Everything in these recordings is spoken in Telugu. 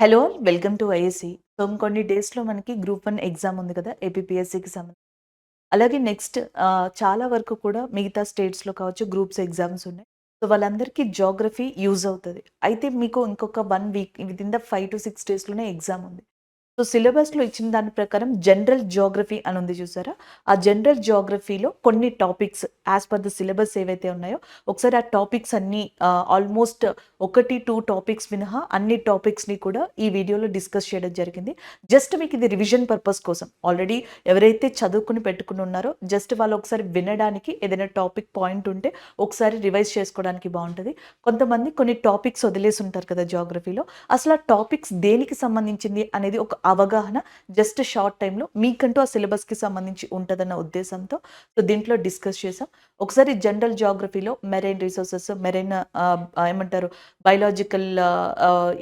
Hello! Welcome to IAC. So, ఇంకొన్ని డేస్‌లో మనకి గ్రూప్ 1 ఎగ్జామ్ ఉంది కదా! ఏపీపీఎస్సీకి సంబంధించి. అలాగే నెక్స్ట్ చాలా వరకు కూడా మిగతా స్టేట్స్‌లో కావచ్చు గ్రూప్స్ ఎగ్జామ్స్ ఉన్నాయి. సో, వాళ్ళందరికీ జియోగ్రఫీ యూజ్ అవుతది. అయితే మీకు ఇంకొక 1 వీక్ వితిన్ ద 5-6 డేస్‌లోనే ఎగ్జామ్ ఉంది. సో, సిలబస్‌లో ఇచ్చిన దాని ప్రకారం జనరల్ జియోగ్రఫీ అని ఉంది చూసారా? ఆ జనరల్ జియోగ్రఫీలో కొన్ని topics as per the syllabus ఏవైతే ఉన్నాయో, ఒకసారి ఆ టాపిక్స్ అన్నీ ఆల్మోస్ట్ 1, 2 టాపిక్స్ మినహా అన్ని టాపిక్స్‌ని కూడా ఈ వీడియోలో డిస్కస్ చేయడం జరిగింది. జస్ట్ మీకు ఇది రివిజన్ పర్పస్ కోసం. ఆల్రెడీ ఎవరైతే చదువుకుని పెట్టుకుని ఉన్నారో, జస్ట్ వాళ్ళు ఒకసారి వినడానికి ఏదైనా టాపిక్ పాయింట్ ఉంటే ఒకసారి రివైజ్ చేసుకోవడానికి బావుంటది. కొంతమంది కొన్ని టాపిక్స్ వదిలేసి ఉంటారు కదా జియోగ్రఫీలో. అసలు ఆ టాపిక్స్ దేనికి సంబంధించింది అనేది ఒక అవగాహన జస్ట్ షార్ట్ టైమ్‌లో మీకంటూ ఆ సిలబస్‌కి సంబంధించి ఉంటదన్న ఉద్దేశంతో సో, దీంట్లో డిస్కస్ చేసాం. ఒకసారి జనరల్ జియోగ్రఫీలో మెరైన్ రిసోర్సెస్, మెరైన్ ఏమంటారు బయోలాజికల్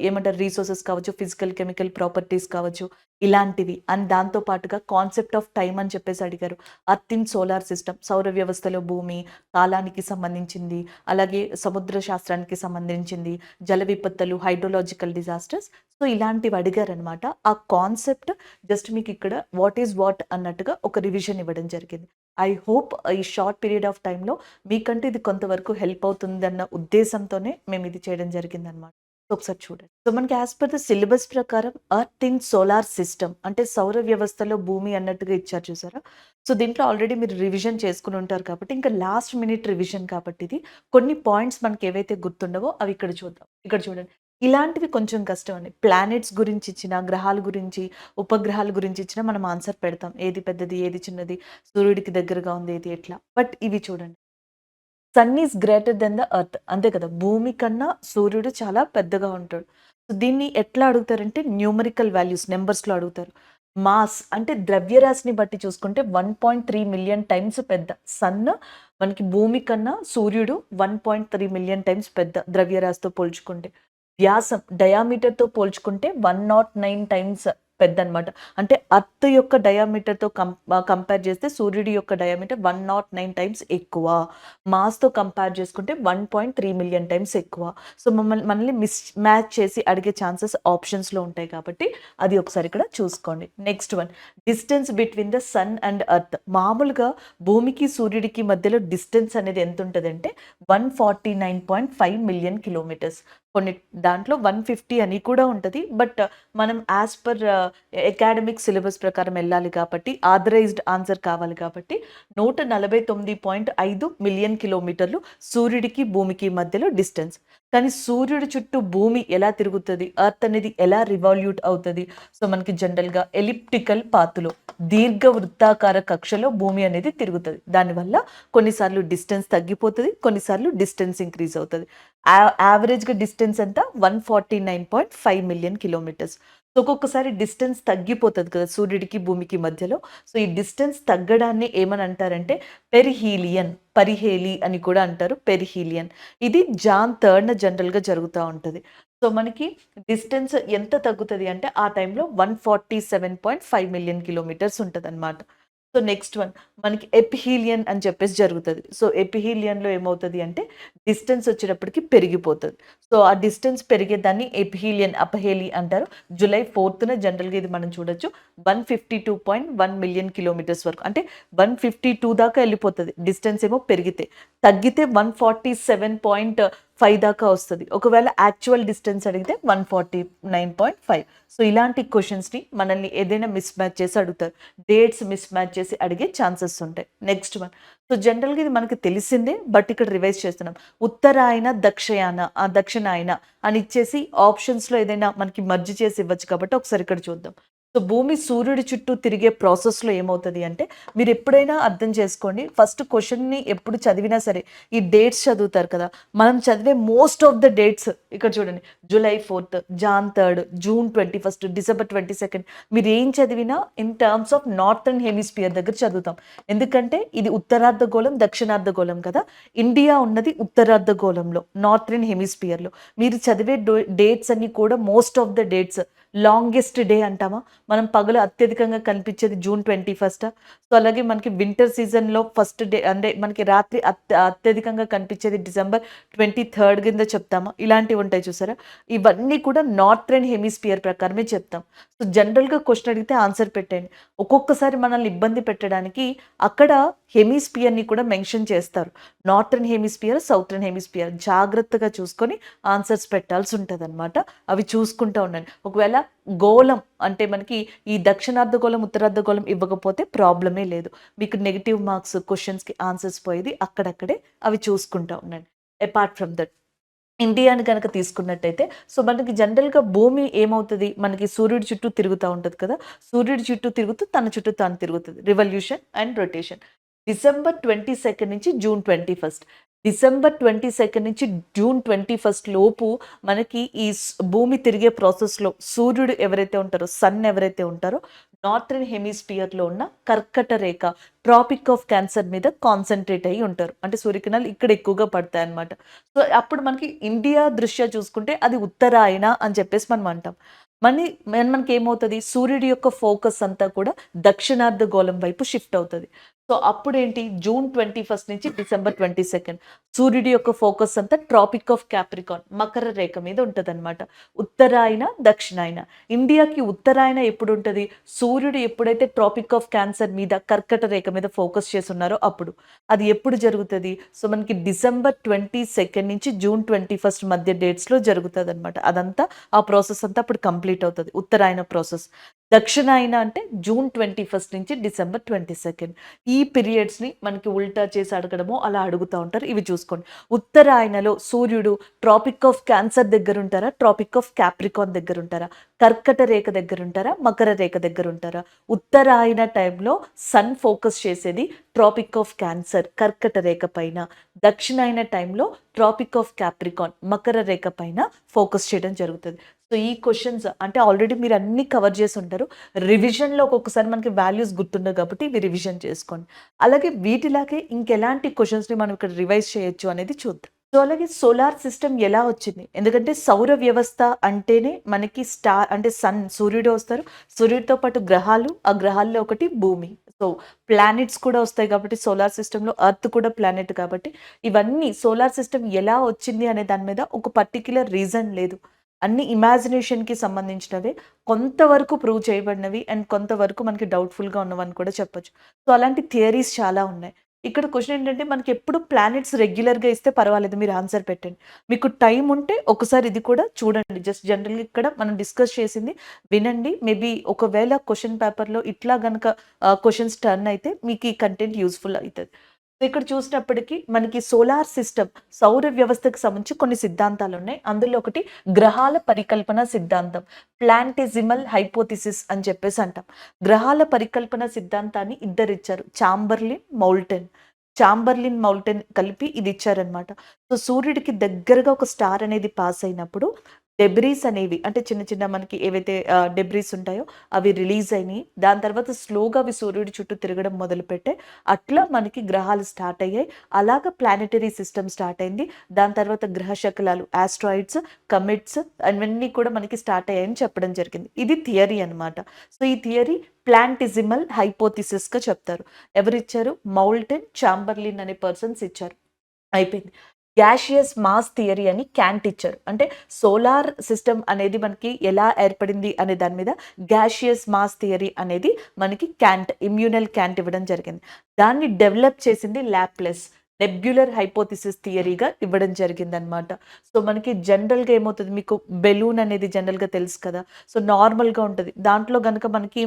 ఏమంటారు రిసోర్సెస్ కావచ్చు, ఫిజికల్, కెమికల్ ప్రాపర్టీస్ కావచ్చు, ఇలాంటివి అండ్ దాంతో పాటుగా కాన్సెప్ట్ ఆఫ్ టైమ్ అని చెప్పేసి అడిగారు. అర్త్ ఇన్ సోలార్ సిస్టమ్ సౌర వ్యవస్థలో భూమి, కాలానికి సంబంధించింది, అలాగే సముద్ర శాస్త్రానికి సంబంధించింది, జల విపత్తులు, హైడ్రోలాజికల్ డిజాస్టర్స్ సో, ఇలాంటివి అడిగారనమాట. ఆ కాన్సెప్ట్ జస్ట్ మీకిక్కడ వాట్ ఈస్ వాట్ అన్నట్టుగా ఒక రివిజన్ ఇవ్వడం జరిగింది. ఐ హోప్ ఈ షార్ట్ పీరియడ్ ఆఫ్ టైమ్‌లో మీకంటే ఇది కొంతవరకు హెల్ప్ అవుతుందన్న ఉద్దేశంతోనే మేమిది చేయడం జరిగిందనమాట. సో, ఒకసారి చూడండి. సో, మనకి యాస్ పర్ ద సిలబస్ ప్రకారం ఎర్త్ ఇన్ సోలార్ సిస్టమ్ అంటే సౌర వ్యవస్థలో భూమి అన్నట్టుగా ఇచ్చారు చూసారా? సో, దీంట్లో ఆల్రెడీ మీరు రివిజన్ చేసుకొని ఉంటారు కాబట్టి ఇంకా లాస్ట్ మినిట్ రివిజన్ కాబట్టి ఇది కొన్ని పాయింట్స్ మనకేవైతే గుర్తుండవో అవి ఇక్కడ చూద్దాం. ఇక్కడ చూడండి. ఇలాంటివి కొంచెం కష్టం అండి. ప్లానెట్స్ గురించి ఇచ్చిన, గ్రహాల గురించి, ఉపగ్రహాల గురించి ఇచ్చినా మనం ఆన్సర్ పెడతాం. ఏది పెద్దది, ఏది చిన్నది, సూర్యుడికి దగ్గరగా ఉంది ఏది ఎట్లా. బట్ ఇవి చూడండి. Sun is greater than the earth. అంతే కదా! భూమి కన్నా సూర్యుడు చాలా పెద్దగా ఉంటాడు. సో, దీన్ని ఎట్లా అడుగుతారంటే న్యూమరికల్ వాల్యూస్ నంబర్స్‌లో అడుగుతారు. మాస్ అంటే ద్రవ్యరాశిని బట్టి చూసుకుంటే 1.3 మిలియన్ టైమ్స్ పెద్ద. సన్ మనకి భూమి కన్నా సూర్యుడు 1.3 మిలియన్ టైమ్స్ పెద్ద ద్రవ్యరాశితో పోల్చుకుంటే. వ్యాసం డయామీటర్‌తో పోల్చుకుంటే 109 టైమ్స్ పెద్దనమాట. అంటే అర్త్ యొక్క డయామీటర్‌తో కంపేర్ చేస్తే సూర్యుడి యొక్క డయామీటర్ 109 టైమ్స్ ఎక్కువ. మాస్‌తో కంపేర్ చేసుకుంటే 1.3 మిలియన్ టైమ్స్ ఎక్కువ. సో, మనల్ని మిస్ మ్యాచ్ చేసి అడిగే ఛాన్సెస్ ఆప్షన్స్‌లో ఉంటాయి కాబట్టి అది ఒకసారి ఇక్కడ చూసుకోండి. Next one distance between the sun and earth. మామూలుగా భూమికి, సూర్యుడికి మధ్యలో డిస్టెన్స్ అనేది ఎంతుంటదంటే 149.5 మిలియన్ కిలోమీటర్స్. కొన్ని దాంట్లో 150 అని కూడా ఉంటది. బట్ మనం యాస్ పర్ అకాడమిక్ సిలబస్ ప్రకారం ఎళ్ళాలి కాబట్టి ఆథరైజ్డ్ ఆన్సర్ కావాలి కాబట్టి 149.5 మిలియన్ కిలోమీటర్లు సూర్యుడికి, భూమికి మధ్యలో డిస్టెన్స్. కానీ సూర్యుడి చుట్టూ భూమి ఎలా తిరుగుతది? ఎర్త్ అనేది ఎలా రివాల్యూట్ అవుతది? సో, మనకి జనరల్‌గా ఎలిప్టికల్ పాత్‌లో దీర్ఘ వృత్తాకార కక్షలో భూమి అనేది తిరుగుతది. దానివల్ల కొన్నిసార్లు డిస్టెన్స్ తగ్గిపోతది. కొన్నిసార్లు డిస్టెన్స్ ఇంక్రీజ్ అవుతది. యావరేజ్‌గా డిస్టెన్స్ ఎంత? 149.5 మిలియన్ కిలోమీటర్స్. సో, ఒక్కొక్కసారి డిస్టెన్స్ తగ్గిపోతది కదా! సూర్యుడికి, భూమికి మధ్యలో. సో, ఈ డిస్టెన్స్ తగ్గడాన్ని ఏమని అంటారంటే పెరిహీలియన్, పరిహేలి అని కూడా అంటారు. పెరిహీలియన్. ఇది జాన్ 3న జనరల్‌గా జరుగుతా ఉంటది. సో, మనకి డిస్టెన్స్ ఎంత తగ్గుతది అంటే ఆ టైంలో 147.5 మిలియన్ కిలోమీటర్స్ ఉంటదనమాట. సో, నెక్స్ట్ వన్ మనకి ఎపిహీలియన్ అని చెప్పేసి జరుగుతది. సో, ఎపిహీలియన్‌లో ఏమవుతది అంటే డిస్టెన్స్ వచ్చేటప్పటికి పెరిగిపోతది. సో, ఆ డిస్టెన్స్ పెరిగేదాన్ని ఎపిహీలియన్, అపహేలి అంటారు. జూలై 4న జనరల్‌గా ఇది మనం చూడొచ్చు. 152.1 మిలియన్ కిలోమీటర్స్ వరకు. అంటే 152 దాకా ఎళ్ళిపోతది. డిస్టెన్స్ ఏమో పెరిగితే. తగ్గితే 147.5 దాకా వస్తది. ఒకవేళ యాక్చువల్ డిస్టెన్స్ అడిగితే 149.5. సో, ఇలాంటి క్వెషన్స్‌ని మనల్ని ఏదైనా మిస్ మ్యాచ్ చేసి అడుగుతారు. డేట్స్ మిస్ మ్యాచ్ చేసి అడిగే ఛాన్సెస్ ఉంటాయి. Next one. సో, జనరల్‌గా ఇది మనకు తెలిసిందే. బట్ ఇక్కడ రివైజ్ చేస్తున్నాం. ఉత్తరాయన, దక్షిణాయన అని ఇచ్చేసి ఆప్షన్స్‌లో ఏదైనా మనకి మర్జ్ చేసి ఇవ్వచ్చు కాబట్టి ఒకసారి ఇక్కడ చూద్దాం. సో, భూమి సూర్యుడి చుట్టూ తిరిగే ప్రాసెస్‌లో ఏమవుతది అంటే మీరెప్పుడైనా అర్థం చేసుకోండి. ఫస్ట్ క్వెషన్‌ని ఎప్పుడు చదివినా సరే ఈ డేట్స్ చదువుతారు కదా! మనం చదివే మోస్ట్ ఆఫ్ ద డేట్స్ ఇక్కడ చూడండి. జూలై 4, జాన్ 3, జూన్ 21, డిసెంబర్ 22 మీరేం చదివినా in terms of northern hemisphere దగ్గర చదువుతాం. ఎందుకంటే ఇది ఉత్తరార్ధగోళం, దక్షిణార్ధగోళం కదా! ఇండియా ఉన్నది ఉత్తరార్ధగోళంలో, నార్థర్న్ హెమిస్ఫియర్‌లో. మీరు చదివే డేట్స్ అన్నీ కూడా most of the dates longest day అంటామా? మనం పగలు అత్యధికంగా కనిపించేది జూన్ 21. సో, అలాగే మనకి వింటర్ సీజన్‌లో ఫస్ట్ డే అంటే మనకి రాత్రి అత్యధికంగా కనిపించేది డిసెంబర్ 23 కింద చెప్తామా? ఇలాంటివి ఉంటాయి చూసారా? ఇవన్నీ కూడా నార్థర్న్ హెమిస్ఫియర్ ప్రకారమే చెప్తాం. సో, జనరల్‌గా క్వెషన్ అడిగితే ఆన్సర్ పెట్టేయండి. ఒక్కొక్కసారి మనల్ని ఇబ్బంది పెట్టడానికి అక్కడ హెమిస్ఫియర్‌ని కూడా మెన్షన్ చేస్తారు. నార్థర్న్ హెమిస్ఫియర్, సౌతర్న్ హెమిస్ఫియర్ జాగ్రత్తగా చూసుకొని ఆన్సర్స్ పెట్టాల్సి ఉంటదనమాట. అవి చూసుకుంటా ఉండండి. ఒకవేళ గోళం అంటే మనకి ఈ దక్షిణార్ధగోళం, ఉత్తరార్ధగోళం ఇవ్వకపోతే ప్రాబ్లమే లేదు. మీకు నెగెటివ్ మార్క్స్ క్వెషన్స్‌కి ఆన్సర్స్ పోయేది అక్కడక్కడే అవి చూసుకుంటా ఉండండి. అపార్ట్ ఫ్రమ్ దట్ ఇండియాని గనక తీసుకున్నట్టయితే సో, మనకి జనరల్‌గా భూమి ఏమవుతది? మనకి సూర్యుడి చుట్టూ తిరుగుతా ఉంటది కదా! సూర్యుడి చుట్టూ తిరుగుతూ తన చుట్టూ తాను తిరుగుతది. Revolution and rotation. డిసెంబర్ 22 నుంచి జూన్ 21. డిసెంబర్ 22 నుంచి జూన్ 21 లోపు మనకి ఈ భూమి తిరిగే ప్రాసెస్‌లో సూర్యుడు ఎవరైతే ఉంటారో, సన్ ఎవరైతే ఉంటారో నార్థర్న్ హెమిస్ఫియర్‌లో ఉన్న కర్కట రేఖ, ట్రాపిక్ ఆఫ్ క్యాన్సర్ మీద కాన్సంట్రేట్ అయ్యి ఉంటారు. అంటే సూర్యకిరణాలు ఇక్కడ ఎక్కువగా పడతాయన్నమాట. సో, అప్పుడు మనకి ఇండియా దృష్ట్యా చూసుకుంటే అది ఉత్తరాయణ అని చెప్పేసి మనం అంటాం. మనకేమవుతది సూర్యుడి యొక్క ఫోకస్ అంతా కూడా దక్షిణార్ధగోళం వైపు షిఫ్ట్ అవుతది. సో, అప్పుడేంటి జూన్ 21 నుంచి డిసెంబర్ 22 సూర్యుడి యొక్క ఫోకస్ అంతా ట్రాపిక్ ఆఫ్ క్యాప్రికాన్ మకర రేఖ మీద ఉంటదన్నమాట. ఉత్తరాయణ, దక్షిణాయన. ఇండియాకి ఉత్తరాయణ ఎప్పుడుంటది? సూర్యుడు ఎప్పుడైతే ట్రాపిక్ ఆఫ్ క్యాన్సర్ మీద కర్కట రేఖ మీద ఫోకస్ చేసున్నారో అప్పుడు. అది ఎప్పుడు జరుగుతది? సో, మనకి డిసెంబర్ 22 నుంచి జూన్ 21 మధ్య డేట్స్‌లో జరుగుతదనమాట. అదంతా ఆ ప్రాసెస్ అంతా అప్పుడు కంప్లీట్ అవుతది. ఉత్తరాయణ ప్రాసెస్. దక్షిణాయన అంటే జూన్ 21 నుంచి డిసెంబర్ 22 ఈ పీరియడ్స్‌ని మనకి ఉల్టా చేసి అడగడమో అలా అడుగుతా ఉంటారు. ఇవి చూసుకోండి. ఉత్తరాయణలో సూర్యుడు ట్రాపిక్ ఆఫ్ క్యాన్సర్ దగ్గరుంటారా? ట్రాపిక్ ఆఫ్ క్యాప్రికాన్ దగ్గరుంటారా? కర్కట రేఖ దగ్గరుంటారా? మకర రేఖ దగ్గరుంటారా? ఉత్తరాయణ టైంలో సన్ ఫోకస్ చేసేది ట్రాపిక్ ఆఫ్ క్యాన్సర్ కర్కట రేఖ పైన. దక్షిణాయన టైంలో ట్రాపిక్ ఆఫ్ క్యాప్రికాన్ మకర రేఖ పైన ఫోకస్ చేయడం జరుగుతది. సో, ఈ క్వెషన్స్ అంటే ఆల్రెడీ మీరు అన్నీ కవర్ చేసి ఉంటారు. రివిజన్‌లో ఒక్కొక్కసారి మనకి వాల్యూస్ గుర్తుండవు కాబట్టి ఇవి రివిజన్ చేసుకోండి. అలాగే వీటిలాగే ఇంకెలాంటి క్వెషన్స్‌ని మనం ఇక్కడ రివైజ్ చేయొచ్చు అనేది చూద్దాం. సో, అలాగే సోలార్ సిస్టమ్ ఎలా వచ్చింది? ఎందుకంటే సౌర వ్యవస్థ అంటేనే మనకి స్టార్ అంటే సన్ సూర్యుడు వస్తారు. సూర్యుడితో పాటు గ్రహాలు, ఆ గ్రహాల్లో ఒకటి భూమి. సో, ప్లానెట్స్ కూడా వస్తాయి కాబట్టి సోలార్ సిస్టమ్‌లో ఎర్త్ కూడా ప్లానెట్ కాబట్టి ఇవన్నీ సోలార్ సిస్టమ్ ఎలా వచ్చింది అనే దాని మీద ఒక పర్టిక్యులర్ రీజన్ లేదు. అన్ని ఇమాజినేషన్‌కి సంబంధించినవే. కొంతవరకు ప్రూవ్ చేయబడినవి అండ్ కొంతవరకు మనకి డౌట్‌ఫుల్‌గా ఉన్నవని కూడా చెప్పొచ్చు. సో, అలాంటి థియరీస్ చాలా ఉన్నాయి. ఇక్కడ క్వెషన్ ఏంటంటే మనకెప్పుడు ప్లానెట్స్ రెగ్యులర్‌గా ఇస్తే పర్వాలేదు. మీరు ఆన్సర్ పెట్టండి. మీకు టైం ఉంటే ఒకసారి ఇది కూడా చూడండి. జస్ట్ జనరల్‌గా ఇక్కడ మనం డిస్కస్ చేసింది వినండి. మేబీ ఒకవేళ క్వెషన్ పేపర్‌లో ఇట్లా గనక క్వెషన్స్ టర్న్ అయితే మీకు ఈ కంటెంట్ యూజ్‌ఫుల్ అయితది. ఇక్కడ చూసినప్పటికీ మనకి సోలార్ సిస్టమ్ సౌర వ్యవస్థకు సంబంధించి కొన్ని సిద్ధాంతాలున్నాయి. అందులో ఒకటి గ్రహాల పరికల్పన సిద్ధాంతం. ప్లాంటిజిమల్ హైపోథిసిస్ అని చెప్పేసి అంటాం. గ్రహాల పరికల్పన సిద్ధాంతాన్ని ఇద్దరిచ్చారు. చాంబర్లిన్, మౌల్టన్ కలిపి ఇది ఇచ్చారనమాట. సో, సూర్యుడికి దగ్గరగా ఒక స్టార్ అనేది పాస్ అయినప్పుడు డెబ్రీస్ అనేవి అంటే చిన్న చిన్న మనకి ఏవైతే డెబ్రీస్ ఉంటాయో అవి రిలీజ్ అయినాయి. దాని తర్వాత స్లోగా అవి సూర్యుడి చుట్టూ తిరగడం మొదలుపెట్టాయి. అట్లా మనకి గ్రహాలు స్టార్ట్ అయ్యాయి. అలాగా ప్లానెటరీ సిస్టమ్ స్టార్ట్ అయింది. దాని తర్వాత గ్రహ శకలాలు, ఆస్ట్రాయిడ్స్, కమిట్స్ అవన్నీ కూడా మనకి స్టార్ట్ అయ్యాయని చెప్పడం జరిగింది. ఇది థియరీ అనమాట. సో, ఈ థియరీ ప్లాంటిజిమల్ హైపోథిసిస్‌గా చెప్తారు. ఎవరిచ్చారు? మౌల్టన్, చాంబర్లిన్ అనే పర్సన్స్ ఇచ్చారు. అయిపోయింది. గ్యాషియస్ మాస్ థియరీ అని క్యాంట్ ఇచ్చారు. అంటే సోలార్ సిస్టమ్ అనేది మనకి ఎలా ఏర్పడింది అనే దాని మీద గ్యాషియస్ మాస్ థియరీ అనేది మనకి ఇమ్యూనల్ క్యాంట్ ఇవ్వడం జరిగింది. దాన్ని డెవలప్ చేసింది లాప్లస్. నెబ్యులర్ హైపోథిసిస్ థియరీగా ఇవ్వడం జరిగిందనమాట. సో, మనకి జనరల్‌గా ఏమవుతది మీకు బెలూన్ అనేది జనరల్‌గా తెలుసు కదా! సో, నార్మల్‌గా ఉంటది. దాంట్లో గనక మనకి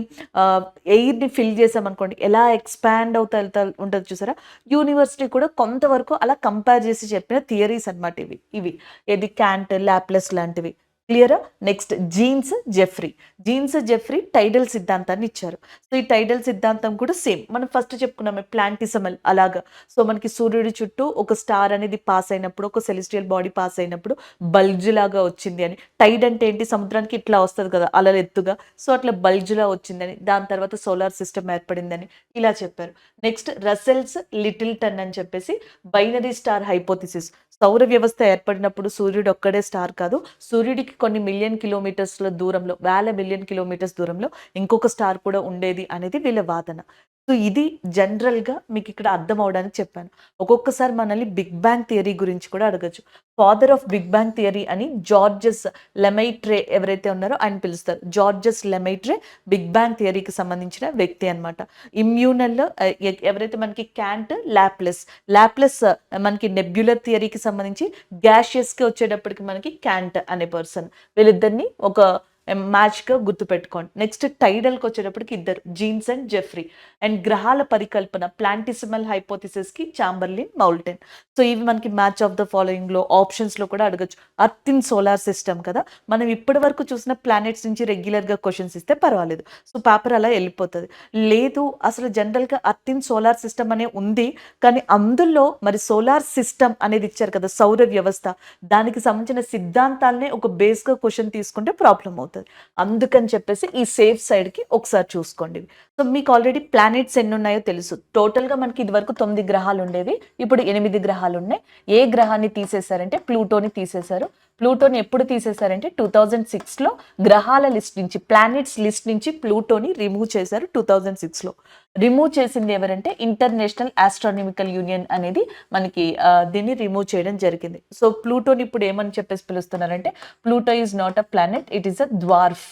ఎయిర్‌ని ఫిల్ చేసామనుకోండి ఎలా ఎక్స్‌పాండ్ అవుతా ఎళ్తా ఉంటది చూసారా? యూనివర్స్‌ని కూడా కొంతవరకు అలా కంపేర్ చేసి చెప్పిన థియరీస్ అన్నమాట ఇవి. ఏది క్యాంట్, లాప్లస్ లాంటివి. క్లియరా? నెక్స్ట్ జీన్స్ జెఫ్రీ టైడల్ సిద్ధాంతాన్ని ఇచ్చారు. సో, ఈ టైడల్ సిద్ధాంతం కూడా సేమ్. మనం ఫస్ట్ చెప్పుకున్నామే ప్లాంటిసమల్ అలాగా. సో, మనకి సూర్యుడి చుట్టూ ఒక స్టార్ అనేది పాస్ అయినప్పుడు, ఒక సెలెస్టియల్ బాడీ పాస్ అయినప్పుడు బల్జ్ లాగా వచ్చింది అని. టైడ్ అంటే ఏంటి? సముద్రానికి ఇట్లా వస్తది కదా! అలలు ఎత్తుగా. సో, అట్లా బల్జ్‌లా వచ్చిందని. దాని తర్వాత సోలార్ సిస్టమ్ ఏర్పడిందని ఇలా చెప్పారు. నెక్స్ట్ రసెల్స్ లిటిల్‌టన్ అని చెప్పేసి బైనరీ స్టార్ హైపోథిసిస్. సౌర వ్యవస్థ ఏర్పడినప్పుడు సూర్యుడు ఒక్కడే స్టార్ కాదు. సూర్యుడికి కొన్ని మిలియన్ కిలోమీటర్స్ల దూరంలో, వేల మిలియన్ కిలోమీటర్స్ దూరంలో ఇంకొక స్టార్ కూడా ఉండేది అనేది వీళ్ళ వాదన. సో ఇది జనరల్‌గా మీకిక్కడ అర్థం అవ్వడానికి చెప్పాను. ఒక్కొక్కసారి మనల్ని బిగ్ బ్యాంగ్ థియరీ గురించి కూడా అడగొచ్చు. Father of big bang theory అని జార్జెస్ లెమైట్రే ఎవరైతే ఉన్నారో ఆయన పిలుస్తారు. జార్జెస్ లెమైట్రే బిగ్ బ్యాంగ్ థియరీకి సంబంధించిన వ్యక్తి అన్నమాట. ఇమ్యూనల్‌లో ఎవరైతే మనకి క్యాంట్, లాప్లస్ మనకి నెబ్యులర్ థియరీకి సంబంధించి గ్యాషియస్‌కి వచ్చేటప్పటికి మనకి క్యాంట్ అనే పర్సన్. వీళ్ళిద్దరిని ఒక మ్యాచ్‌గా గుర్తుపెట్టుకోండి. నెక్స్ట్ టైడల్‌కి వచ్చేటప్పటికి ఇద్దరు జీన్స్ అండ్ జెఫ్రీ. అండ్ గ్రహాల పరికల్పన ప్లాంటిసిమల్ హైపోథిసిస్‌కి చాంబర్లిన్, మౌల్టన్. సో ఇవి మనకి మ్యాచ్ ఆఫ్ ద ఫాలోయింగ్‌లో ఆప్షన్స్‌లో కూడా అడగొచ్చు. అర్త్ ఇన్ సోలార్ సిస్టమ్ కదా! మనం ఇప్పటి వరకు చూసిన ప్లానెట్స్ నుంచి రెగ్యులర్‌గా క్వెషన్స్ ఇస్తే పర్వాలేదు. సో పేపర్ అలా ఎళ్ళిపోతది. లేదు అసలు జనరల్‌గా అర్త్ ఇన్ సోలార్ సిస్టమ్ అనే ఉంది. కానీ అందులో మరి సోలార్ సిస్టమ్ అనేది ఇచ్చారు కదా! సౌర వ్యవస్థ. దానికి సంబంధించిన సిద్ధాంతాలనే ఒక బేస్‌గా క్వెషన్ తీసుకుంటే ప్రాబ్లమ్ అవుతది. అందుకని చెప్పేసి ఈ సేఫ్ సైడ్‌కి ఒకసారి చూసుకోండి. సో మీకు ఆల్రెడీ ప్లానెట్స్ ఎన్నున్నాయో తెలుసు. టోటల్‌గా మనకి ఇదివరకు 9 గ్రహాలు ఉండేవి. ఇప్పుడు 8 గ్రహాలు ఉన్నాయి. ఏ గ్రహాన్ని తీసేశారంటే ప్లూటోని తీసేశారు. ప్లూటోని ఎప్పుడు తీసేశారంటే 2006లో గ్రహాల లిస్ట్ నుంచి, ప్లానెట్స్ లిస్ట్ నుంచి ప్లూటోని రిమూవ్ చేశారు 2006లో. రిమూవ్ చేసింది ఎవరంటే ఇంటర్నేషనల్ ఆస్ట్రానమికల్ యూనియన్ అనేది మనకి దీన్ని రిమూవ్ చేయడం జరిగింది. సో ప్లూటోని ఇప్పుడు ఏమని చెప్పేసి పిలుస్తున్నారంటే Pluto is not a planet, it is a dwarf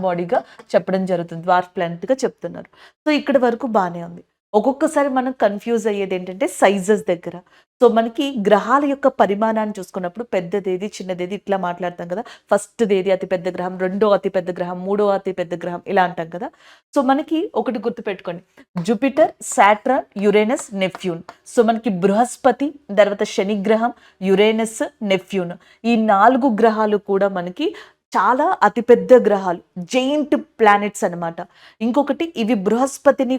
బాడీగా చెప్పడం జరుగుతుంది. డ్వార్ఫ్ ప్లానెట్‌గా చెప్తున్నారు. సో ఇక్కడి వరకు బానే ఉంది. ఒక్కొక్కసారి మనం కన్‌ఫ్యూజ్ అయ్యేది ఏంటంటే సైజెస్ దగ్గర. సో మనకి గ్రహాల యొక్క పరిమాణాన్ని చూసుకున్నప్పుడు పెద్దదేది, చిన్నదేది ఇట్లా మాట్లాడతాం కదా! ఫస్ట్‌దేది అతి పెద్ద గ్రహం, రెండో అతి పెద్ద గ్రహం, మూడో అతి పెద్ద గ్రహం ఇలా అంటాం కదా! సో మనకి ఒకటి గుర్తుపెట్టుకోండి. Jupiter, Saturn, Uranus, Neptune. So మనకి బృహస్పతి, తర్వాత శని గ్రహం, యురేనస్, నెప్ట్యూన్. ఈ 4 గ్రహాలు కూడా మనకి చాలా అతిపెద్ద గ్రహాలు. జెయింట్ ప్లానెట్స్ అన్నమాట. ఇంకొకటి ఇవి బృహస్పతిని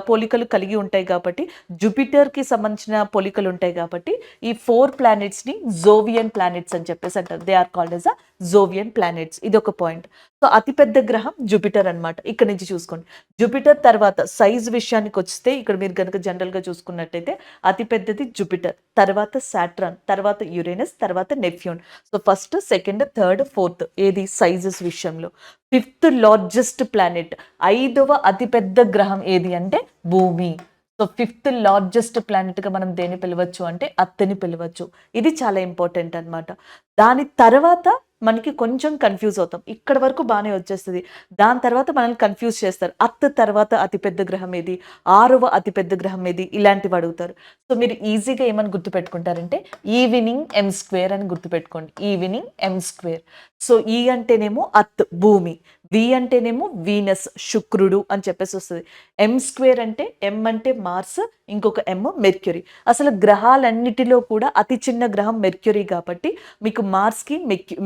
పోలికలు కలిగి ఉంటాయి కాబట్టి, జూపిటర్‌కి సంబంధించిన పోలికలు ఉంటాయి కాబట్టి, ఈ 4 ప్లానెట్స్‌ని జోవియన్ ప్లానెట్స్ అని చెప్పేసి అంటారు. They are called as Jovian planets. ఇదొక పాయింట్. సో అతిపెద్ద గ్రహం జూపిటర్ అన్నమాట. ఇక్కడ నుంచి చూసుకోండి. జూపిటర్ తర్వాత సైజ్ విషయానికొస్తే ఇక్కడ మీరు గనుక జనరల్‌గా చూసుకున్నట్టయితే అతిపెద్దది జూపిటర్, తర్వాత సాటర్న్, తర్వాత యురేనస్, తర్వాత Neptune. So first, second, third, fourth ఏది సైజెస్ విషయంలో. ఫిఫ్త్ లార్జెస్ట్ ప్లానెట్, 5వ అతిపెద్ద గ్రహం ఏది అంటే భూమి. సో ఫిఫ్త్ లార్జెస్ట్ ప్లానెట్‌గా మనం దేన్ని పిలవచ్చు అంటే అర్త్‌ని పిలవచ్చు. ఇది చాలా ఇంపార్టెంట్ అన్నమాట. దాని తర్వాత మనకి కొంచెం కన్‌ఫ్యూజ్ అవుతాం. ఇక్కడి వరకు బానే వచ్చేస్తది. దాని తర్వాత మనల్ని కన్‌ఫ్యూజ్ చేస్తారు. అర్త్ తర్వాత అతిపెద్ద గ్రహం ఏది? 6వ అతిపెద్ద గ్రహం ఏది? ఇలాంటివి అడుగుతారు. సో మీరు ఈజీగా ఏమని గుర్తుపెట్టుకుంటారంటే ఈవినింగ్ ఎమ్ స్క్వేర్ అని గుర్తుపెట్టుకోండి. ఈవినింగ్ ఎమ్ స్క్వేర్. సో ఈ అంటేనేమో అర్త్ భూమి. వి అంటేనేమో వీనస్ శుక్రుడు అని చెప్పేసి వస్తది. ఎమ్ స్క్వేర్ అంటే ఎమ్ అంటే మార్స్, ఇంకొక ఎమ్ మెర్క్యూరీ. అసలు గ్రహాలన్నిటిలో కూడా అతి చిన్న గ్రహం మెర్క్యూరీ కాబట్టి మీకు మార్స్‌కి,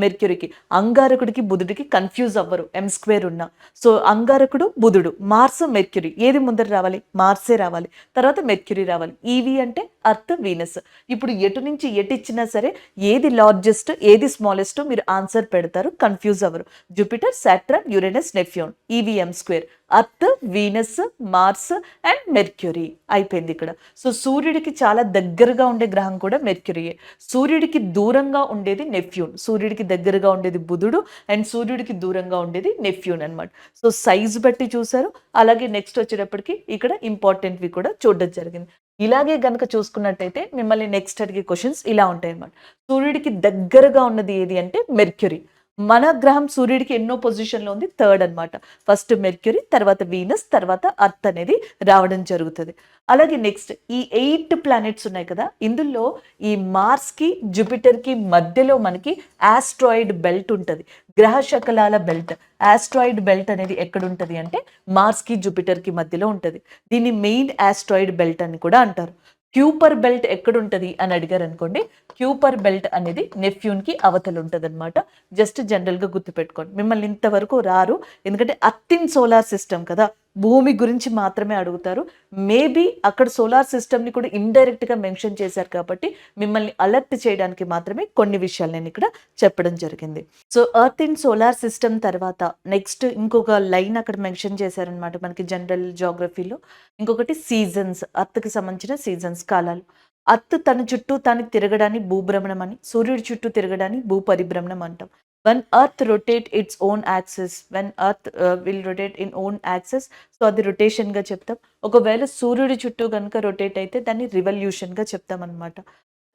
మెర్క్యూరీకి, అంగారకుడికి, బుధుడికి కన్‌ఫ్యూజ్ అవ్వరు ఎమ్ స్క్వేర్ ఉన్నా. సో అంగారకుడు బుధుడు, మార్స్, మెర్క్యూరీ ఏది ముందర రావాలి? మార్సే రావాలి. తర్వాత మెర్క్యూరీ రావాలి. ఈవి అంటే అర్త్, వీనస్. ఇప్పుడు ఎటు నుంచి ఎటు ఇచ్చినా సరే ఏది లార్జెస్ట్, ఏది స్మాలెస్ట్ మీరు ఆన్సర్ పెడతారు. కన్‌ఫ్యూజ్ అవ్వరు. Jupiter, Saturn, Uranus, Neptune. ఈవీఎం స్క్వేర్. Earth, Venus, Mars and Mercury అయిపోయింది ఇక్కడ. సో సూర్యుడికి చాలా దగ్గరగా ఉండే గ్రహం కూడా మెర్క్యూరీయే. సూర్యుడికి దూరంగా ఉండేది నెప్ట్యూన్. సూర్యుడికి దగ్గరగా ఉండేది బుధుడు అండ్ సూర్యుడికి దూరంగా ఉండేది నెప్ట్యూన్ అన్నమాట. సో సైజ్ బట్టి చూసారు. అలాగే నెక్స్ట్ వచ్చేటప్పటికి ఇక్కడ ఇంపార్టెంట్‌వి కూడా చూడడం జరిగింది. ఇలాగే గనక చూసుకున్నట్టయితే మిమ్మల్ని నెక్స్ట్ అడిగే క్వెషన్స్ ఇలా ఉంటాయన్నమాట. సూర్యుడికి దగ్గరగా ఉన్నది ఏది అంటే మెర్క్యూరీ. మన గ్రహం సూర్యుడికి ఎన్నో పొజిషన్‌లో ఉంది? థర్డ్ అన్నమాట. ఫస్ట్ మెర్క్యూరీ, తర్వాత వీనస్, తర్వాత అర్త్ అనేది రావడం జరుగుతది. అలాగే నెక్స్ట్ ఈ 8 ప్లానెట్స్ ఉన్నాయి కదా! ఇందులో ఈ మార్స్‌కి, జూపిటర్‌కి మధ్యలో మనకి ఆస్ట్రాయిడ్ బెల్ట్ ఉంటది. గ్రహ శకలాల బెల్ట్. ఆస్ట్రాయిడ్ బెల్ట్ అనేది ఎక్కడుంటది అంటే మార్స్‌కి, జూపిటర్‌కి మధ్యలో ఉంటది. దీన్ని మెయిన్ ఆస్ట్రాయిడ్ బెల్ట్ అని కూడా అంటారు. క్యూపర్ బెల్ట్ ఎక్కడుంటది అని అడిగారనుకోండి, క్యూపర్ బెల్ట్ అనేది నెప్ట్యూన్‌కి అవతల ఉంటదన్నమాట. జస్ట్ జనరల్‌గా గుర్తుపెట్టుకోండి. మిమ్మల్ని ఇంతవరకు రారు. ఎందుకంటే అర్త్ ఇన్ సోలార్ సిస్టమ్ కదా! భూమి గురించి మాత్రమే అడుగుతారు. మేబీ అక్కడ సోలార్ సిస్టమ్‌ని కూడా ఇండైరెక్ట్‌గా మెన్షన్ చేశారు కాబట్టి మిమ్మల్ని అలర్ట్ చేయడానికి మాత్రమే కొన్ని విషయాలు నేను ఇక్కడ చెప్పడం జరిగింది. So earth in solar system తర్వాత నెక్స్ట్ ఇంకొక లైన్ అక్కడ మెన్షన్ చేశారనమాట మనకి జనరల్ జియోగ్రఫీలో. ఇంకొకటి సీజన్స్, ఎర్త్‌కి సంబంధించిన సీజన్స్ కాలాలు. ఎర్త్ తన చుట్టూ తాను తిరగడాన్ని భూభ్రమణం అని, సూర్యుడి చుట్టూ తిరగడాన్ని భూపరిభ్రమణం అంటాం. When earth rotate its own access, when earth will rotate in own access, so అది రొటేషన్గా చెప్తాం. ఒకవేళ సూర్యుడి చుట్టూ కనుక రొటేట్ అయితే దాన్ని రివల్యూషన్గా చెప్తాం అనమాట.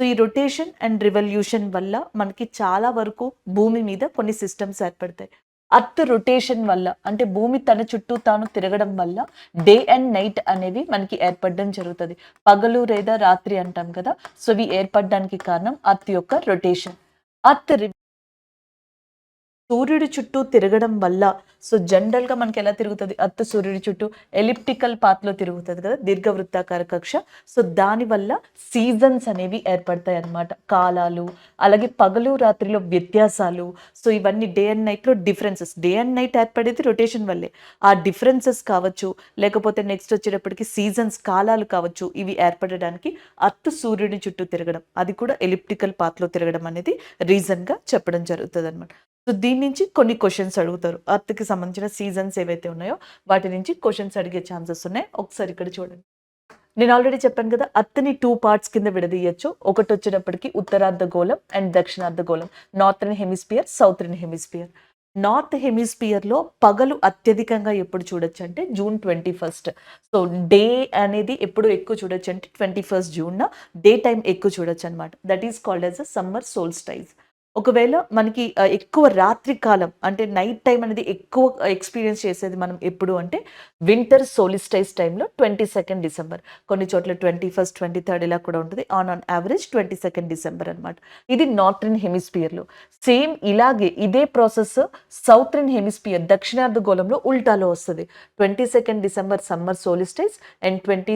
సో ఈ రొటేషన్ అండ్ రివల్యూషన్ వల్ల మనకి చాలా వరకు భూమి మీద కొన్ని సిస్టమ్స్ ఏర్పడతాయి. అర్త్ రొటేషన్ వల్ల అంటే భూమి తన చుట్టూ తాను తిరగడం వల్ల డే అండ్ నైట్ అనేవి మనకి ఏర్పడడం జరుగుతుంది. పగలు లేదా రాత్రి అంటాం కదా, సో ఇవి ఏర్పడడానికి కారణం అర్త్ యొక్క రొటేషన్. అర్త్ సూర్యుడి చుట్టూ తిరగడం వల్ల, సో జనరల్గా మనకి ఎలా తిరుగుతుంది అర్త్ సూర్యుడి చుట్టూ ఎలిప్టికల్ పాత్లో తిరుగుతుంది కదా, దీర్ఘవృత్తాకార కక్ష. సో దానివల్ల సీజన్స్ అనేవి ఏర్పడతాయి అన్నమాట, కాలాలు, అలాగే పగలు రాత్రిలో వ్యత్యాసాలు. సో ఇవన్నీ డే అండ్ నైట్లో డిఫరెన్సెస్, డే అండ్ నైట్ ఏర్పడేది రొటేషన్ వల్లే. ఆ డిఫరెన్సెస్ కావచ్చు, లేకపోతే నెక్స్ట్ వచ్చేటప్పటికి సీజన్స్ కాలాలు కావచ్చు, ఇవి ఏర్పడడానికి అర్త్ సూర్యుడి చుట్టూ తిరగడం, అది కూడా ఎలిప్టికల్ పాత్లో తిరగడం అనేది రీజన్గా చెప్పడం జరుగుతుంది అనమాట. సో దీని నుంచి కొన్ని క్వశ్చన్స్ అడుగుతారు, అర్త్కి సంబంధించిన సీజన్స్ ఏవైతే ఉన్నాయో వాటి నుంచి క్వశ్చన్స్ అడిగే ఛాన్సెస్ ఉన్నాయి. ఒకసారి ఇక్కడ చూడండి, నేను ఆల్రెడీ చెప్పాను కదా అర్త్ని 2 పార్ట్స్ కింద విడదీయచ్చు. ఒకటి వచ్చేటప్పటికి ఉత్తరార్ధగోళం అండ్ దక్షిణార్ధగోళం, northern hemisphere, southern hemisphere. North హెమిస్పియర్లో పగలు అత్యధికంగా ఎప్పుడు చూడొచ్చు అంటే జూన్ 21. సో డే అనేది ఎప్పుడు ఎక్కువ చూడొచ్చు అంటే 21 జూన్ డే టైం ఎక్కువ చూడొచ్చు అనమాట. That is called as a summer solstice. ఒకవేళ మనకి ఎక్కువ రాత్రి కాలం అంటే నైట్ టైం అనేది ఎక్కువ ఎక్స్పీరియన్స్ చేసేది మనం ఎప్పుడు అంటే వింటర్ సోలిస్టైజ్ టైంలో 22 డిసెంబర్, కొన్ని చోట్ల 21, 23 ఇలా కూడా ఉంటుంది. ఆన్ యావరేజ్ 22 డిసెంబర్ అనమాట. ఇది నార్థర్న్ హెమిస్పియర్లో. సేమ్ ఇలాగే ఇదే ప్రాసెస్ సౌత్రన్ హెమిస్పియర్ దక్షిణార్ధగోళంలో ఉల్టాలో వస్తుంది. 22 December summer solstice and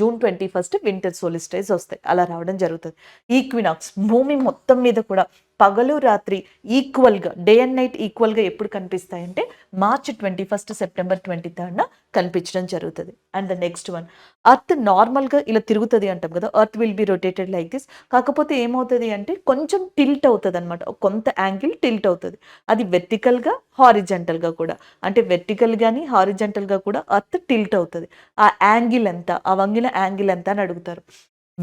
June 21 winter solstice వస్తాయి. అలా రావడం జరుగుతుంది. ఈక్వినాక్స్ భూమి మొత్తం మీద కూడా పగలు రాత్రి ఈక్వల్గా, డే అండ్ నైట్ ఈక్వల్గా ఎప్పుడు కనిపిస్తాయంటే మార్చ్ 21, సెప్టెంబర్ 23 కనిపించడం జరుగుతుంది. And the next one, earth నార్మల్గా ఇలా తిరుగుతుంది అంటాం కదా, earth will be rotated like this. కాకపోతే ఏమవుతుంది అంటే కొంచెం టిల్ట్ అవుతుంది అనమాట, కొంత యాంగిల్ టిల్ట్ అవుతుంది. అది వెర్టికల్గా హారిజెంటల్గా కూడా, అంటే వెర్టికల్ కానీ హారిజెంటల్గా కూడా అర్త్ టిల్ట్ అవుతుంది. ఆ యాంగిల్ ఎంత, ఆ వంగిన యాంగిల్ ఎంత అని అడుగుతారు.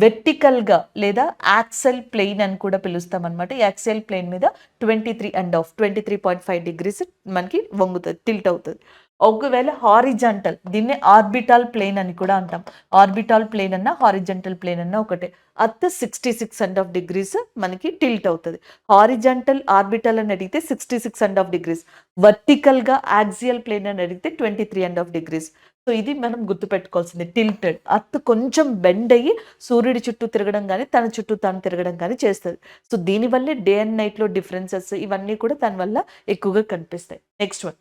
వెర్టికల్గా లేదా యాక్సెల్ ప్లేన్ అని కూడా పిలుస్తాం అనమాట. ఈ యాక్సెల్ ప్లేన్ మీద 23.5 డిగ్రీస్ మనకి వంగుతుంది, టిల్ట్ అవుతుంది. ఒకవేళ హారిజాంటల్, దీన్ని ఆర్బిటాల్ ప్లేన్ అని కూడా అంటాం. ఆర్బిటాల్ ప్లేన్ అన్న హారిజెంటల్ ప్లేన్ అన్న ఒకటే. అర్త్ 66.5 డిగ్రీస్ మనకి టిల్ట్ అవుతుంది. హారిజాంటల్ ఆర్బిటల్ అని అడిగితే 66.5 డిగ్రీస్, వర్టికల్గా యాక్సియల్ ప్లేన్ అని అడిగితే 23.5 డిగ్రీస్. సో ఇది మనం గుర్తుపెట్టుకోవాల్సింది, టిల్టెడ్. అర్త్ కొంచెం బెండ్ అయ్యి సూర్యుడి చుట్టూ తిరగడం కానీ తన చుట్టూ తాను తిరగడం కానీ చేస్తుంది. సో దీనివల్లే డే అండ్ నైట్లో డిఫరెన్సెస్ ఇవన్నీ కూడా దానివల్ల ఎక్కువగా కనిపిస్తాయి. నెక్స్ట్ వన్,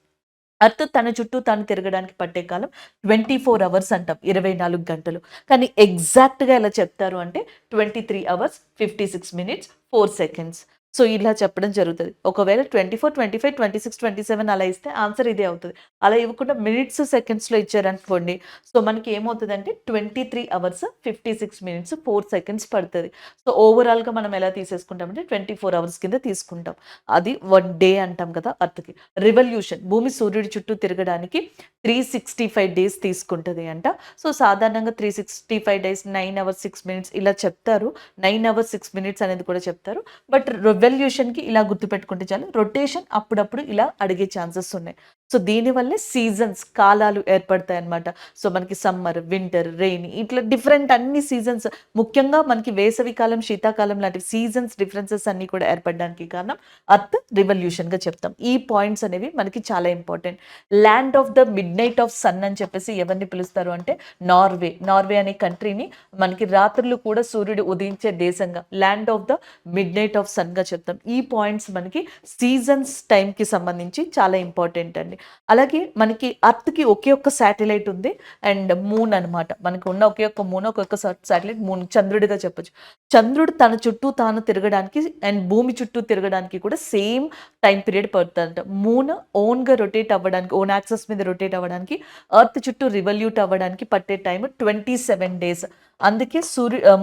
అర్త్ తన చుట్టూ తాను తిరగడానికి పట్టే కాలం 24 అవర్స్ అంటాం, 24 గంటలు. కానీ ఎగ్జాక్ట్గా ఎలా చెప్తారు అంటే 23 అవర్స్ 56 మినిట్స్ 4 సెకండ్స్. సో ఇలా చెప్పడం జరుగుతుంది. ఒకవేళ 24, 25, 26, 27 అలా ఇస్తే ఆన్సర్ ఇదే అవుతుంది. అలా ఇవ్వకుండా మినిట్స్ సెకండ్స్లో ఇచ్చారనుకోండి, సో మనకి ఏమవుతుంది అంటే 23 అవర్స్ 56 మినిట్స్ 4 సెకండ్స్ పడుతుంది. సో ఓవరాల్గా మనం ఎలా తీసేసుకుంటామంటే 24 అవర్స్ కింద తీసుకుంటాం. అది 1 డే అంటాం కదా అర్త్కి. రివల్యూషన్, భూమి సూర్యుడి చుట్టూ తిరగడానికి 365 డేస్ తీసుకుంటుంది అంట. సో సాధారణంగా 365 డేస్ 9 అవర్స్ 6 మినిట్స్ ఇలా చెప్తారు. 9 అవర్స్ 6 మినిట్స్ అనేది కూడా చెప్తారు. బట్ రివల్యూషన్కి ఇలా గుర్తుపెట్టుకుంటే చాలు. రొటేషన్ అప్పుడప్పుడు ఇలా అడిగే ఛాన్సెస్ ఉన్నాయి. సో దీనివల్లే సీజన్స్, కాలాలు ఏర్పడతాయి అన్నమాట. సో మనకి సమ్మర్, వింటర్, రెయిన్ ఇట్లా డిఫరెంట్ అన్ని సీజన్స్, ముఖ్యంగా మనకి వేసవి కాలం, శీతాకాలం లాంటి సీజన్స్ డిఫరెన్సెస్ అన్ని కూడా ఏర్పడడానికి కారణం అర్త్ రివల్యూషన్గా చెప్తాం. ఈ పాయింట్స్ అనేవి మనకి చాలా important. Land of the midnight of sun అని చెప్పేసి ఎవరిని పిలుస్తారు అంటే నార్వే. నార్వే అనే కంట్రీని మనకి రాత్రులు కూడా సూర్యుడు ఉదయించే దేశంగా, land of the midnight of సన్గా చెప్తాం. ఈ పాయింట్స్ మనకి సీజన్స్ టైంకి సంబంధించి చాలా ఇంపార్టెంట్ అండి. అలాగే మనకి అర్త్కి ఒకే ఒక్క శాటిలైట్ ఉంది అండ్ మూన్ అనమాట. మనకు ఉన్న ఒకే ఒక్క మూన్, ఒక్కొక్క శాటిలైట్ మూన్, చంద్రుడిగా చెప్పొచ్చు. చంద్రుడు తన చుట్టూ తాను తిరగడానికి అండ్ భూమి చుట్టూ తిరగడానికి కూడా సేమ్ టైం పీరియడ్ పడుతుందంట. మూన్ ఓన్గా రొటేట్ అవ్వడానికి, ఓన్ యాక్సెస్ మీద రొటేట్ అవ్వడానికి, అర్త్ చుట్టూ రివల్యూట్ అవ్వడానికి పట్టే టైం 27 డేస్. అందుకే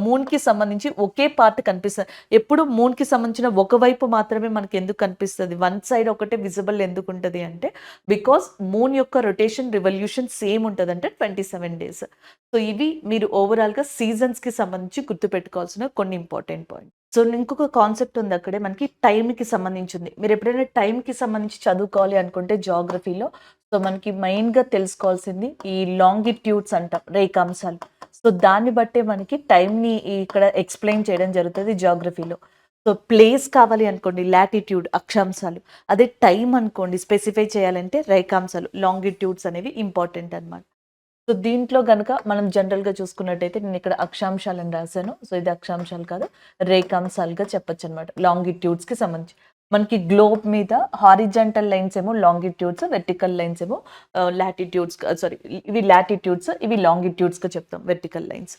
మూన్‌కి సంబంధించి ఒకే పార్ట్ కనిపిస్తది. ఎప్పుడు మూన్‌కి సంబంధించిన ఒకవైపు మాత్రమే మనకి ఎందుకు కనిపిస్తది? వన్ సైడ్ ఒకటే విజిబుల్ ఎందుకుంటది అంటే, బికాజ్ మూన్ యొక్క రొటేషన్, రివల్యూషన్ సేమ్ ఉంటదంటే 27 డేస్. సో, ఇవి మీరు ఓవరాల్‌గా సీజన్స్‌కి సంబంధించి గుర్తుపెట్టుకోవాల్సిన కొన్ని ఇంపార్టెంట్ పాయింట్స్. సో, ఇంకొక కాన్సెప్ట్ ఉంది అక్కడే మనకి టైమ్‌కి సంబంధించింది. మీరెప్పుడైనా టైమ్‌కి సంబంధించి చదువుకోవాలి అనుకుంటే జియోగ్రఫీలో, సో, మనకి మెయిన్‌గా తెలుసుకోవాల్సింది ఈ లాంగిట్యూడ్స్ అంటాం, రేఖాంశాలు. సో, దాన్ని బట్టే మనకి టైమ్‌ని ఇక్కడ ఎక్స్‌ప్లెయిన్ చేయడం జరుగుతది జియోగ్రఫీలో. సో, ప్లేస్ కావాలి అనుకోండి లాటిట్యూడ్ అక్షాంశాలు. అదే టైమ్ అనుకోండి స్పెసిఫై చేయాలంటే రేఖాంశాలు, లాంగిట్యూడ్స్ అనేవి ఇంపార్టెంట్ అన్నమాట. సో, దీంట్లో గనక మనం జనరల్‌గా చూసుకున్నట్టయితే నేనిక్కడ అక్షాంశాలని రాసాను. సో, ఇది అక్షాంశాలు కాదు, రేఖాంశాలుగా చెప్పొచ్చనమాట. లాంగిట్యూడ్స్‌కి సంబంధించి. మనకి గ్లోబ్ మీద హారిజాంటల్ లైన్స్ ఏమో లాంగిట్యూడ్స్, వెర్టికల్ లైన్స్ ఏమో ఇవి లాటిట్యూడ్స్, ఇవి లాంగిట్యూడ్స్‌గా చెప్తాం వెర్టికల్ లైన్స్.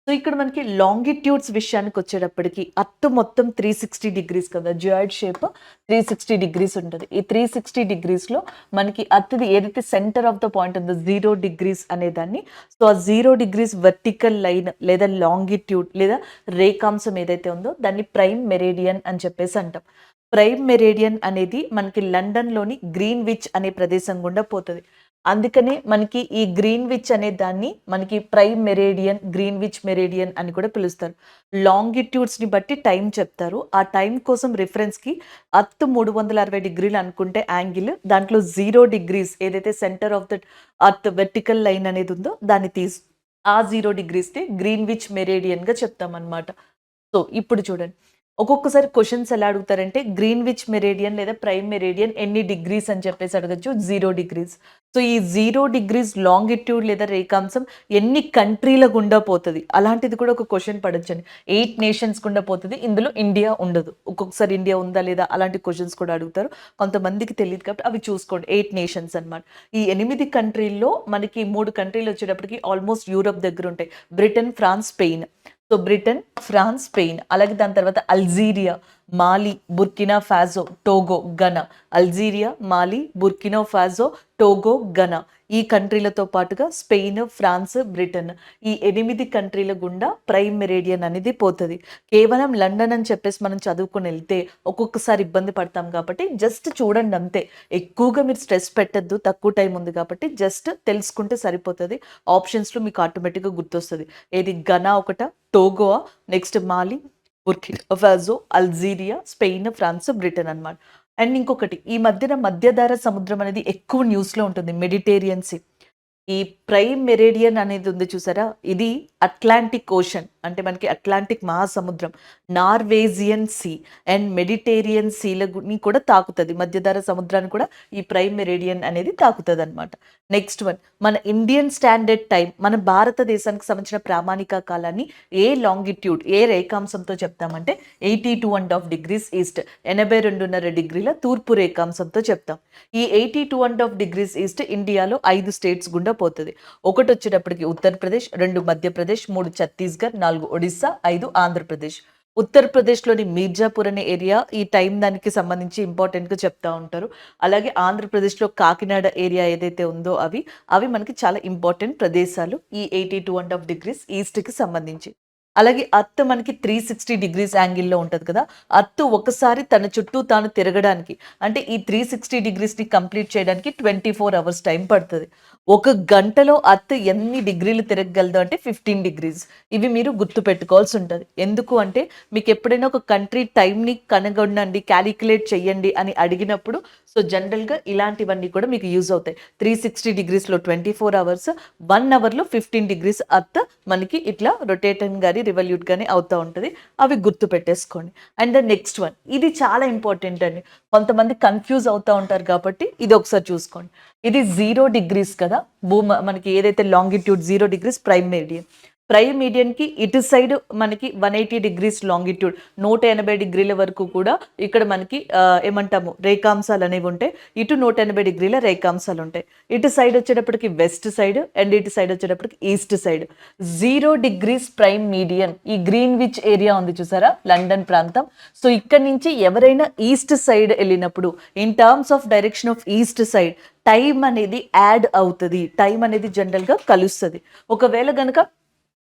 సో, ఇక్కడ మనకి లాంగిట్యూడ్స్ విషయానికొచ్చేటప్పటికి అర్త్ మొత్తం 360 డిగ్రీస్ కదా! జియాయిడ్ షేప్ 360 డిగ్రీస్ ఉంటది. ఈ 360 డిగ్రీస్‌లో మనకి అర్త్‌ది ఏదైతే సెంటర్ ఆఫ్ ద పాయింట్ ఉందో 0 డిగ్రీస్ అనేదాన్ని, సో, ఆ 0 డిగ్రీస్ వర్టికల్ లైన్ లేదా లాంగిట్యూడ్ లేదా రేఖాంశం ఏదైతే ఉందో దాన్ని ప్రైమ్ మెరిడియన్ అని చెప్పేసి అంటాం. ప్రైమ్ మెరిడియన్ అనేది మనకి లండన్‌లోని గ్రీన్‌విచ్ అనే ప్రదేశం గుండా పోతది. అందుకనే మనకి ఈ గ్రీన్‌విచ్ అనే దాన్ని మనకి ప్రైమ్ మెరిడియన్, గ్రీన్‌విచ్ మెరిడియన్ అని కూడా పిలుస్తారు. లాంగిట్యూడ్స్‌ని బట్టి టైం చెప్తారు. ఆ టైం కోసం రిఫరెన్స్‌కి అర్త్ 360 డిగ్రీలు అనుకుంటే యాంగిల్, దాంట్లో 0 డిగ్రీస్ ఏదైతే centre of the earth vertical line అనేది ఉందో దాన్ని ఆ 0 డిగ్రీస్‌ని గ్రీన్‌విచ్ మెరిడియన్‌గా చెప్తామన్నమాట. సో, ఇప్పుడు చూడండి. ఒక్కొక్కసారి క్వెషన్స్ ఎలా అడుగుతారంటే గ్రీన్‌విచ్ మెరిడియన్ లేదా ప్రైమ్ మెరిడియన్ ఎన్ని డిగ్రీస్ అని చెప్పేసి అడగొచ్చు. 0 డిగ్రీస్. సో, ఈ 0 డిగ్రీస్ లాంగిట్యూడ్ లేదా రేఖాంశం ఎన్ని కంట్రీల గుండా పోతది? అలాంటిది కూడా ఒక క్వెషన్ పడొచ్చండి. 8 నేషన్స్ గుండా పోతది. ఇందులో ఇండియా ఉండదు. ఒక్కొక్కసారి ఇండియా ఉందా లేదా అలాంటి క్వెషన్స్ కూడా అడుగుతారు. కొంతమందికి తెలీదు కాబట్టి అవి చూసుకోండి. 8 నేషన్స్ అన్నమాట. ఈ 8 కంట్రీల్లో మనకి 3 కంట్రీలు వచ్చేటప్పటికి ఆల్మోస్ట్ యూరప్ దగ్గర ఉంటాయి. Britain, France, Spain. So, Britain, France, Spain. అలాగే దాని తర్వాత Algeria, Mali, Burkina Faso, Togo, Ghana. Algeria, Mali, Burkina Faso, Togo, Ghana. ఈ కంట్రీలతో పాటుగా స్పెయిన్, ఫ్రాన్స్, బ్రిటన్. ఈ 8 కంట్రీల గుండా ప్రైమ్ మెరిడియన్ అనేది పోతది. కేవలం లండన్ అని చెప్పేసి మనం చదువుకొని వెళ్తే ఒక్కొక్కసారి ఇబ్బంది పడతాం కాబట్టి జస్ట్ చూడండి అంతే. ఎక్కువగా మీరు స్ట్రెస్ పెట్టొద్దు. తక్కువ టైం ఉంది కాబట్టి జస్ట్ తెలుసుకుంటే సరిపోతది. ఆప్షన్స్‌లో మీకు ఆటోమేటిక్‌గా గుర్తొస్తది. ఏది ఘనా ఒకటా? Togo? Next Mali, Burkina Faso, Algeria, Spain, France, Britain అన్నమాట. అండ్ ఇంకొకటి ఈ మధ్యన మధ్యధరా సముద్రం అనేది ఎక్కువ న్యూస్‌లో ఉంటుంది. Mediterranean sea. ఈ ప్రైమ్ మెరిడియన్ అనేది ఉంది చూసారా? ఇది అట్లాంటిక్ ఓషన్ అంటే మనకి అట్లాంటిక్ మహాసముద్రం, నార్వేజియన్ సీ అండ్ మెడిటేరియన్ సీలని కూడా తాకుతది. మధ్యధరా సముద్రాన్ని కూడా ఈ ప్రైమ్ మెరిడియన్ అనేది తాకుతదనమాట. నెక్స్ట్ వన్ మన ఇండియన్ స్టాండర్డ్ టైం, మన భారతదేశానికి సంబంధించిన ప్రామాణిక కాలాన్ని ఏ లాంగిట్యూడ్, ఏ రేఖాంశంతో చెప్తామంటే 82½ డిగ్రీస్ ఈస్ట్, 82.5 డిగ్రీల తూర్పు రేఖాంశంతో చెప్తాం. ఈ 82½ డిగ్రీస్ ఈస్ట్ ఇండియాలో 5 స్టేట్స్ గుండా పోతది. ఒకటి వచ్చేటప్పటికి ఉత్తరప్రదేశ్, 2 మధ్యప్రదేశ్, 3 ఛత్తీస్‌గఢ్, 4 ఒడిస్సా, 5 ఆంధ్రప్రదేశ్. ఉత్తరప్రదేశ్‌లోని మీర్జాపూర్ అనే ఏరియా ఈ టైం దానికి సంబంధించి ఇంపార్టెంట్‌గా చెప్తా ఉంటారు. అలాగే ఆంధ్రప్రదేశ్‌లో కాకినాడ ఏరియా ఏదైతే ఉందో అవి మనకి చాలా ఇంపార్టెంట్ ప్రదేశాలు ఈ 82½ డిగ్రీస్ ఈస్ట్‌కి సంబంధించి. అలాగే అర్త్ మనకి 360 డిగ్రీస్ యాంగిల్‌లో ఉంటది కదా! అర్త్ ఒకసారి తన చుట్టూ తాను తిరగడానికి అంటే ఈ 360 డిగ్రీస్‌ని కంప్లీట్ చేయడానికి 24 అవర్స్ టైం పడతది. ఒక గంటలో అర్త్ ఎన్ని డిగ్రీలు తిరగగలదు అంటే 15 డిగ్రీస్. ఇవి మీరు గుర్తుపెట్టుకోవాల్సి ఉంటది. ఎందుకు అంటే మీకు ఎప్పుడైనా ఒక కంట్రీ టైమ్‌ని కనుగొనండి, కాలిక్యులేట్ చేయండి అని అడిగినప్పుడు సో, జనరల్‌గా ఇలాంటివన్నీ కూడా మీకు యూజ్ అవుతాయి. 360 డిగ్రీస్‌లో 24 అవర్స్, 1 అవర్‌లో 15 డిగ్రీస్ అర్త్ మనకి ఇట్లా రొటేటింగ్ గాని, రివల్యూట్ గాని అవుతా ఉంటది. అవి గుర్తుపెట్టేసుకోండి. అండ్ ద నెక్స్ట్ వన్ ఇది చాలా ఇంపార్టెంట్ అండి. కొంతమంది కన్‌ఫ్యూజ్ అవుతా ఉంటారు కాబట్టి ఇది ఒకసారి చూసుకోండి. ఇది 0 డిగ్రీస్ కదా! మనకి ఏదైతే longitude 0 degrees prime meridian. Prime మీడియన్‌కి ఇటు సైడ్ మనకి 180 డిగ్రీస్ లాంగిట్యూడ్ 180 డిగ్రీల వరకు కూడా ఇక్కడ మనకి ఏమంటాము రేఖాంశాలు అనేవి ఉంటాయి. ఇటు 180 డిగ్రీల రేఖాంశాలు ఉంటాయి. ఇటు సైడ్ వచ్చేటప్పటికి వెస్ట్ సైడ్ అండ్ ఇటు సైడ్ వచ్చేటప్పటికి east side. 0 degrees prime median ఈ గ్రీన్‌విచ్ ఏరియా ఉంది చూసారా? లండన్ ప్రాంతం. సో, ఇక్కడి నుంచి ఎవరైనా ఈస్ట్ సైడ్ ఎళ్ళినప్పుడు in terms of direction of east side time అనేది యాడ్ అవుతది. టైం అనేది జనరల్‌గా కలుస్తది. ఒకవేళ గనక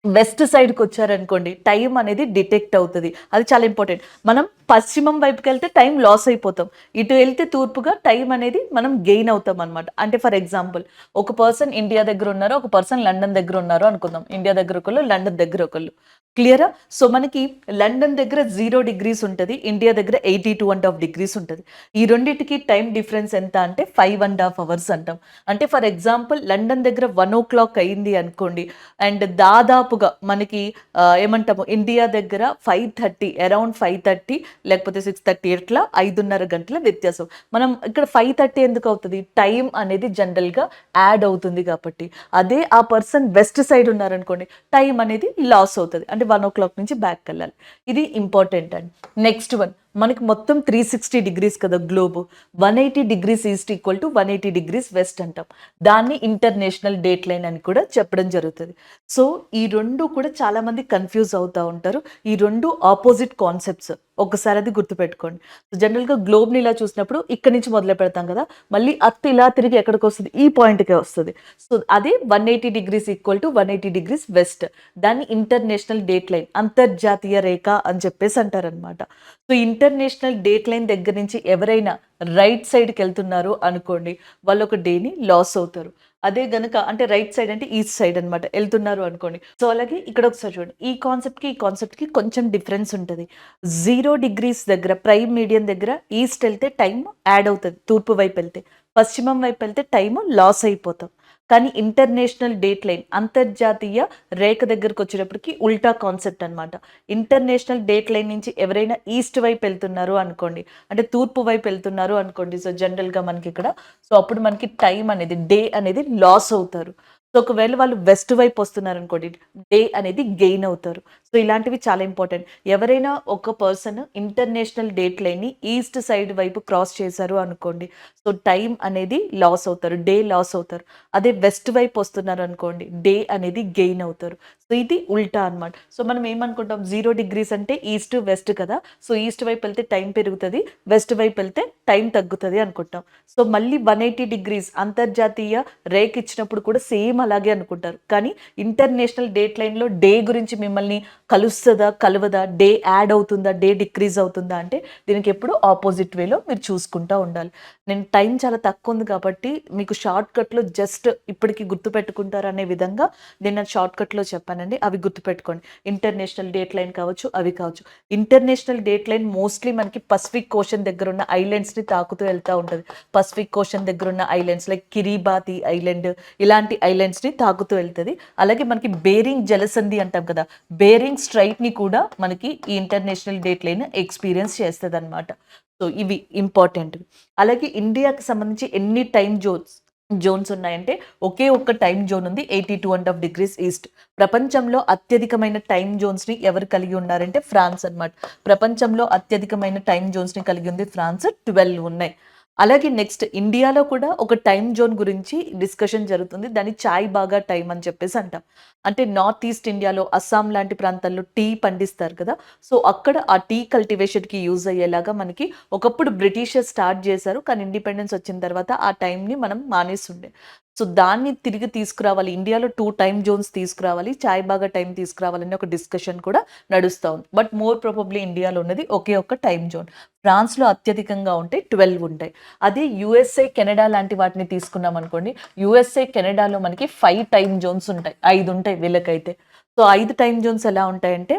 వెస్ట్ సైడ్కి వచ్చారనుకోండి టైం అనేది డిటెక్ట్ అవుతుంది. అది చాలా ఇంపార్టెంట్. మనం పశ్చిమం వైపుకి వెళ్తే టైం లాస్ అయిపోతాం. ఇటు వెళ్తే తూర్పుగా టైం అనేది మనం గెయిన్ అవుతాం అనమాట. అంటే ఫర్ ఎగ్జాంపుల్ ఒక పర్సన్ ఇండియా దగ్గర ఉన్నారు, ఒక పర్సన్ లండన్ దగ్గర ఉన్నారు అనుకుందాం. ఇండియా దగ్గర ఒకళ్ళు, లండన్ దగ్గర ఒకళ్ళు. క్లియరా? సో మనకి లండన్ దగ్గర 0 degrees ఉంటుంది, ఇండియా దగ్గర 82.5 degrees ఉంటుంది. ఈ రెండింటికి టైం డిఫరెన్స్ ఎంత అంటే 5.5 hours అంటాం. అంటే ఫర్ ఎగ్జాంపుల్ లండన్ దగ్గర 1 o'clock అయింది అనుకోండి, అండ్ దాదాపుగా మనకి ఏమంటాము ఇండియా దగ్గర 5:30, అరౌండ్ 5:30 లేకపోతే 6:30, ఎట్లా 5:30 గంటల వ్యత్యాసం. మనం ఇక్కడ 5:30 ఎందుకు అవుతుంది? టైం అనేది జనరల్గా యాడ్ అవుతుంది కాబట్టి. అదే ఆ పర్సన్ వెస్ట్ సైడ్ ఉన్నారనుకోండి టైం అనేది లాస్ అవుతుంది. అంటే 1 o'clock నుంచి బ్యాక్ వెళ్ళాలి. ఇది ఇంపార్టెంట్ అండి. నెక్స్ట్ వన్, మనకి మొత్తం 360 degrees కదా globe. 180 degrees east equal to 180 degrees west అంటాం. దాన్ని ఇంటర్నేషనల్ డేట్ లైన్ అని కూడా చెప్పడం జరుగుతుంది. సో ఈ రెండు కూడా చాలా మంది కన్ఫ్యూజ్ అవుతూ ఉంటారు. ఈ రెండు ఆపోజిట్ కాన్సెప్ట్స్, ఒకసారి అది గుర్తుపెట్టుకోండి. జనరల్గా గ్లోబ్ని ఇలా చూసినప్పుడు ఇక్కడి నుంచి మొదలు పెడతాం కదా, మళ్ళీ అత్త ఇలా తిరిగి ఎక్కడికి వస్తుంది? ఈ పాయింట్కే వస్తుంది. సో అదే 180 degrees equal to 180 degrees west. దాన్ని ఇంటర్నేషనల్ డేట్ లైన్, అంతర్జాతీయ రేఖ అని చెప్పేసి అంటారనమాట. సో ఇంటర్నేషనల్ డేట్ లైన్ దగ్గర నుంచి ఎవరైనా రైట్ సైడ్కి వెళ్తున్నారు అనుకోండి, వాళ్ళు ఒక డేని లాస్ అవుతారు. అదే గనక అంటే రైట్ సైడ్ అంటే ఈస్ట్ సైడ్ అనమాట వెళ్తున్నారు అనుకోండి. సో అలాగే ఇక్కడ ఒకసారి చూడండి, ఈ కాన్సెప్ట్కి కొంచెం డిఫరెన్స్ ఉంటుంది. 0 degrees దగ్గర ప్రైమ్ మీడియం దగ్గర ఈస్ట్ వెళ్తే టైం యాడ్ అవుతుంది, తూర్పు వైపు వెళ్తే. పశ్చిమం వైపు వెళ్తే టైం లాస్ అయిపోతాం. కానీ ఇంటర్నేషనల్ డేట్ లైన్, అంతర్జాతీయ రేఖ దగ్గరకు వచ్చేటప్పటికి ఉల్టా కాన్సెప్ట్ అనమాట. ఇంటర్నేషనల్ డేట్ లైన్ నుంచి ఎవరైనా ఈస్ట్ వైపు వెళ్తున్నారు అనుకోండి, అంటే తూర్పు వైపు వెళ్తున్నారు అనుకోండి, సో జనరల్గా మనకి ఇక్కడ, సో అప్పుడు మనకి టైం అనేది, డే అనేది లాస్ అవుతారు. సో ఒకవేళ వాళ్ళు వెస్ట్ వైపు వస్తున్నారు అనుకోండి, డే అనేది గెయిన్ అవుతారు. సో ఇలాంటివి చాలా ఇంపార్టెంట్. ఎవరైనా ఒక పర్సన్ ఇంటర్నేషనల్ డేట్ లైన్ని ఈస్ట్ సైడ్ వైపు క్రాస్ చేశారు అనుకోండి, సో టైం అనేది లాస్ అవుతారు, డే లాస్ అవుతారు. అదే వెస్ట్ వైపు వస్తున్నారు అనుకోండి, డే అనేది గెయిన్ అవుతారు. సో ఇది ఉల్టా అనమాట. సో మనం ఏమనుకుంటాం, 0 degrees అంటే ఈస్ట్ వెస్ట్ కదా, సో ఈస్ట్ వైపు వెళ్తే టైం పెరుగుతుంది, వెస్ట్ వైపు వెళ్తే టైం తగ్గుతుంది అనుకుంటాం. సో మళ్ళీ 180 degrees అంతర్జాతీయ రేక్ ఇచ్చినప్పుడు కూడా సేమ్ అలాగే అనుకుంటారు. కానీ ఇంటర్నేషనల్ డేట్ లైన్లో డే గురించి మిమ్మల్ని కలుస్తుందా కలవదా, డే యాడ్ అవుతుందా, డే డిక్రీజ్ అవుతుందా అంటే దీనికి ఎప్పుడు ఆపోజిట్ వేలో మీరు చూసుకుంటూ ఉండాలి. నేను టైం చాలా తక్కువ ఉంది కాబట్టి మీకు షార్ట్ కట్లో జస్ట్ ఇప్పటికి గుర్తుపెట్టుకుంటారు అనే విధంగా నేను షార్ట్ కట్లో చెప్పానండి. అవి గుర్తుపెట్టుకోండి. ఇంటర్నేషనల్ డేట్ లైన్ కావచ్చు, అవి కావచ్చు. ఇంటర్నేషనల్ డేట్ లైన్ మోస్ట్లీ మనకి పసిఫిక్ ఓషన్ దగ్గర ఉన్న ఐలాండ్స్ని తాకుతూ వెళ్తూ ఉంటుంది. పసిఫిక్ ఓషన్ దగ్గర ఉన్న ఐలాండ్స్ లైక్ కిరిబాతి ఐలాండ్, ఇలాంటి ఐలాండ్స్ని తాకుతూ వెళ్తుంది. అలాగే మనకి బేరింగ్ జలసంధి అంటాం కదా, బేరింగ్ స్ట్రైట్ని కూడా మనకి ఈ ఇంటర్నేషనల్ డేట్ లైన్ ఎక్స్పీరియన్స్ చేస్తుంది అనమాట. సో ఇవి ఇంపార్టెంట్. అలాగే ఇండియాకి సంబంధించి ఎన్ని టైం జోన్స్ ఉన్నాయంటే ఒకే ఒక్క టైం జోన్ ఉంది, 82.5 degrees ఈస్ట్. ప్రపంచంలో అత్యధికమైన టైం జోన్స్ని ఎవరు కలిగి ఉన్నారంటే ఫ్రాన్స్ అనమాట. ప్రపంచంలో అత్యధికమైన టైం జోన్స్ని కలిగి ఉంది ఫ్రాన్స్, 12 ఉన్నాయి. అలాగే నెక్స్ట్ ఇండియాలో కూడా ఒక టైం జోన్ గురించి డిస్కషన్ జరుగుతుంది. దాన్ని చాయ్ బాగా టైం అని చెప్పేసి అంటాం. అంటే నార్త్ ఈస్ట్ ఇండియాలో అస్సాం లాంటి ప్రాంతాల్లో టీ పండిస్తారు కదా, సో అక్కడ ఆ టీ కల్టివేషన్కి యూజ్ అయ్యేలాగా మనకి ఒకప్పుడు బ్రిటిషర్స్ స్టార్ట్ చేశారు, కానీ ఇండిపెండెన్స్ వచ్చిన తర్వాత ఆ టైంని మనం మానేస్తుండే. సో దాన్ని తిరిగి తీసుకురావాలి, ఇండియాలో 2 టైం జోన్స్ తీసుకురావాలి, చాయ్ బాగా టైం తీసుకురావాలని ఒక డిస్కషన్ కూడా నడుస్తూ ఉంది. బట్ మోర్ ప్రాబబ్లీ ఇండియాలో ఉన్నది ఒకే ఒక్క టైం జోన్. ఫ్రాన్స్లో అత్యధికంగా ఉంటాయి, 12 ఉంటాయి. అదే యుఎస్ఏ, కెనడా లాంటి వాటిని తీసుకున్నాం అనుకోండి, యుఎస్ఏ, కెనడాలో మనకి 5 టైం జోన్స్ ఉంటాయి, 5 ఉంటాయి వీళ్ళకైతే. సో 5 టైం జోన్స్ ఎలా ఉంటాయంటే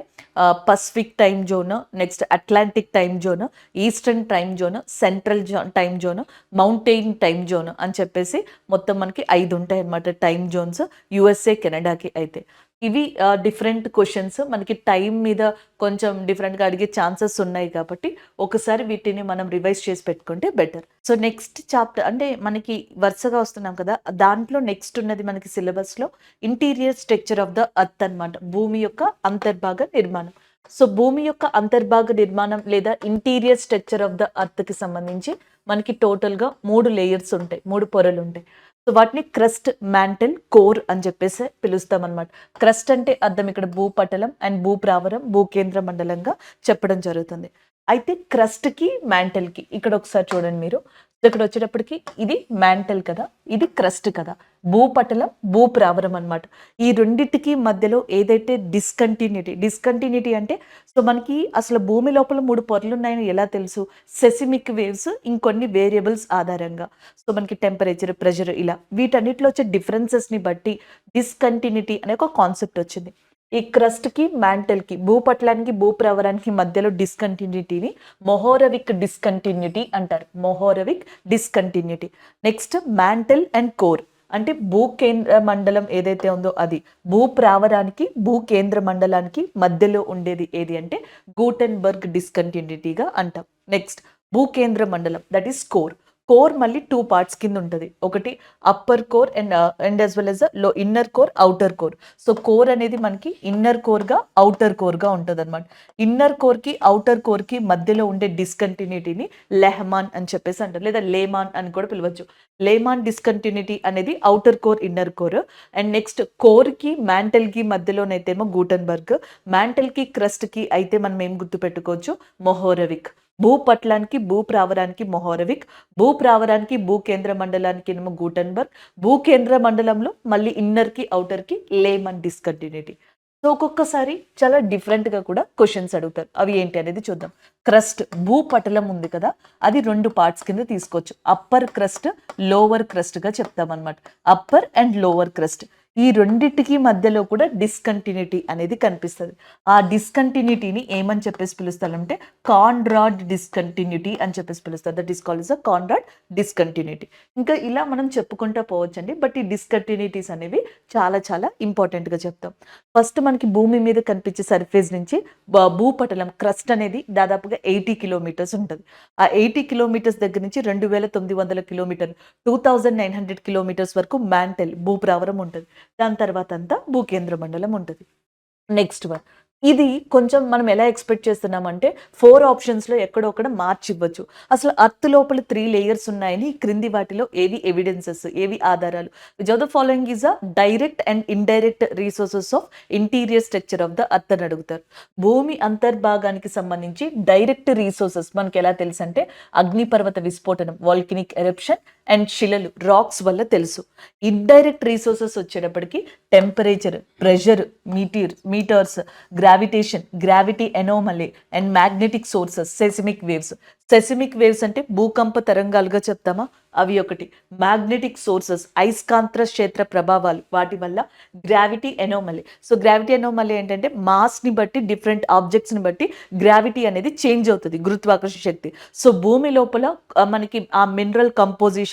Pacific time zone, next Atlantic time zone, eastern time zone, central time zone, mountain time zone అని చెప్పేసి మొత్తం మనకి 5 ఉంటాయి అన్నమాట టైం జోన్స్ యుఎస్ఏ, కెనడాకి అయితే. ఇవి డిఫరెంట్ క్వశ్చన్స్ మనకి టైం మీద కొంచెం డిఫరెంట్గా అడిగే ఛాన్సెస్ ఉన్నాయి కాబట్టి ఒకసారి వీటిని మనం రివైజ్ చేసి పెట్టుకుంటే బెటర్. సో నెక్స్ట్ చాప్టర్ అంటే మనకి వరుసగా వస్తున్నాం కదా, దాంట్లో నెక్స్ట్ ఉన్నది మనకి సిలబస్లో interior structure of the earth అనమాట. భూమి యొక్క అంతర్భాగ నిర్మాణం. సో భూమి యొక్క అంతర్భాగ నిర్మాణం లేదా ఇంటీరియర్ స్ట్రక్చర్ ఆఫ్ ద అర్త్కి సంబంధించి మనకి టోటల్గా 3 లేయర్స్ ఉంటాయి, 3 పొరలు ఉంటాయి. సో వాటిని క్రస్ట్, మ్యాంటల్, కోర్ అని చెప్పేసి పిలుస్తాం అనమాట. క్రస్ట్ అంటే అర్థం ఇక్కడ భూపటలం అండ్ భూప్రావరం, భూకేంద్ర మండలంగా చెప్పడం జరుగుతుంది. అయితే క్రస్ట్కి, మ్యాంటల్కి ఇక్కడ ఒకసారి చూడండి మీరు. ఇక్కడొచ్చేటప్పటికి ఇది మ్యాంటల్ కదా, ఇది క్రస్ట్ కదా. భూపటలం, భూప్రావరం అనమాట. ఈ రెండిటికి మధ్యలో ఏదైతే డిస్కంటిన్యూటీ అంటే సో మనకి అసలు భూమి లోపల 3 పొరలున్నాయని ఎలా తెలుసు? సెసిమిక్ వేవ్స్, ఇంకొన్ని వేరియబుల్స్ ఆధారంగా. సో మనకి టెంపరేచర్, ప్రెషర్ ఇలా వీటన్నిటిలో వచ్చే డిఫరెన్సెస్‌ని బట్టి డిస్కంటిన్యూటీ అనే ఒక కాన్సెప్ట్ వచ్చింది. ఈ క్రస్ట్‌కి, మ్యాంటల్‌కి, భూపటలానికి, భూప్రావరానికి మధ్యలో డిస్కంటిన్యూటీని మొహోరవిక్ డిస్కంటిన్యూటీ అంటారు. Mohorovicic discontinuity. Next mantle and core అంటే భూకేంద్ర మండలం ఏదైతే ఉందో అది. భూప్రావరానికి, భూకేంద్ర మండలానికి మధ్యలో ఉండేది ఏది అంటే గూటెన్బర్గ్ డిస్కంటిన్యూటీగా అంటాం. నెక్స్ట్ భూకేంద్ర మండలం దట్ ఈస్ కోర్. కోర్ మళ్ళీ 2 పార్ట్స్ కింద ఉంటుంది. ఒకటి upper core and as well as inner core, outer core. So core అనేది మనకి ఇన్నర్ కోర్గా, అవుటర్ కోర్గా ఉంటుంది అనమాట. ఇన్నర్ కోర్కి, అవుటర్ కోర్కి మధ్యలో ఉండే డిస్కంటిన్యూటీని లెహమాన్ అని చెప్పేసి అంటారు, లేదా లేమాన్ అని కూడా పిలవచ్చు. లేమాన్ డిస్కంటిన్యూటీ అనేది outer core, inner core. And next కోర్కి, మ్యాంటల్కి మధ్యలోనైతేమో గూటన్బర్గ్, మ్యాంటల్కి, క్రస్ట్కి అయితే మనం ఏం గుర్తుపెట్టుకోవచ్చు? మొహోరవిక్. భూపట్లానికి, భూప్రావరానికి మొహోరవిక్, భూప్రావరానికి, భూకేంద్ర మండలానికి ఏమో గూటన్బర్గ్, భూకేంద్ర మండలంలో మళ్ళీ ఇన్నర్కి, అవుటర్కి లేమన్ డిస్కంటిన్యూటీ. సో ఒక్కొక్కసారి చాలా డిఫరెంట్గా కూడా క్వశ్చన్స్ అడుగుతారు. అవి ఏంటి అనేది చూద్దాం. క్రస్ట్, భూపటలం ఉంది కదా, అది 2 పార్ట్స్ కింద తీసుకోవచ్చు. అప్పర్ క్రస్ట్, లోవర్ క్రస్ట్గా చెప్తాం అనమాట. అప్పర్ అండ్ లోవర్ క్రస్ట్ ఈ రెండిటికి మధ్యలో కూడా డిస్కంటిన్యూటీ అనేది కనిపిస్తుంది. ఆ డిస్కంటిన్యూటీని ఏమని చెప్పేసి పిలుస్తారంటే కాన్రాడ్ డిస్కంటిన్యూటీ అని చెప్పేసి పిలుస్తారు. That is called is a Conrad discontinuity. ఇంకా ఇలా మనం చెప్పుకుంటూ పోవచ్చండి. బట్ ఈ డిస్కంటిన్యూటీస్ అనేవి చాలా చాలా ఇంపార్టెంట్గా చెప్తాం. ఫస్ట్ మనకి భూమి మీద కనిపించే సర్ఫేస్ నుంచి భూపటలం క్రస్ట్ అనేది దాదాపుగా 80 కిలోమీటర్స్ ఉంటుంది. ఆ 80 కిలోమీటర్స్ దగ్గర నుంచి 2900 కిలోమీటర్లు, 2900 కిలోమీటర్స్ వరకు మ్యాంటల్, భూప్రావరం ఉంటుంది. దాని తర్వాత అంతా భూకేంద్ర మండలం ఉంటుంది. నెక్స్ట్ వన్, ఇది కొంచెం మనం ఎలా ఎక్స్పెక్ట్ చేస్తున్నామంటే 4 ఆప్షన్స్లో ఎక్కడో ఒకడ మార్చి ఇవ్వచ్చు. అసలు అర్త్ లోపల 3 లేయర్స్ ఉన్నాయని క్రింది వాటిలో ఏవి ఎవిడెన్సెస్, ఏవి ఆధారాలు? Which of the following is a direct and indirect resources of interior structure of the earth అని అడుగుతారు. భూమి అంతర్భాగానికి సంబంధించి డైరెక్ట్ రిసోర్సెస్ మనకి ఎలా తెలుసు అంటే అగ్నిపర్వత విస్ఫోటనం, వాల్కనిక్ ఎరప్షన్ అండ్ శిలలు, రాక్స్ వల్ల తెలుసు. ఇండైరెక్ట్ రిసోర్సెస్ వచ్చేటప్పటికి temperature, pressure, meters, gravitation, gravity anomaly and magnetic sources, seismic waves. Seismic waves అంటే భూకంప తరంగాలుగా చెప్తామా, అవి ఒకటి. మ్యాగ్నెటిక్ సోర్సెస్, అయస్కాంత క్షేత్ర ప్రభావాలు, వాటి వల్ల గ్రావిటీ ఎనోమలీ. సో గ్రావిటీ ఎనోమలీ ఏంటంటే మాస్ని బట్టి, డిఫరెంట్ ఆబ్జెక్ట్స్ని బట్టి గ్రావిటీ అనేది చేంజ్ అవుతుంది, గురుత్వాకర్షణ శక్తి. సో భూమి లోపల మనకి ఆ mineral composition,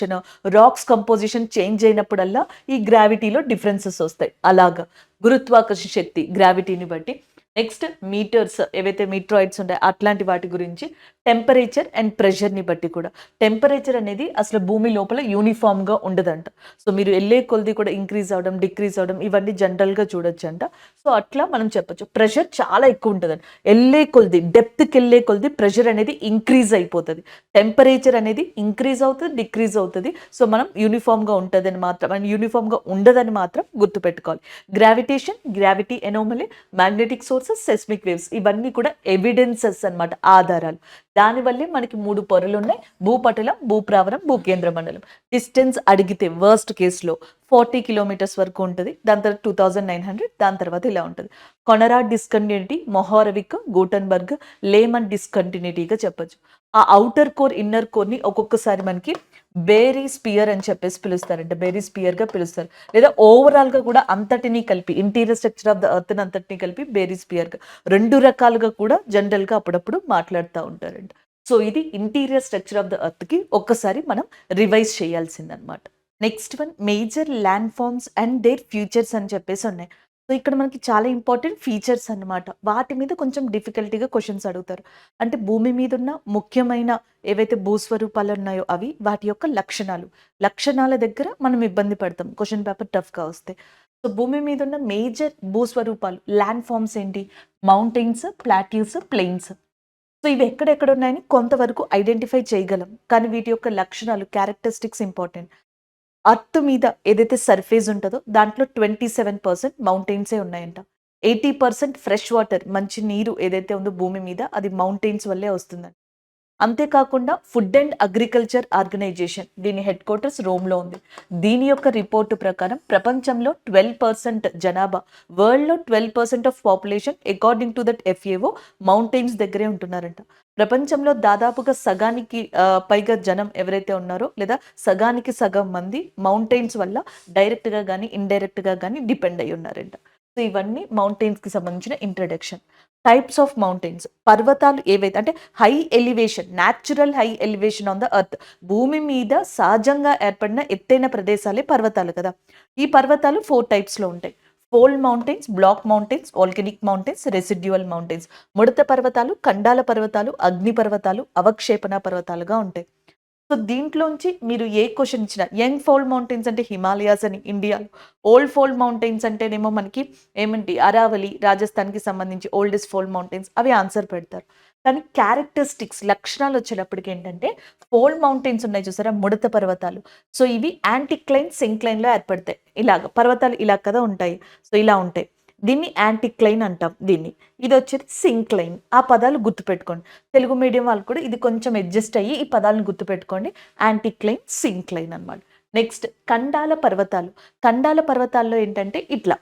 rocks composition change అయినప్పుడల్లా ఈ గ్రావిటీలో డిఫరెన్సెస్ వస్తాయి. అలాగా గురుత్వాకర్షణ శక్తి, గ్రావిటీని బట్టి. నెక్స్ట్ మీటర్స్, ఏవైతే మీట్రాయిడ్స్ ఉంటాయి అట్లాంటి వాటి గురించి. టెంపరేచర్ అండ్ ప్రెషర్ని బట్టి కూడా. టెంపరేచర్ అనేది అసలు భూమి లోపల యూనిఫామ్గా ఉండదంట. సో మీరు వెళ్ళే కొలది కూడా ఇంక్రీజ్ అవడం, డిక్రీజ్ అవడం ఇవన్నీ జనరల్గా చూడొచ్చు అంట. సో అట్లా మనం చెప్పొచ్చు. ప్రెషర్ చాలా ఎక్కువ ఉంటుందండి. వెళ్ళే కొలది, డెప్త్కి వెళ్ళే కొలది ప్రెషర్ అనేది ఇంక్రీజ్ అయిపోతుంది. టెంపరేచర్ అనేది ఇంక్రీజ్ అవుతుంది, డిక్రీజ్ అవుతుంది. సో మనం యూనిఫామ్గా ఉంటుందని మాత్రం, అండ్ యూనిఫామ్గా ఉండదని మాత్రం గుర్తుపెట్టుకోవాలి. Gravitation, gravity anomaly, magnetic sources, seismic waves ఇవన్నీ కూడా ఎవిడెన్సెస్ అన్నమాట, ఆధారాలు. దానివల్లే మనకి 3 పొరలు ఉన్నాయి: భూపటలం, భూప్రావరం, భూకేంద్ర మండలం. డిస్టెన్స్ అడిగితే వర్స్ట్ కేసులో 40 కిలోమీటర్స్ వరకు ఉంటుంది. దాని తర్వాత 2900, దాని తర్వాత ఇలా ఉంటుంది. కొనరాడ్ డిస్కంటిన్యూటీ, మొహోరవిక్, గూటన్బర్గ్, లేమన్ డిస్కంటిన్యూటీగా చెప్పొచ్చు. ఆ అవుటర్ కోర్, ఇన్నర్ కోర్ని ఒక్కొక్కసారి మనకి బేరీ స్పియర్ అని చెప్పేసి పిలుస్తారంట. బేరీ స్పియర్గా పిలుస్తారు, లేదా ఓవరాల్గా కూడా అంతటినీ కలిపి, interior structure of the earth అంతటినీ కలిపి బేరీ స్పియర్గా, 2 రకాలుగా కూడా జనరల్గా అప్పుడప్పుడు మాట్లాడుతూ ఉంటారంట. సో ఇది ఇంటీరియర్ స్ట్రక్చర్ ఆఫ్ ద ఎర్త్కి ఒక్కసారి మనం రివైజ్ చేయాల్సిందనమాట. Next one, major landforms and their features అని చెప్పేసి ఉన్నాయి. సో ఇక్కడ మనకి చాలా ఇంపార్టెంట్ ఫీచర్స్ అన్నమాట. వాటి మీద కొంచెం డిఫికల్టీగా క్వశ్చన్స్ అడుగుతారు. అంటే భూమి మీద ఉన్న ముఖ్యమైన ఏవైతే భూస్వరూపాలు ఉన్నాయో అవి, వాటి యొక్క లక్షణాలు, లక్షణాల దగ్గర మనం ఇబ్బంది పడతాం క్వశ్చన్ పేపర్ టఫ్గా వస్తే. సో భూమి మీద ఉన్న మేజర్ భూస్వరూపాలు, ల్యాండ్ ఫార్మ్స్ ఏంటి? Mountains, plateaus, plains. సో ఇవి ఎక్కడెక్కడ ఉన్నాయని కొంతవరకు ఐడెంటిఫై చేయగలం, కానీ వీటి యొక్క లక్షణాలు, క్యారెక్టరిస్టిక్స్ ఇంపార్టెంట్. అర్త్ మీద ఏదైతే సర్ఫేస్ ఉంటుందో దాంట్లో 27% మౌంటైన్సే ఉన్నాయంట. 80% ఫ్రెష్ వాటర్, మంచి నీరు ఏదైతే ఉందో భూమి మీద, అది మౌంటైన్స్ వల్లే వస్తుందంట. అంతేకాకుండా ఫుడ్ అండ్ అగ్రికల్చర్ ఆర్గనైజేషన్, దీని హెడ్ క్వార్టర్స్ రోమ్లో ఉంది. దీని యొక్క రిపోర్టు ప్రకారం ప్రపంచంలో 12% జనాభా, వరల్డ్లో 12% of population according to that FAO mountains దగ్గరే ఉంటున్నారంట. ప్రపంచంలో దాదాపుగా సగానికి పైగా జనం ఎవరైతే ఉన్నారో, లేదా సగానికి సగం మంది మౌంటైన్స్ వల్ల డైరెక్ట్గా కానీ ఇండైరెక్ట్గా కానీ డిపెండ్ అయి ఉన్నారంట. సో ఇవన్నీ మౌంటైన్స్కి సంబంధించిన ఇంట్రడక్షన్. టైప్స్ ఆఫ్ మౌంటైన్స్, పర్వతాలు ఏవైతే అంటే high elevation, natural high elevation on the earth, భూమి మీద సహజంగా ఏర్పడిన ఎత్తైన ప్రదేశాలే పర్వతాలు కదా. ఈ పర్వతాలు 4 టైప్స్లో ఉంటాయి. Fold mountains, block mountains, volcanic mountains, residual mountains. ముడత పర్వతాలు, కండాల పర్వతాలు, అగ్ని పర్వతాలు, అవక్షేపణ పర్వతాలుగా ఉంటాయి. సో దీంట్లోంచి మీరు ఏ క్వశ్చన్ ఇచ్చినా, యంగ్ ఫోల్డ్ మౌంటైన్స్ అంటే హిమాలయాస్ అని ఇండియాలో, ఓల్డ్ ఫోల్డ్ మౌంటైన్స్ అంటేనేమో మనకి ఏమంటి అరావలి రాజస్థాన్కి సంబంధించి ఓల్డెస్ట్ ఫోల్డ్ మౌంటైన్స్, అవి ఆన్సర్ పెడతారు. కానీ క్యారెక్టరిస్టిక్స్ లక్షణాలు వచ్చేటప్పటికి ఏంటంటే, ఫోల్డ్ మౌంటైన్స్ ఉన్నాయి చూసారా, ముడత పర్వతాలు. సో ఇవి యాంటిక్లైన్ సింక్లైన్లో ఏర్పడతాయి. ఇలాగ పర్వతాలు ఇలా కదా ఉంటాయి. సో ఇలా ఉంటాయి. దీన్ని యాంటిక్లైన్ అంటాం. దీన్ని ఇది వచ్చేది సింక్లైన్. ఆ పదాలు గుర్తుపెట్టుకోండి. తెలుగు మీడియం వాళ్ళు కూడా ఇది కొంచెం అడ్జస్ట్ అయ్యి ఈ పదాలను గుర్తుపెట్టుకోండి. యాంటిక్లైన్, సింక్లైన్ అనమాట. నెక్స్ట్ కండాల పర్వతాలు. కండాల పర్వతాల్లో ఏంటంటే ఇట్లా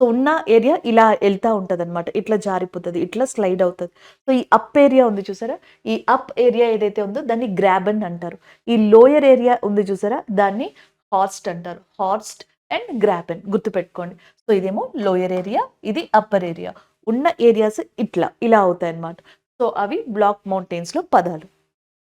ఉన్న ఏరియా ఇలా వెళ్తూ ఉంటుంది అనమాట. ఇట్లా జారిపోతుంది, ఇట్లా స్లైడ్ అవుతుంది. సో ఈ అప్ ఏరియా ఉంది చూసారా, ఈ అప్ ఏరియా ఏదైతే ఉందో దాన్ని గ్రాబన్ అంటారు. ఈ లోయర్ ఏరియా ఉంది చూసారా, దాన్ని హార్స్ట్ అంటారు. హార్స్ట్ అండ్ గ్రాబెన్ గుర్తుపెట్టుకోండి. సో ఇదేమో లోయర్ ఏరియా, ఇది అప్పర్ ఏరియా. ఉన్న ఏరియాస్ ఇట్లా ఇలా అవుతాయి అన్నమాట. సో అవి బ్లాక్ మౌంటైన్స్లో పదాలు.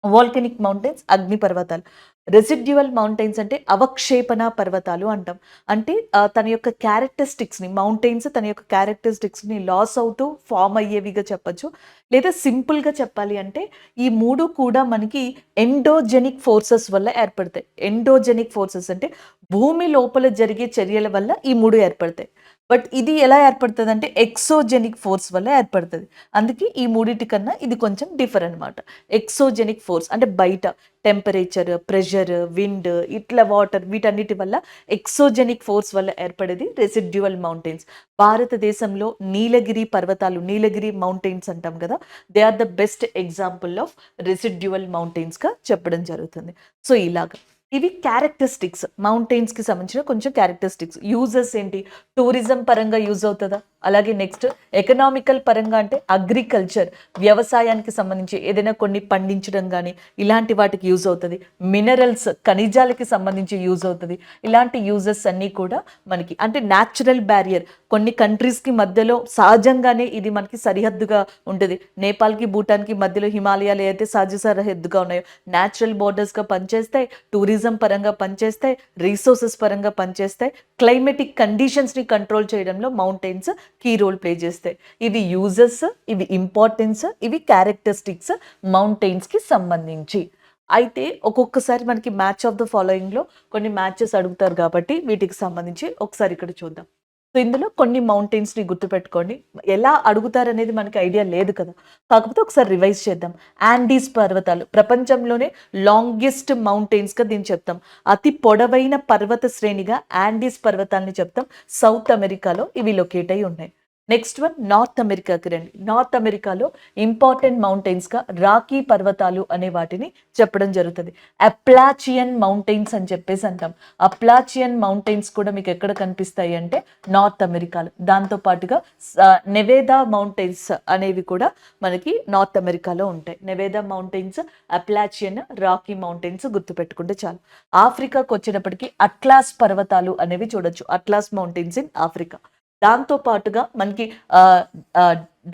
వాల్కెనిక్ మౌంటైన్స్, అగ్ని పర్వతాలు. రెసిడ్యువల్ మౌంటైన్స్ అంటే అవక్షేపణ పర్వతాలు అంటాం. అంటే తన యొక్క క్యారెక్టరిస్టిక్స్ని, మౌంటైన్స్ తన యొక్క క్యారెక్టరిస్టిక్స్ని లాస్ అవుతూ ఫామ్ అయ్యేవిగా చెప్పచ్చు. లేదా సింపుల్గా చెప్పాలి అంటే ఈ మూడు కూడా మనకి ఎండోజెనిక్ ఫోర్సెస్ వల్ల ఏర్పడతాయి. ఎండోజెనిక్ ఫోర్సెస్ అంటే భూమి లోపల జరిగే చర్యల వల్ల ఈ మూడు ఏర్పడతాయి. బట్ ఇది ఎలా ఏర్పడుతుంది అంటే ఎక్సోజెనిక్ ఫోర్స్ వల్ల ఏర్పడుతుంది. అందుకే ఈ మూడింటి కన్నా ఇది కొంచెం డిఫర్ అనమాట. ఎక్సోజెనిక్ ఫోర్స్ అంటే బయట టెంపరేచర్, ప్రెషర్, విండ్, ఇట్లా వాటర్, వీటన్నిటి వల్ల ఎక్సోజెనిక్ ఫోర్స్ వల్ల ఏర్పడేది రెసిడ్యువల్ మౌంటైన్స్. భారతదేశంలో నీలగిరి పర్వతాలు, నీలగిరి మౌంటైన్స్ అంటాం కదా, they are the best example of residual మౌంటైన్స్గా చెప్పడం జరుగుతుంది. సో ఇలాగా ఇవి క్యారెక్టరిస్టిక్స్, మౌంటైన్స్కి సంబంధించిన కొంచెం క్యారెక్టరిస్టిక్స్. యూజెస్ ఏంటి, టూరిజం పరంగా యూజ్ అవుతుందా, అలాగే నెక్స్ట్ ఎకనామికల్ పరంగా అంటే అగ్రికల్చర్, వ్యవసాయానికి సంబంధించి ఏదైనా కొన్ని పండించడం కానీ ఇలాంటి వాటికి యూజ్ అవుతుంది. మినరల్స్, ఖనిజాలకి సంబంధించి యూజ్ అవుతుంది. ఇలాంటి యూజెస్ అన్నీ కూడా మనకి అంటే న్యాచురల్ బ్యారియర్, కొన్ని కంట్రీస్కి మధ్యలో సహజంగానే ఇది మనకి సరిహద్దుగా ఉంటుంది. నేపాల్కి భూటాన్కి మధ్యలో హిమాలయాలు అయితే సహజ సరిహద్దుగా ఉన్నాయో న్యాచురల్ బోర్డర్స్గా పనిచేస్తాయి, టూరిజం పరంగా పనిచేస్తాయి, రీసోర్సెస్ పరంగా పనిచేస్తాయి, క్లైమేటిక్ కండిషన్స్ని కంట్రోల్ చేయడంలో మౌంటైన్స్ కీ రోల్ ప్లే చేస్తాయి. ఇవి యూజెస్, ఇవి ఇంపార్టెన్స్, ఇవి క్యారెక్టరిస్టిక్స్ మౌంటైన్స్కి సంబంధించి. అయితే ఒక్కొక్కసారి మనకి మ్యాచ్ ఆఫ్ ద ఫాలోయింగ్లో కొన్ని మ్యాచెస్ అడుగుతారు కాబట్టి వీటికి సంబంధించి ఒకసారి ఇక్కడ చూద్దాం. సో ఇందులో కొన్ని మౌంటైన్స్ని గుర్తుపెట్టుకోండి. ఎలా అడుగుతారనేది మనకి ఐడియా లేదు కదా, కాకపోతే ఒకసారి రివైజ్ చేద్దాం. యాండీస్ పర్వతాలు ప్రపంచంలోనే లాంగెస్ట్ మౌంటైన్స్గా దీన్ని చెప్తాం. అతి పొడవైన పర్వత శ్రేణిగా యాండీస్ పర్వతాలని చెప్తాం. సౌత్ అమెరికాలో ఇవి లొకేట్ అయి ఉన్నాయి. నెక్స్ట్ వన్ నార్త్ అమెరికాకి రండి. నార్త్ అమెరికాలో ఇంపార్టెంట్ మౌంటైన్స్గా రాకీ పర్వతాలు అనే వాటిని చెప్పడం జరుగుతుంది. అప్లాచియన్ మౌంటైన్స్ అని చెప్పేసి అంటాం. అప్లాచియన్ మౌంటైన్స్ కూడా మీకు ఎక్కడ కనిపిస్తాయి అంటే నార్త్ అమెరికాలో. దాంతోపాటుగా నెవేదా మౌంటైన్స్ అనేవి కూడా మనకి నార్త్ అమెరికాలో ఉంటాయి. నెవేదా మౌంటైన్స్, అప్లాచియన్, రాకీ మౌంటైన్స్ గుర్తుపెట్టుకుంటే చాలు. ఆఫ్రికాకు వచ్చినప్పటికీ అట్లాస్ పర్వతాలు అనేవి చూడొచ్చు. Atlas mountains in Africa. దాంతో పాటుగా మనకి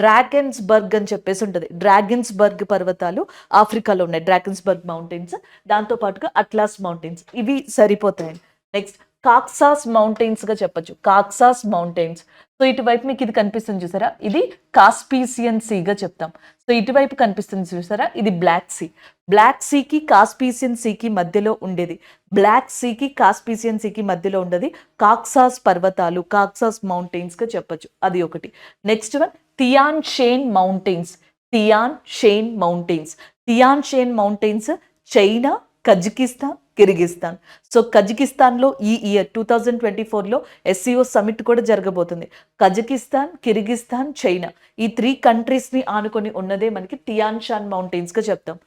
డ్రాగన్స్బర్గ్ అని చెప్పేసి ఉంటుంది. డ్రాగన్స్బర్గ్ పర్వతాలు ఆఫ్రికాలో ఉన్నాయి, డ్రాగన్స్బర్గ్ మౌంటైన్స్. దాంతో పాటుగా అట్లాస్ మౌంటైన్స్, ఇవి సరిపోతాయి. నెక్స్ట్ కాక్సాస్ మౌంటైన్స్గా చెప్పచ్చు. కాక్సాస్ మౌంటైన్స్. సో ఇటువైపు మీకు ఇది కనిపిస్తుంది చూసారా, ఇది కాస్పీసియన్ సీగా చెప్తాం. సో ఇటువైపు కనిపిస్తుంది చూసారా, ఇది బ్లాక్ సీ. బ్లాక్ సీకి కాస్పీసియన్ సీకి మధ్యలో ఉండేది, బ్లాక్ సీకి కాస్పీసియన్ సీకి మధ్యలో ఉండేది కాక్సాస్ పర్వతాలు, కాక్సాస్ మౌంటైన్స్గా చెప్పచ్చు. అది ఒకటి. Next one Tian Shan mountains. Tian Shan mountains. Tian Shan mountains China, Kazakhstan, Kyrgyzstan. So కజకిస్తాన్లో ఈ ఇయర్ 2024లో SCO సమిట్ కూడా జరగబోతుంది. కజకిస్తాన్, కిర్గిస్తాన్, చైనా, ఈ 3 కంట్రీస్ని ఆనుకొని ఉన్నదే మనకి తియాన్ షాన్ మౌంటైన్స్గా చెప్తాం.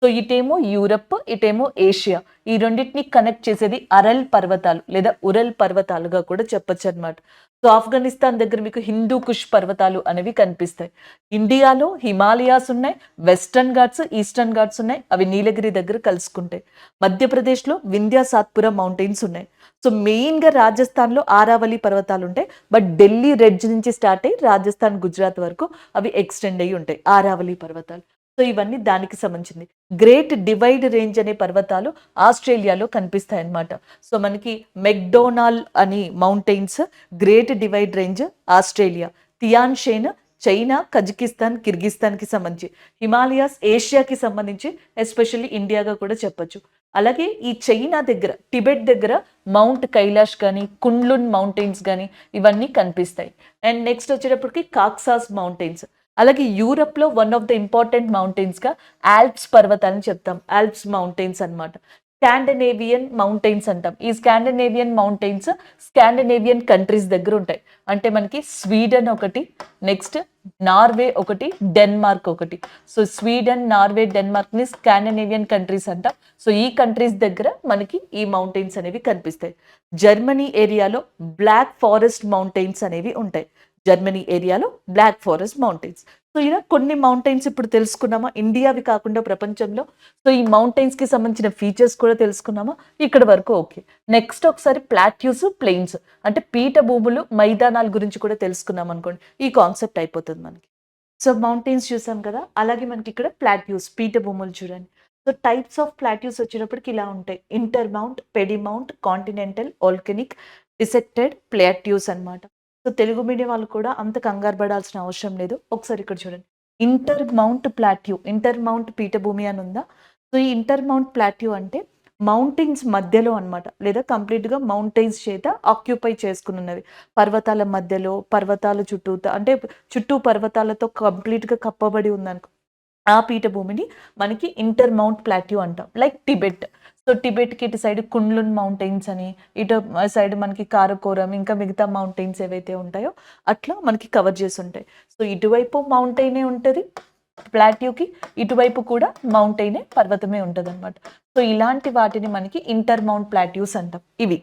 సో ఇటేమో యూరప్, ఇటేమో ఏషియా. ఈ రెండిటిని కనెక్ట్ చేసేది అరల్ పర్వతాలు లేదా ఉరల్ పర్వతాలుగా కూడా చెప్పొచ్చనమాట. సో ఆఫ్ఘనిస్తాన్ దగ్గర మీకు హిందూ కుష్ పర్వతాలు అనేవి కనిపిస్తాయి. ఇండియాలో హిమాలయాస్ ఉన్నాయి, వెస్టర్న్ ఘాట్స్, ఈస్టర్న్ ఘాట్స్ ఉన్నాయి. అవి నీలగిరి దగ్గర కలుసుకుంటాయి. మధ్యప్రదేశ్‌లో వింధ్య సాత్పురా మౌంటైన్స్ ఉన్నాయి. సో మెయిన్‌గా రాజస్థాన్‌లో ఆరావళి పర్వతాలు ఉంటాయి. బట్ ఢిల్లీ రెడ్జ్ నుంచి స్టార్ట్ అయ్యి రాజస్థాన్, గుజరాత్ వరకు అవి ఎక్స్‌టెండ్ అయ్యి ఉంటాయి ఆరావళి పర్వతాలు. సో ఇవన్నీ దానికి సంబంధించింది. గ్రేట్ డివైడ్ రేంజ్ అనే పర్వతాలు ఆస్ట్రేలియాలో కనిపిస్తాయన్నమాట. సో మనకి మెక్డోనాల్ అని mountains, great divide range Australia, Tian Shan China, Kazakhstan, కిర్గిస్తాన్‌కి సంబంధించి, హిమాలయాస్ ఏషియాకి సంబంధించి ఎస్పెషల్లీ ఇండియాగా కూడా చెప్పొచ్చు. అలాగే ఈ చైనా దగ్గర టిబెట్ దగ్గర మౌంట్ కైలాష్ కానీ, కుండ్లున్ మౌంటైన్స్ కానీ ఇవన్నీ కనిపిస్తాయి. అండ్ నెక్స్ట్ వచ్చేటప్పటికి కాక్సాస్ మౌంటైన్స్. అలాగే యూరప్‌లో వన్ ఆఫ్ ద ఇంపార్టెంట్ మౌంటైన్స్‌గా ఆల్ప్స్ పర్వతాలని చెప్తాం. ఆల్ప్స్ మౌంటైన్స్ అన్నమాట. స్కాండినేవియన్ మౌంటైన్స్ అంటాం. ఈ స్కాండినేవియన్ మౌంటైన్స్ స్కాండినేవియన్ కంట్రీస్ దగ్గర ఉంటాయి. అంటే మనకి స్వీడన్ ఒకటి, నెక్స్ట్ నార్వే ఒకటి, డెన్మార్క్ ఒకటి. సో స్వీడన్, నార్వే, డెన్మార్క్ ని స్కాండినేవియన్ కంట్రీస్ అంటాం. సో ఈ కంట్రీస్ దగ్గర మనకి ఈ మౌంటైన్స్ అనేవి కనిపిస్తాయి. జర్మనీ ఏరియాలో బ్లాక్ ఫారెస్ట్ మౌంటైన్స్ అనేవి ఉంటాయి. జర్మనీ ఏరియాలో బ్లాక్ ఫారెస్ట్ మౌంటైన్స్. సో ఇలా కొన్ని మౌంటైన్స్ ఇప్పుడు తెలుసుకున్నామా, ఇండియావి కాకుండా ప్రపంచంలో. సో ఈ మౌంటైన్స్ కి సంబంధించిన ఫీచర్స్ కూడా తెలుసుకున్నామా, ఇక్కడ వరకు ఓకే. నెక్స్ట్ ఒకసారి ప్లాట్యూస్, ప్లెయిన్స్ అంటే పీఠభూములు, మైదానాల గురించి కూడా తెలుసుకున్నాం అనుకోండి, ఈ కాన్సెప్ట్ అయిపోతుంది మనకి. సో మౌంటైన్స్ చూసాం కదా, అలాగే మనకి ఇక్కడ ప్లాట్యూస్, పీఠభూములు చూడండి. సో టైప్స్ ఆఫ్ ప్లాట్యూస్ వచ్చేటప్పటికి ఇలా ఉంటాయి: inter mount, piedmont, continental, volcanic, dissected plateaus అన్నమాట. సో తెలుగు మీడియం వాళ్ళు కూడా అంత కంగారు పడాల్సిన అవసరం లేదు. ఒకసారి ఇక్కడ చూడండి, inter mount plateau, inter mount పీఠభూమి అని ఉందా. సో ఈ ఇంటర్ మౌంట్ ప్లాట్యూ అంటే మౌంటైన్స్ మధ్యలో అన్నమాట, లేదా కంప్లీట్గా మౌంటైన్స్ చేత ఆక్యుపై చేసుకున్నవి. పర్వతాల మధ్యలో, పర్వతాల చుట్టూతా అంటే చుట్టూ పర్వతాలతో కంప్లీట్గా కప్పబడి ఉందనుకో, ఆ పీఠభూమిని మనకి ఇంటర్ మౌంట్ ప్లాట్యూ అంటాం. Like Tibet. సో టిబెట్కి ఇటు సైడ్ కుండ్లున్ మౌంటైన్స్ అని, ఇటు సైడ్ మనకి కారకోరం, ఇంకా మిగతా మౌంటైన్స్ ఏవైతే ఉంటాయో అట్లా మనకి కవర్ చేసి ఉంటాయి. సో ఇటువైపు మౌంటైనే ఉంటుంది ప్లాట్యూకి, ఇటువైపు కూడా మౌంటైనే, పర్వతమే ఉంటుంది అనమాట. సో ఇలాంటి వాటిని మనకి ఇంటర్ మౌంట్ ప్లాట్యూస్ అంటాం. ఇవి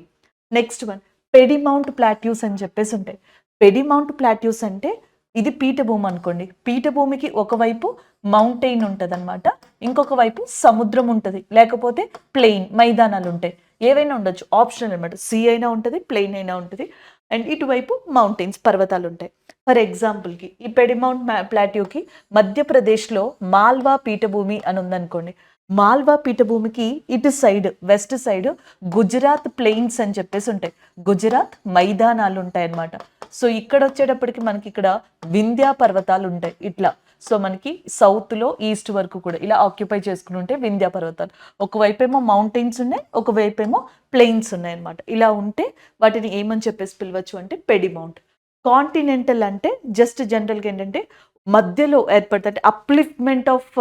నెక్స్ట్ వన్ పెడి మౌంట్ ప్లాట్యూస్ అని చెప్పేసి ఉంటాయి. పెడి మౌంట్ ప్లాట్యూస్ అంటే ఇది పీఠభూమి అనుకోండి. పీఠభూమికి ఒకవైపు మౌంటైన్ ఉంటుంది అనమాట, ఇంకొక వైపు సముద్రం ఉంటుంది, లేకపోతే ప్లెయిన్ మైదానాలు ఉంటాయి. ఏవైనా ఉండొచ్చు, ఆప్షనల్ అనమాట. సీ అయినా ఉంటుంది, ప్లెయిన్ అయినా ఉంటుంది. అండ్ ఇటువైపు మౌంటైన్స్, పర్వతాలు ఉంటాయి. ఫర్ ఎగ్జాంపుల్కి ఈ పెడిమౌంట్ ప్లాట్యూకి మధ్యప్రదేశ్లో మాల్వా పీఠభూమి అని ఉందనుకోండి. మాల్వా పీఠభూమికి ఇటు side, west side Gujarat plains అని చెప్పేసి ఉంటాయి. గుజరాత్ మైదానాలు ఉంటాయి అన్నమాట. సో ఇక్కడ వచ్చేటప్పటికి మనకి ఇక్కడ వింధ్యా పర్వతాలు ఉంటాయి ఇట్లా. సో మనకి సౌత్లో ఈస్ట్ వరకు కూడా ఇలా ఆక్యుపై చేసుకుని ఉంటే వింధ్యా పర్వతాలు. ఒకవైపు ఏమో మౌంటైన్స్ ఉన్నాయి, ఒకవైపు ఏమో ప్లెయిన్స్ ఉన్నాయి అనమాట. ఇలా ఉంటే వాటిని ఏమని చెప్పేసి పిలవచ్చు అంటే పెడి మౌంట్. కాంటినెంటల్ అంటే జస్ట్ జనరల్గా ఏంటంటే మధ్యలో ఏర్పడుతుంది, అప్లిఫ్ట్మెంట్ ఆఫ్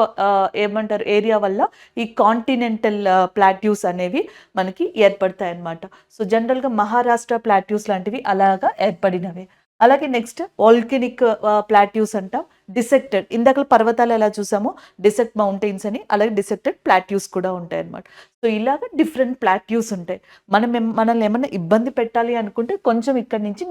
ఏమంటారు ఏరియా వల్ల ఈ కాంటినెంటల్ ప్లాట్యూస్ అనేవి మనకి ఏర్పడతాయి అన్నమాట. సో జనరల్గా మహారాష్ట్ర ప్లాట్యూస్ లాంటివి అలాగా ఏర్పడినవి. అలాగే నెక్స్ట్ వాల్కెనిక్ ప్లాట్యూస్ అంటాం. డిసెక్టెడ్, ఇందాక పర్వతాలు ఎలా చూసామో డిసెక్ట్ మౌంటైన్స్ అని, అలాగే డిసెక్టెడ్ ప్లాట్యూస్ కూడా ఉంటాయి అన్నమాట. సో ఇలాగ డిఫరెంట్ ప్లాట్యూస్ ఉంటాయి. మనల్ని ఏమన్నా ఇబ్బంది పెట్టాలి అనుకుంటే కొంచెం ఇక్కడ నుంచి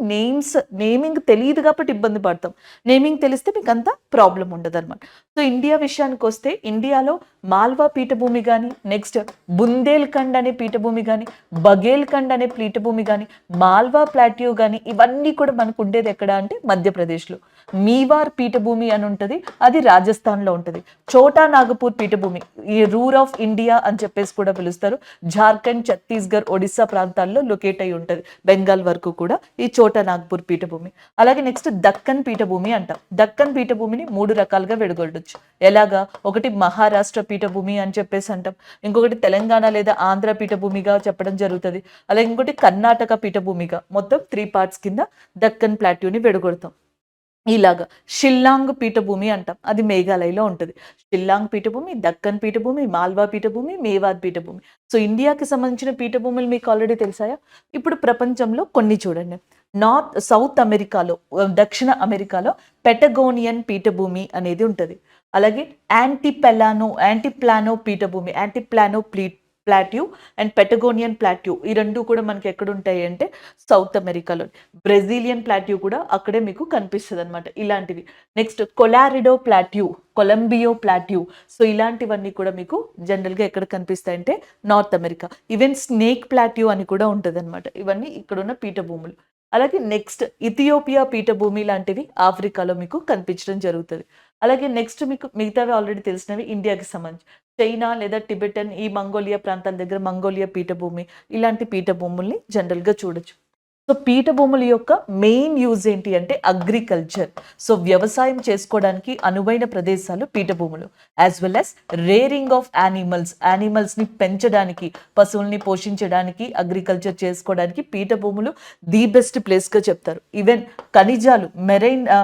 నేమింగ్ తెలియదు కాబట్టి ఇబ్బంది పడతాం. నేమింగ్ తెలిస్తే మీకు అంత ప్రాబ్లం ఉండదు అనమాట. సో ఇండియా విషయానికి వస్తే ఇండియాలో మాల్వా పీఠభూమి కానీ, నెక్స్ట్ బుందేల్ఖండ్ అనే పీఠభూమి కానీ, బఘేల్ఖండ్ అనే పీఠభూమి కానీ, మాల్వా ప్లాట్యూ కానీ, ఇవన్నీ కూడా మనకు ఉండేది ఎక్కడ అంటే మధ్యప్రదేశ్లో. మీవార్ పీఠభూమి అని ఉంటుంది, అది రాజస్థాన్లో ఉంటుంది. చోటా నాగపూర్ పీఠభూమి, ఈ రూర్ ఆఫ్ ఇండియా అని చెప్పేసి కూడా పిలుస్తారు. జార్ఖండ్, ఛత్తీస్గఢ్, ఒడిస్సా ప్రాంతాల్లో లొకేట్ అయి ఉంటుంది, బెంగాల్ వరకు కూడా ఈ చోటా నాగపూర్ పీఠభూమి. అలాగే నెక్స్ట్ దక్కన్ పీఠభూమి అంటాం. దక్కన్ పీఠభూమిని 3 రకాలుగా విడగొట్టచ్చు. ఎలాగా, ఒకటి మహారాష్ట్ర పీఠభూమి అని చెప్పేసి అంటాం, ఇంకొకటి తెలంగాణ లేదా ఆంధ్ర పీఠభూమిగా చెప్పడం జరుగుతుంది, అలాగే ఇంకోటి కర్ణాటక పీఠభూమిగా. మొత్తం 3 పార్ట్స్ కింద దక్కన్ ప్లాట్యూని విడగొడతాం. ఇలాగా షిల్లాంగ్ పీఠభూమి అంటాం. అది మేఘాలయలో ఉంటది. షిల్లాంగ్ పీఠభూమి, దక్కన్ పీఠభూమి, మాల్వా పీఠభూమి, మేవాద్ పీఠభూమి. సో, ఇండియాకి సంబంధించిన పీఠభూములు మీకు ఆల్రెడీ తెలిసాయా? ఇప్పుడు ప్రపంచంలో కొన్ని చూడండి. సౌత్ అమెరికాలో దక్షిణ అమెరికాలో పెటగోనియన్ పీఠభూమి అనేది ఉంటది. అలాగే యాంటిప్లానో పీఠభూమి, ప్లాట్యూ అండ్ పెటగోనియన్ ప్లాట్యూ ఈ 2 కూడా మనకి ఎక్కడుంటాయి అంటే సౌత్ అమెరికాలో. బ్రెజిలియన్ ప్లాట్యూ కూడా అక్కడే మీకు కనిపిస్తదనమాట ఇలాంటివి. Next Colorado plateau, Columbia plateau. So, ఇలాంటివన్నీ కూడా మీకు జనరల్‌గా ఎక్కడ కనిపిస్తాయంటే North America. Even Snake plateau అని కూడా ఉంటదనమాట. ఇవన్నీ ఇక్కడున్న పీఠభూములు. అలాగే నెక్స్ట్ ఇథియోపియా పీఠభూమి లాంటివి ఆఫ్రికాలో మీకు కనిపించడం జరుగుతది. అలాగే నెక్స్ట్ మీకు మిగతావి ఆల్రెడీ తెలిసినవి ఇండియాకి సంబంధించి. చైనా లేదా టిబెటన్ ఈ మంగోలియా ప్రాంతాల దగ్గర మంగోలియా పీఠభూమి, ఇలాంటి పీఠభూముల్ని జనరల్‌గా చూడొచ్చు. సో, పీఠభూముల యొక్క మెయిన్ యూజ్ ఏంటి అంటే అగ్రికల్చర్. సో, వ్యవసాయం చేసుకోవడానికి అనువైన ప్రదేశాలు పీఠభూములు. As well as rearing of యానిమల్స్‌ని పెంచడానికి, పశువుల్ని పోషించడానికి, అగ్రికల్చర్ చేసుకోవడానికి పీఠభూములు ది బెస్ట్ ప్లేస్‌గా చెప్తారు. ఈవెన్ ఖనిజాలు,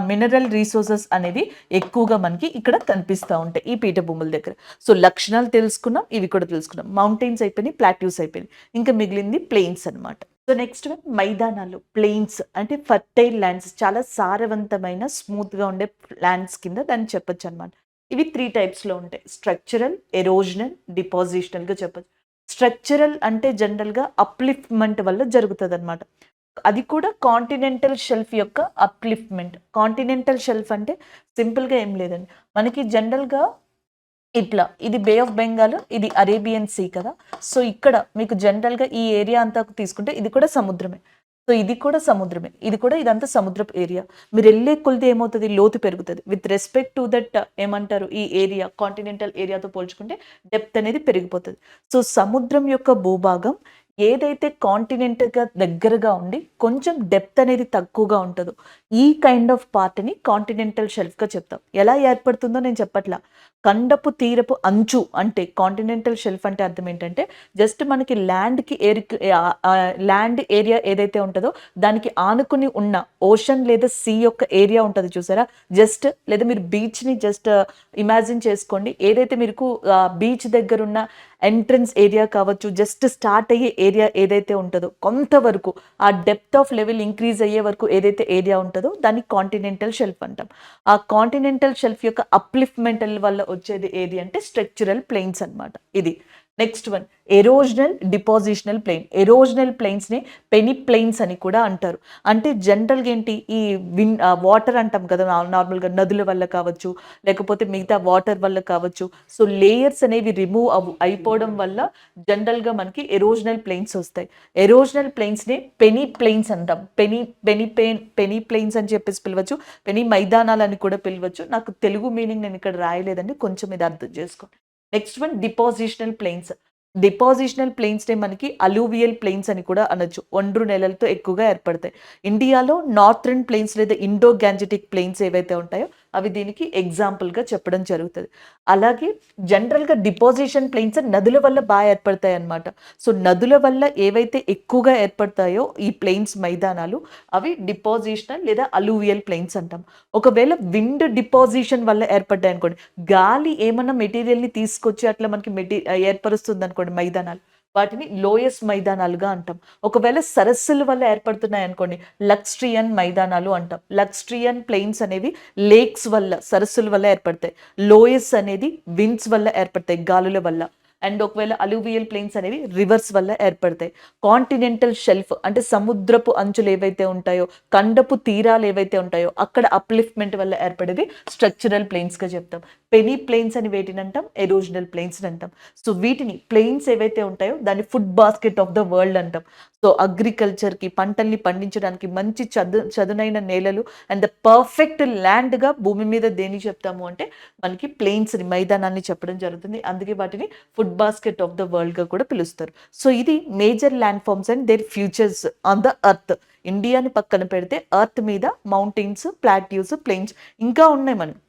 మినరల్ రిసోర్సెస్ అనేవి ఎక్కువగా మనకి ఇక్కడ కనిపిస్తా ఉంటాయి ఈ పీఠభూముల దగ్గర. సో, లక్షణాలు తెలుసుకున్నాం, ఇవి కూడా తెలుసుకున్నాం. మౌంటైన్స్ అయిపోయినాయి, ప్లాట్యూస్ అయిపోయినాయి. ఇంకా మిగిలింది ప్లెయిన్స్ అనమాట. సో, నెక్స్ట్ వన్ మైదానాలు, ప్లెయిన్స్ అంటే ఫర్టైల్ ల్యాండ్స్, చాలా సారవంతమైన స్మూత్‌గా ఉండే ల్యాండ్స్ కింద దాన్ని చెప్పొచ్చనమాట. ఇవి 3 టైప్స్‌లో ఉంటాయి. స్ట్రక్చరల్, ఎరోజనల్, డిపాజిషనల్‌గా చెప్పొచ్చు. స్ట్రక్చరల్ అంటే జనరల్‌గా అప్‌లిఫ్ట్‌మెంట్ వల్ల జరుగుతదనమాట. అది కూడా కాంటినెంటల్ షెల్ఫ్ యొక్క అప్‌లిఫ్ట్‌మెంట్. కాంటినెంటల్ షెల్ఫ్ అంటే సింపుల్‌గా ఏం లేదండి. మనకి జనరల్‌గా ఇట్లా ఇది బే ఆఫ్ బెంగాల్, ఇది అరేబియన్ సీ కదా! సో, ఇక్కడ మీకు జనరల్‌గా ఈ ఏరియా అంతా తీసుకుంటే ఇది కూడా సముద్రమే. సో, ఇది కూడా సముద్రమే. ఇదంతా సముద్రపు ఏరియా. మీరెళ్ళే కొలిది ఏమవుతది? లోతు పెరుగుతది. విత్ రెస్పెక్ట్ టు దట్ ఏమంటారు? ఈ ఏరియా కాంటినెంటల్ ఏరియాతో పోల్చుకుంటే డెప్త్ అనేది పెరిగిపోతది. సో, సముద్రం యొక్క భూభాగం ఏదైతే కాంటినెంట్‌గా దగ్గరగా ఉండి కొంచెం డెప్త్ అనేది తక్కువగా ఉంటదో, ఈ కైండ్ ఆఫ్ పార్ట్‌ని కాంటినెంటల్ షెల్ఫ్‌గా చెప్తాం. ఎలా ఏర్పడుతుందో నేను చెప్పట్లా. ఖండపు తీరపు అంచు అంటే కాంటినెంటల్ షెల్ఫ్ అంటే అర్థం ఏంటంటే జస్ట్ మనకి ల్యాండ్ ఏరియా ఏదైతే ఉంటదో దానికి ఆనుకుని ఉన్న ఓషన్ లేదా సీ యొక్క ఏరియా ఉంటది చూసారా? జస్ట్ లేదా మీరు బీచ్‌ని జస్ట్ ఇమాజిన్ చేసుకోండి. ఏదైతే మీకు బీచ్ దగ్గరున్న ఎంట్రన్స్ ఏరియా కావచ్చు, జస్ట్ స్టార్ట్ అయ్యే ఏరియా ఏదైతే ఉంటదో కొంతవరకు ఆ డెప్త్ ఆఫ్ లెవెల్ ఇంక్రీజ్ అయ్యే వరకు ఏదైతే ఏరియా ఉంటదో దాన్ని కాంటినెంటల్ షెల్ఫ్ అంటాం. ఆ కాంటినెంటల్ షెల్ఫ్ యొక్క అప్‌లిఫ్ట్‌మెంటల్ వల్ల వచ్చేది ఏది అంటే స్ట్రక్చరల్ ప్లెయిన్స్ అన్నమాట ఇది. Next one erosional, depositional plain. Erosional ప్లెయిన్స్‌ని పెనిప్లెయిన్స్ అని కూడా అంటారు. అంటే జనరల్‌గా ఏంటి ఈ వాటర్ అంటాం కదా! నార్మల్‌గా నదుల వల్ల కావచ్చు, లేకపోతే మిగతా వాటర్ వల్ల కావచ్చు. సో, లేయర్స్ అనేవి రిమూవ్ అయిపోవడం వల్ల జనరల్‌గా మనకి ఎరోజనల్ ప్లెయిన్స్ వస్తాయి. ఎరోజనల్ ప్లెయిన్స్‌ని పెనిప్లెయిన్స్ అంటాం. పెనిప్లెయిన్స్ అని చెప్పేసి పిలవచ్చు. పెని మైదానాలు అని కూడా పిలవచ్చు. నాకు తెలుగు మీనింగ్ నేను ఇక్కడ రాయలేదండి. కొంచెం ఇది అర్థం చేసుకోండి. Next one depositional plains. Depositional ప్లెయిన్స్‌నే మనకి అలూవియల్ ప్లెయిన్స్ అని కూడా అనొచ్చు. ఒండ్రు నేలలతో ఎక్కువగా ఏర్పడతాయి. ఇండియాలో నార్థర్న్ ప్లెయిన్స్ లేదా ఇండో గాంజెటిక్ ప్లెయిన్స్ ఏవైతే ఉంటాయో అవి దీనికి ఎగ్జాంపుల్‌గా చెప్పడం జరుగుతది. అలాగే జనరల్‌గా డిపాజిషన్ ప్లెయిన్స్ నదుల వల్ల ఏర్పడతాయన్నమాట. సో, నదుల వల్ల ఏవైతే ఎక్కువగా ఏర్పడతాయో ఈ ప్లెయిన్స్ మైదానాలు అవి డిపాజిషనల్ లేదా అలూవియల్ ప్లెయిన్స్ అంటాం. ఒకవేళ విండ్ డిపాజిషన్ వల్ల ఏర్పడ్డాయనుకోండి, గాలి ఏమన్నా మెటీరియల్‌ని తీసుకొచ్చి అట్లా మనకి ఏర్పరుస్తుందనుకోండి మైదానాలు, వాటిని లోయస్ మైదానాలుగా అంటాం. ఒకవేళ సరస్సుల వల్ల ఏర్పడుతున్నాయనుకోండి, లక్స్ట్రియన్ మైదానాలు అంటాం. లక్స్ట్రియన్ ప్లెయిన్స్ అనేవి లేక్స్ వల్ల, సరస్సుల వల్ల ఏర్పడతాయి. లోయస్ అనేది విండ్స్ వల్ల ఏర్పడతాయి, గాలుల వల్ల. అండ్ ఒకవేళ అలూవియల్ ప్లెయిన్స్ అనేవి రివర్స్ వల్ల ఏర్పడతాయి. కాంటినెంటల్ షెల్ఫ్ అంటే సముద్రపు అంచులు ఏవైతే ఉంటాయో, ఖండపు తీరాలు ఏవైతే ఉంటాయో అక్కడ అప్‌లిఫ్ట్‌మెంట్ వల్ల ఏర్పడేది స్ట్రక్చరల్ ప్లెయిన్స్‌గా చెప్తాం. పెనీ ప్లెయిన్స్ అని వేటిని అంటాం? ఎరోజనల్ ప్లెయిన్స్ అంటాం. సో, వీటిని ప్లెయిన్స్ ఏవైతే ఉంటాయో దాన్ని food basket of the world అంటాం. సో, అగ్రికల్చర్‌కి పంటల్ని పండించడానికి మంచి చదునైన నేలలు అండ్ ద పర్ఫెక్ట్ ల్యాండ్‌గా భూమి మీద దేన్ని చెప్తాము అంటే మనకి ప్లెయిన్స్‌ని, మైదానాన్ని చెప్పడం జరుగుతుంది. అందుకే వాటిని ఫుడ్ బాస్కెట్ ఆఫ్ ద వరల్డ్‌గా కూడా పిలుస్తారు. సో, ఇది major landforms and their features on the earth. ఇండియాని పక్కన పెడితే ఎర్త్ మీద మౌంటైన్స్, ప్లాట్యూస్, ప్లెయిన్స్ ఇంకా ఉన్నాయి మనకి.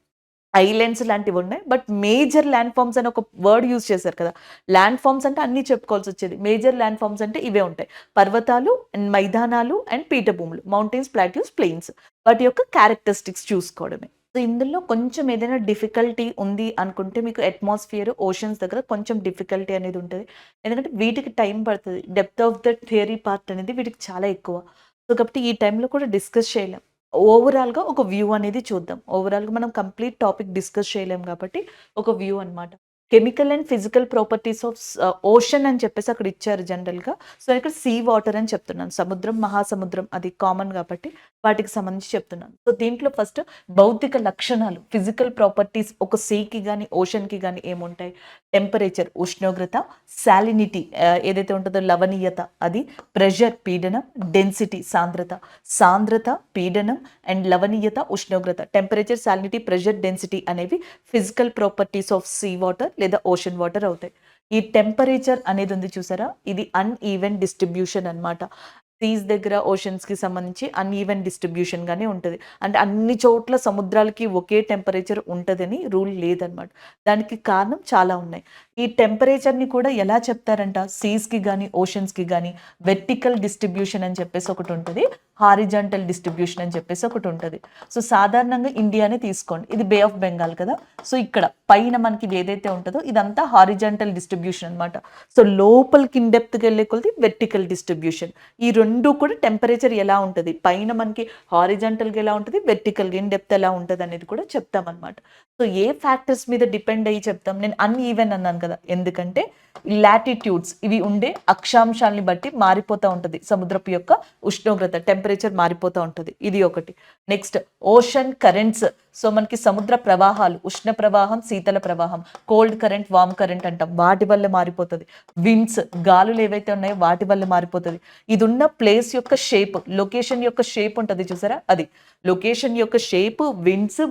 ఐలాండ్స్ లాంటివున్నాయి. బట్ మేజర్ ల్యాండ్ ఫార్మ్స్ అని ఒక వర్డ్ యూజ్ చేశారు కదా! ల్యాండ్ ఫార్మ్స్ అంటే అన్నీ చెప్పుకోవాల్సొచ్చేది. మేజర్ ల్యాండ్ ఫార్మ్స్ అంటే ఇవే ఉంటాయి. పర్వతాలు అండ్ మైదానాలు అండ్ పీఠభూములు. Mountains, plateaus, plains. వాటి యొక్క క్యారెక్టరిస్టిక్స్ చూసుకోవడమే. సో, ఇందులో కొంచెం ఏదైనా డిఫికల్టీ ఉంది అనుకుంటే మీకు అట్మాస్ఫియర్, ఓషన్స్ దగ్గర కొంచెం డిఫికల్టీ అనేది ఉంటది. ఎందుకంటే వీటికి టైం పడతది. Depth of the theory part అనేది వీటికి చాలా ఎక్కువ. సో, కాబట్టి ఈ టైంలో కూడా డిస్కస్ చేయలేం. ఓవరాల్‌గా ఒక వ్యూ అనేది చూద్దాం. ఓవరాల్‌గా మనం కంప్లీట్ టాపిక్ డిస్కస్ చేయలేం కాబట్టి ఒక వ్యూ అన్నమాట. Chemical and physical properties of ocean అని చెప్పేసి అక్కడ ఇచ్చారు జనరల్‌గా. సో, ఇక్కడ సీ వాటర్ అని చెప్తున్నాను. సముద్రం, మహాసముద్రం అది కామన్ కాబట్టి వాటికి సంబంధించి చెప్తున్నాను. సో, దీంట్లో ఫస్ట్ భౌతిక లక్షణాలు, ఫిజికల్ ప్రాపర్టీస్ ఒక సీకి గాని, ఓషన్‌కి గాని ఏముంటాయి? టెంపరేచర్ ఉష్ణోగ్రత, సాలినిటీ ఏదైతే ఉంటుందో లవణీయత అది, ప్రెషర్ పీడనం, డెన్సిటీ సాంద్రత, సాంద్రత, పీడనం అండ్ లవణీయత, ఉష్ణోగ్రత, టెంపరేచర్, సాలినిటీ, ప్రెషర్, డెన్సిటీ అనేవి physical properties of sea water లేదా ఓషన్ వాటర్ అవుతాయి. ఈ టెంపరేచర్ అనేది ఉంది చూసారా? ఇది అన్‌ఈవెన్ డిస్ట్రిబ్యూషన్ అన్నమాట. సీస్ దగ్గర ఓషన్స్‌కి సంబంధించి అన్‌ఈవెన్ డిస్ట్రిబ్యూషన్ గానే ఉంటది. అంటే అన్ని చోట్ల సముద్రాలకి ఒకే టెంపరేచర్ ఉంటదని రూల్ లేదనమాట. దానికి కారణం చాలా ఉన్నాయి. ఈ టెంపరేచర్‌ని కూడా ఎలా చెప్తారంట? సీస్‌కి గాని, ఓషన్స్‌కి గాని వెర్టికల్ డిస్ట్రిబ్యూషన్ అని చెప్పేసి ఒకటి ఉంటది. హారిజాంటల్ డిస్ట్రిబ్యూషన్ అని చెప్పేసి ఒకటి ఉంటది. సో, సాధారణంగా ఇండియానే తీసుకోండి. ఇది బే ఆఫ్ బెంగాల్ కదా! సో, ఇక్కడ పైన మనకి ఇది ఏదైతే ఉంటదో ఇదంతా హారిజాంటల్ డిస్ట్రిబ్యూషన్ అన్నమాట. సో, లోపలికి ఇన్ డెప్త్‌కి వెళ్ళే కొలది వెర్టికల్ డిస్ట్రిబ్యూషన్. ఈ 2 కూడా టెంపరేచర్ ఎలా ఉంటది? పైన మనకి హారిజాంటల్‌గా ఎలా ఉంటది? వెర్టికల్‌గా ఇన్ డెప్త్ ఎలా ఉంటదనేది కూడా చెప్తామన్నమాట. సో, ఏ ఫ్యాక్టర్స్ మీద డిపెండ్ అయ్యి చెప్తాం? నేను అన్‌ఈవెన్ అన్నాను కదా! ఎందుకంటే లాటిట్యూడ్స్ ఇవి ఉండే అక్షాంశాల్ని బట్టి మారిపోతా ఉంటది. సముద్రపు యొక్క ఉష్ణోగ్రత, టెంపరేచర్ మారిపోతా ఉంటది. ఇది ఒకటి. Next ocean currents. సో, మనకి సముద్ర ప్రవాహాలు, ఉష్ణ ప్రవాహం, శీతల ప్రవాహం, కోల్డ్ కరెంట్, వార్మ్ కరెంట్ అంటాం. వాటి వల్ల మారిపోతది. విండ్స్ గాలులు ఏవైతే ఉన్నాయో వాటి వల్ల మారిపోతది. ఇది ఉన్న ప్లేస్ యొక్క షేప్, లొకేషన్ యొక్క షేప్ ఉంటది చూసారా? అది. లొకేషన్ యొక్క shape, winds,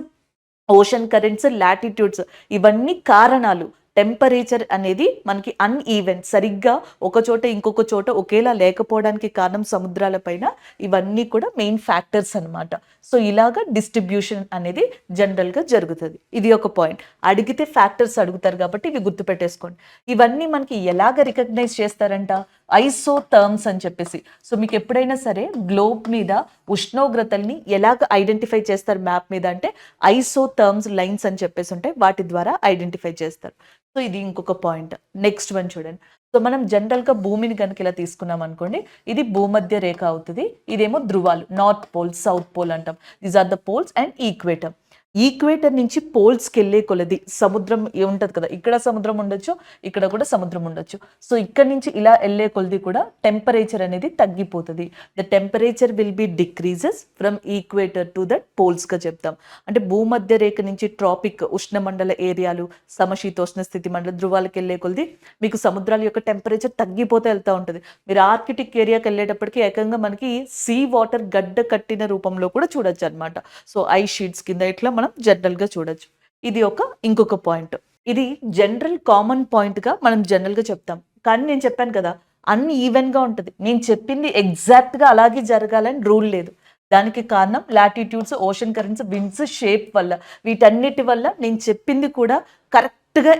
ocean currents, latitudes ఇవన్నీ కారణాలు. టెంపరేచర్ అనేది మనకి అన్‌ఈవెన్ సరిగ్గా ఒక చోట ఇంకొక చోట ఒకేలా లేకపోవడానికి కారణం సముద్రాల పైన ఇవన్నీ కూడా మెయిన్ ఫ్యాక్టర్స్ అన్నమాట. సో, ఇలాగ డిస్ట్రిబ్యూషన్ అనేది జనరల్‌గా జరుగుతది. ఇది ఒక పాయింట్. అడిగితే ఫ్యాక్టర్స్ అడుగుతారు కాబట్టి ఇవి గుర్తుపెట్టేసుకోండి. ఇవన్నీ మనకి ఎలాగ రికగ్నైజ్ చేస్తారంట? ఐసోథర్మ్స్ అని చెప్పేసి. సో, మీకు ఎప్పుడైనా సరే గ్లోబ్ మీద ఉష్ణోగ్రతల్ని ఎలాగ ఐడెంటిఫై చేస్తారు మ్యాప్ మీద అంటే ఐసోథర్మ్స్ లైన్స్ అని చెప్పేసి ఉంటాయి. వాటి ద్వారా ఐడెంటిఫై చేస్తారు. సో, ఇది ఇంకొక పాయింట్. నెక్స్ట్ వన్ చూడండి. సో, మనం జనరల్‌గా భూమిని గనుక ఇలా తీసుకున్నాం అనుకోండి. ఇది భూమధ్య రేఖ అవుతది. ఇదేమో ధృవాలు. నార్త్ పోల్, సౌత్ పోల్ అంటాం. These are the poles and equator. Equator నుంచి పోల్స్‌కెళ్ళే కొలది సముద్రం ఉంటది కదా! ఇక్కడ సముద్రం ఉండొచ్చు, ఇక్కడ కూడా సముద్రం ఉండొచ్చు. సో, ఇక్కడి నుంచి ఇలా ఎళ్ళే కొలది కూడా టెంపరేచర్ అనేది తగ్గిపోతది. The temperature will be decreases from equator to that పోల్స్‌గా చెప్తాం. అంటే భూమధ్య రేఖ నుంచి ట్రాపిక్ ఉష్ణమండల ఏరియాలు, సమశీతోష్ణ స్థితి మండల ధృవాలకెళ్ళే కొలది మీకు సముద్రాల యొక్క టెంపరేచర్ తగ్గిపోతూ వెళ్తా ఉంటది. మీరు ఆర్కిటిక్ ఏరియాకెళ్ళేటప్పటికి ఏకంగా మనకి సీ వాటర్ గడ్డ కట్టిన రూపంలో కూడా చూడొచ్చనమాట. సో, ఐస్ షీట్స్ కింద ఇట్లా మనం జనరల్‌గా చూడొచ్చు. ఇది ఇంకొక పాయింట్. ఇది జనరల్ కామన్ పాయింట్‌గా మనం జనరల్‌గా చెప్తాం. కానీ నేను చెప్పాను కదా! అన్‌ఈవెన్‌గా ఉంటది. నేను చెప్పింది ఎగ్జాక్ట్‌గా అలాగే జరగాలని రూల్ లేదు. దానికి కారణం latitudes, ocean currents, winds shape వల్ల. వీటన్నిటి వల్ల నేను చెప్పింది కూడా కరెక్ట్‌గా,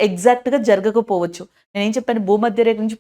ఎగ్జాక్ట్‌గా జరగకపోవచ్చు. నేనేం చెప్పాను? భూమధ్య రేఖ నుంచి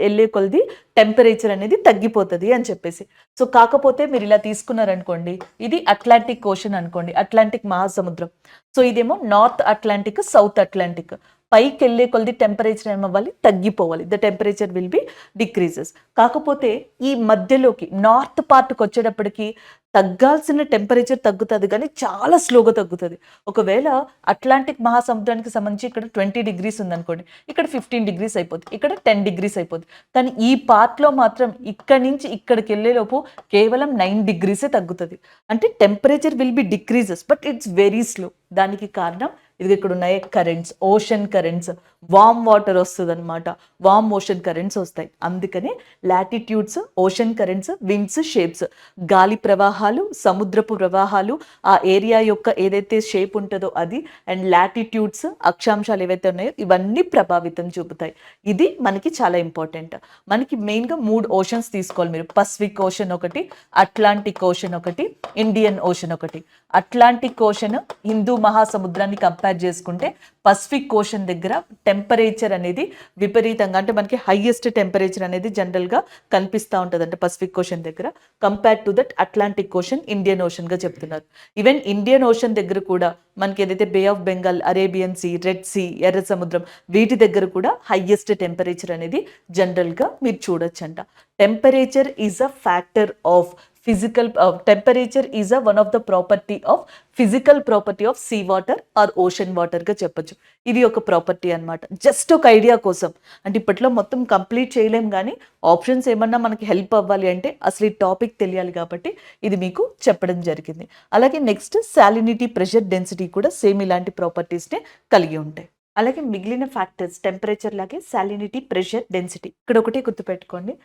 ఎళ్ళే కొలది టెంపరేచర్ అనేది తగ్గిపోతది అని చెప్పేసి. సో, కాకపోతే మీరు ఇలా తీసుకున్నారనుకోండి, ఇది అట్లాంటిక్ ఓషన్ అనుకోండి. అట్లాంటిక్ మహాసముద్రం. సో, ఇదేమో నార్త్ అట్లాంటిక్, సౌత్ అట్లాంటిక్. పైకెళ్ళే కొలది టెంపరేచర్ ఏమవ్వాలి? తగ్గిపోవాలి. The temperature will be decreases. కాకపోతే ఈ మధ్యలోకి నార్త్ పార్ట్‌కొచ్చేటప్పటికి తగ్గాల్సిన టెంపరేచర్ తగ్గుతది గానీ, చాలా స్లోగా తగ్గుతది. ఒకవేళ అట్లాంటిక్ మహాసముద్రానికి సంబంధించి ఇక్కడ 20 డిగ్రీస్ ఉందనుకోండి. ఇక్కడ 15 డిగ్రీస్ అయిపోద్ది. ఇక్కడ 10 డిగ్రీస్ అయిపోద్ది. కానీ ఈ పార్ట్‌లో మాత్రం ఇక్కడి నుంచి ఇక్కడికెళ్ళేలోపు కేవలం 9 డిగ్రీసే తగ్గుతది. అంటే temperature will be decreases but it's very slow. దానికి కారణం ఇది ఇక్కడ ఉన్నాయి currents, ocean currents, warm water వస్తదనమాట. వార్మ్ ఓషన్ కరెంట్స్ వస్తాయి. అందుకనే latitudes, ocean currents, winds, shapes, గాలి ప్రవాహాలు, సముద్రపు ప్రవాహాలు, ఆ ఏరియా యొక్క ఏదైతే షేప్ ఉంటుందో అది అండ్ లాటిట్యూడ్స్ అక్షాంశాలు ఏవైతే ఉన్నాయో ఇవన్నీ ప్రభావితం చూపుతాయి. ఇది మనకి చాలా ఇంపార్టెంట్. మనకి మెయిన్‌గా 3 ఓషన్స్ తీసుకోవాలి మీరు. పసిఫిక్ ఓషన్ ఒకటి, అట్లాంటిక్ ఓషన్ ఒకటి, ఇండియన్ ఓషన్ ఒకటి. అట్లాంటిక్ ఓషన్ హిందూ మహాసముద్రాన్ని కంపేర్ చేసుకుంటే పసిఫిక్ ఓషన్ దగ్గర టెంపరేచర్ అనేది విపరీతంగా, అంటే మనకి హైయెస్ట్ టెంపరేచర్ అనేది జనరల్గా కనిపిస్తూ ఉంటుంది అంటే పసిఫిక్ ఓషన్ దగ్గర, compare to that Atlantic Ocean, Indian ఓషన్గా చెప్తున్నారు. ఈవెన్ ఇండియన్ ఓషన్ దగ్గర కూడా మనకి ఏదైతే Bay of Bengal, Arabian Sea, Red Sea, ఎర్ర సముద్రం, వీటి దగ్గర కూడా హైయెస్ట్ టెంపరేచర్ అనేది జనరల్గా మీరు చూడొచ్చంట. Temperature is a factor of physical, temperature is a one of the property of physical property of sea water or ocean వాటర్గా చెప్పొచ్చు. ఇది ఒక ప్రాపర్టీ అనమాట. జస్ట్ ఒక ఐడియా కోసం, అంటే ఇప్పట్లో మొత్తం కంప్లీట్ చేయలేం, కానీ ఆప్షన్స్ ఏమన్నా మనకి హెల్ప్ అవ్వాలి అంటే అసలు ఈ టాపిక్ తెలియాలి కాబట్టి ఇది మీకు చెప్పడం జరిగింది. అలాగే నెక్స్ట్ సాలినిటీ, ప్రెషర్, డెన్సిటీ కూడా సేమ్ ఇలాంటి ప్రాపర్టీస్నే కలిగి ఉంటాయి. అలాగే మిగిలిన ఫ్యాక్టర్స్ టెంపరేచర్ లాగే సాలినిటీ, ప్రెషర్, డెన్సిటీ, ఇక్కడ ఒకటి గుర్తుపెట్టుకోండి.